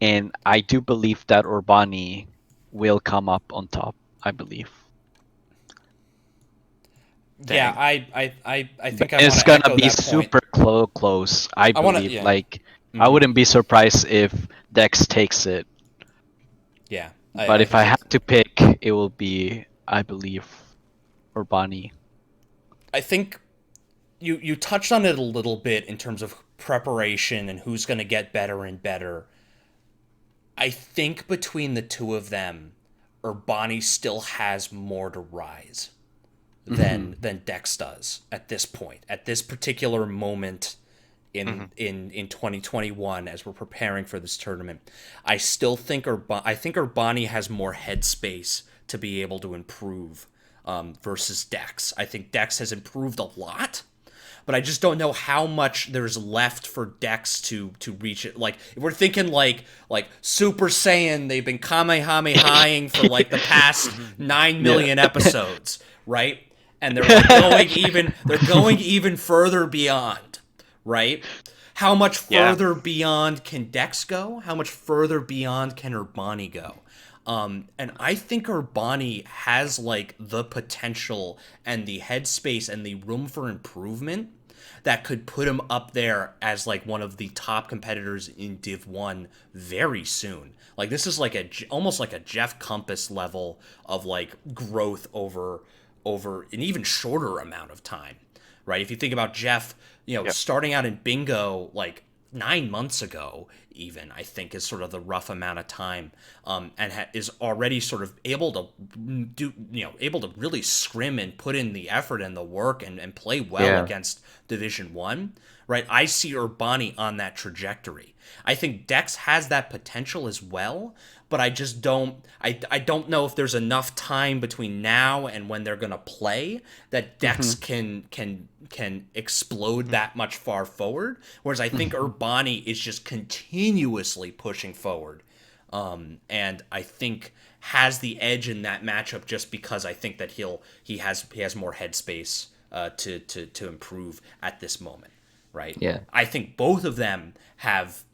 And I do believe that Urbani will come up on top. I believe. Yeah, I think it's gonna be super close. I believe. I wouldn't be surprised if Dex takes it. Yeah, but if I have to pick, it will be, I believe, Urbani. I think you touched on it a little bit in terms of preparation and who's going to get better and better. I think between the two of them, Urbani still has more to rise. than Dex does at this point, at this particular moment in 2021 as we're preparing for this tournament. I still think Urbani has more headspace to be able to improve versus Dex. I think Dex has improved a lot, but I just don't know how much there's left for Dex to reach it. Like, if we're thinking like Super Saiyan, they've been Kamehamehaing for like the past 9 million episodes, right? And they're going even further beyond, right? How much further beyond can Dex go? How much further beyond can Urbani go? And I think Urbani has like the potential and the headspace and the room for improvement that could put him up there as like one of the top competitors in Div 1 very soon. Like, this is like almost like a Jeff Compass level of like growth over an even shorter amount of time, right? If you think about Jeff, starting out in bingo like 9 months ago, even, I think is sort of the rough amount of time, and is already sort of able to really scrim and put in the effort and the work and play well against Division 1, right? I see Urbani on that trajectory. I think Dex has that potential as well, but I just don't know if there's enough time between now and when they're going to play that Dex can explode that much far forward, whereas I think Urbani is just continuously pushing forward, and I think has the edge in that matchup just because I think that he has more headspace to improve at this moment, right? Yeah. I think both of them have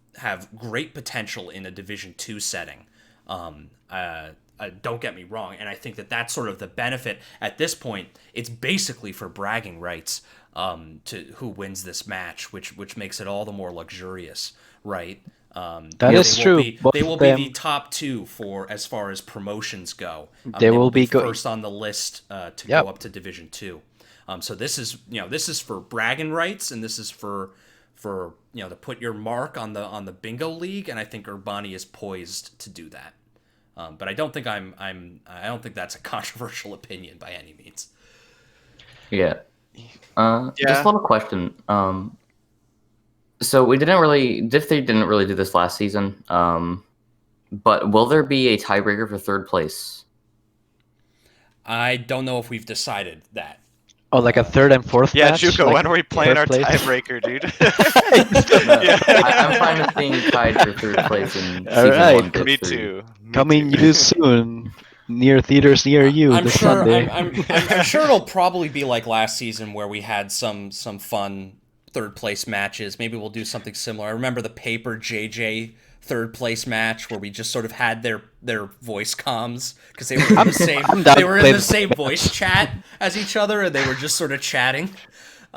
great potential in a Division 2 setting. Don't get me wrong, and I think that that's sort of the benefit at this point. It's basically for bragging rights to who wins this match, which makes it all the more luxurious, right? That is true. They will be the top two for as far as promotions go. They will be first on the list to go up to Division 2. So this is for bragging rights, and this is for to put your mark on the bingo league, and I think Urbani is poised to do that. But I don't think I don't think that's a controversial opinion by any means. Yeah. Just a little question. So Div 3 didn't really do this last season. But will there be a tiebreaker for third place? I don't know if we've decided that. Oh, like a third and fourth match? Yeah, Juko, like when are we playing our tiebreaker, dude? I'm fine with being tied for third place in season 1. Me too. Coming soon, near theaters near you this Sunday. I'm sure it'll probably be like last season where we had some fun third place matches. Maybe we'll do something similar. I remember the Paper JJ third place match where we just sort of had their voice comms because they were in the same voice chat as each other, and they were just sort of chatting.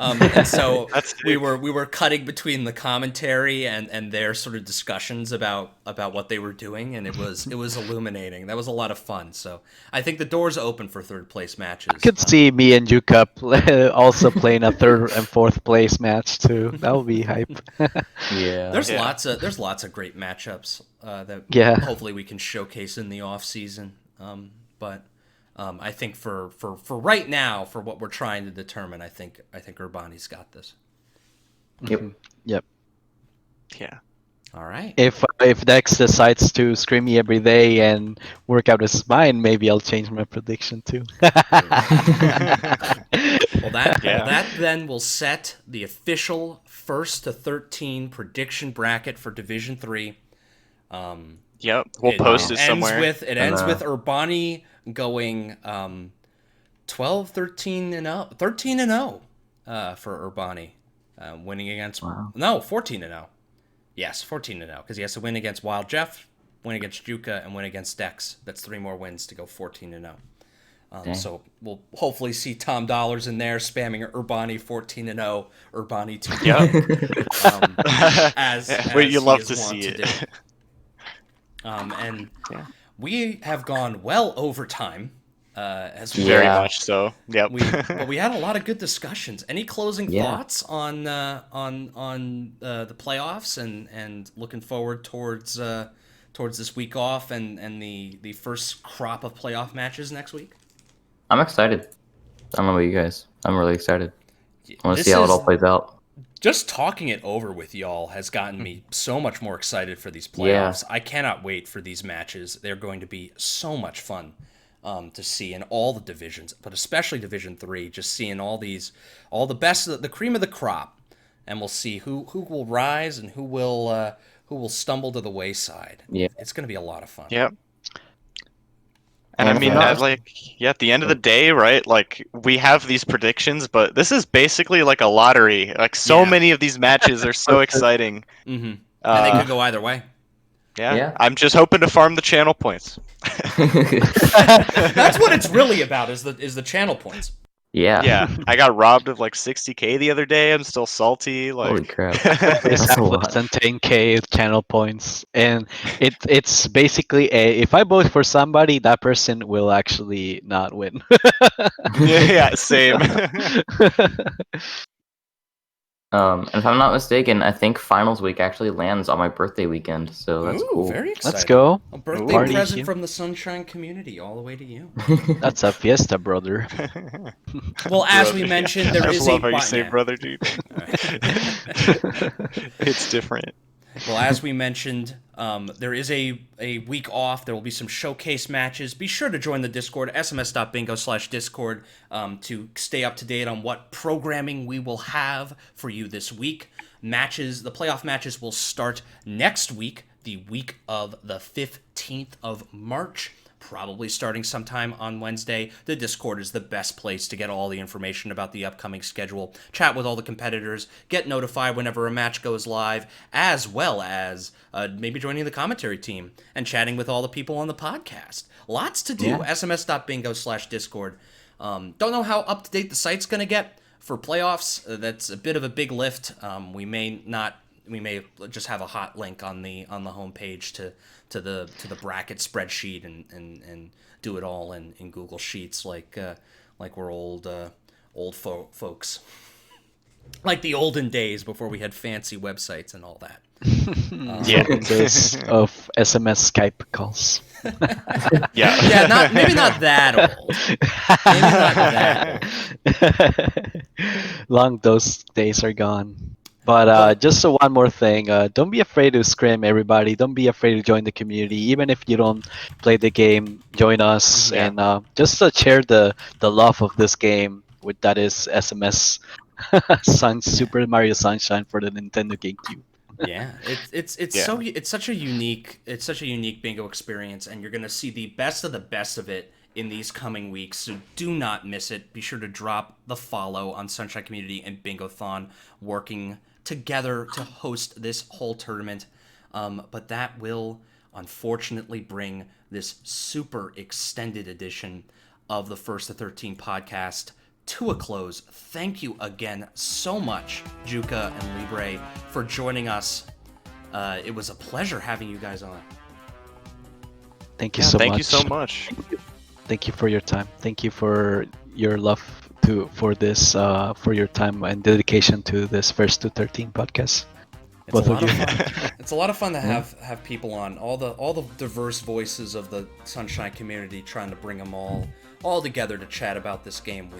And so we were cutting between the commentary and their sort of discussions about what they were doing, and it was illuminating. That was a lot of fun. So I think the door's open for third place matches. I could see me and Jukup also playing a third and fourth place match too. That would be hype. Yeah. There's lots of great matchups that hopefully we can showcase in the off season. But I think for right now, for what we're trying to determine, I think Urbani's got this. Yep. Yeah. All right. If Dex decides to scream me every day and work out his mind, maybe I'll change my prediction too. Well, that then will set the official 1st to 13 prediction bracket for Division 3. Yep, we'll post it somewhere. It ends with Urbani going 12, 13 and 0, 13 and 0 for Urbani, winning against 14 and 0. Yes, 14 and 0 because he has to win against Wild Jeff, win against Juka, and win against Dex. That's 3 more wins to go 14 and 0. So we'll hopefully see Tom Dollars in there spamming Urbani 14 and 0, Urbani 2. Yep. As you love to see it. And we have gone well over time. As well. Very much so. Yep. But we had a lot of good discussions. Any closing thoughts on the playoffs and looking forward towards this week off and the first crop of playoff matches next week? I'm excited. I don't know about you guys. I'm really excited. I want to This see how it all is plays out. just talking it over with y'all has gotten me so much more excited for these Yeah. playoffs. I cannot wait for these matches. They're going to be so much fun to see in all the divisions, but especially Division 3, just seeing all the best, the cream of the crop, and we'll see who will rise and who will stumble to the wayside. Yeah. It's going to be a lot of fun. Yep. And And I mean, if I'm not- at the end of the day, right? Like, we have these predictions, but this is basically like a lottery. Like, so Yeah. many of these matches are so exciting. Mm-hmm. And they could go either way. Yeah. I'm just hoping to farm the channel points. That's what it's really about, is the channel points. Yeah. Yeah, I got robbed of like 60k the other day. I'm still salty. Like, Holy crap. It's That's a less lot. than 10k channel points, and it's basically if I vote for somebody, that person will actually not win. yeah, same. And if I'm not mistaken, I think finals week actually lands on my birthday weekend, so that's Ooh, cool. very exciting. Let's go. A birthday Party. present from the Sunshine community all the way to you. That's a fiesta, brother. Well, as we Brother. mentioned, there I is love a how you say yeah. brother, dude. It's different. Well, as we mentioned, there is a week off. There will be some showcase matches. Be sure to join the Discord, sms.bingo/discord, to stay up to date on what programming we will have for you this week. The playoff matches will start next week, the week of the 15th of March. Probably starting sometime on Wednesday. The Discord is the best place to get all the information about the upcoming schedule, chat with all the competitors, get notified whenever a match goes live, as well as maybe joining the commentary team and chatting with all the people on the podcast. Lots to do. Yeah. sms.bingo/discord. Don't know how up-to-date the site's going to get for playoffs. That's a bit of a big lift. We may just have a hot link on the homepage to the bracket spreadsheet and do it all in Google Sheets like we're old folks, like the olden days before we had fancy websites and all that. Days of SMS Skype calls. Yeah, maybe not that old. Maybe not that old. Long those days are gone. But just one more thing, don't be afraid to scrim, everybody. Don't be afraid to join the community. Even if you don't play the game, join us and just share the love of this game. With that is SMS Super Mario Sunshine for the Nintendo GameCube. Yeah, it's such a unique bingo experience, and you're gonna see the best of it in these coming weeks. So do not miss it. Be sure to drop the follow on Sunshine Community and Bingothon, working together to host this whole tournament. But that will unfortunately bring this super extended edition of the First to 13 podcast to a close. Thank you again so much, Juka and Libre, for joining us. It was a pleasure having you guys on. Thank you so much. Thank you so much. Thank you for your time. Thank you for your love for this, for your time and dedication to this First to 13 podcast. It's a lot of fun. It's a lot of fun to have people on, all the diverse voices of the Sunshine community, trying to bring them all together to chat about this game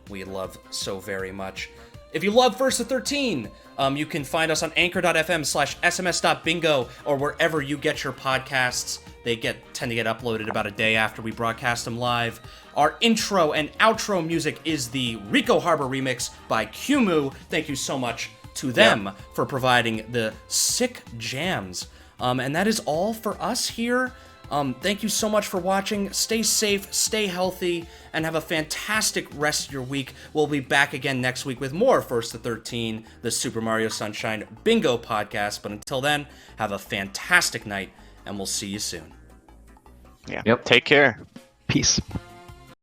we love so very much. If you love First to 13, you can find us on anchor.fm/sms.bingo or wherever you get your podcasts. They tend to get uploaded about a day after we broadcast them live. Our intro and outro music is the Rico Harbor remix by Kumu. Thank you so much to them for providing the sick jams. And that is all for us here. Thank you so much for watching. Stay safe, stay healthy, and have a fantastic rest of your week. We'll be back again next week with more First to 13, the Super Mario Sunshine Bingo podcast. But until then, have a fantastic night, and we'll see you soon. Yeah. Yep. Take care. Peace.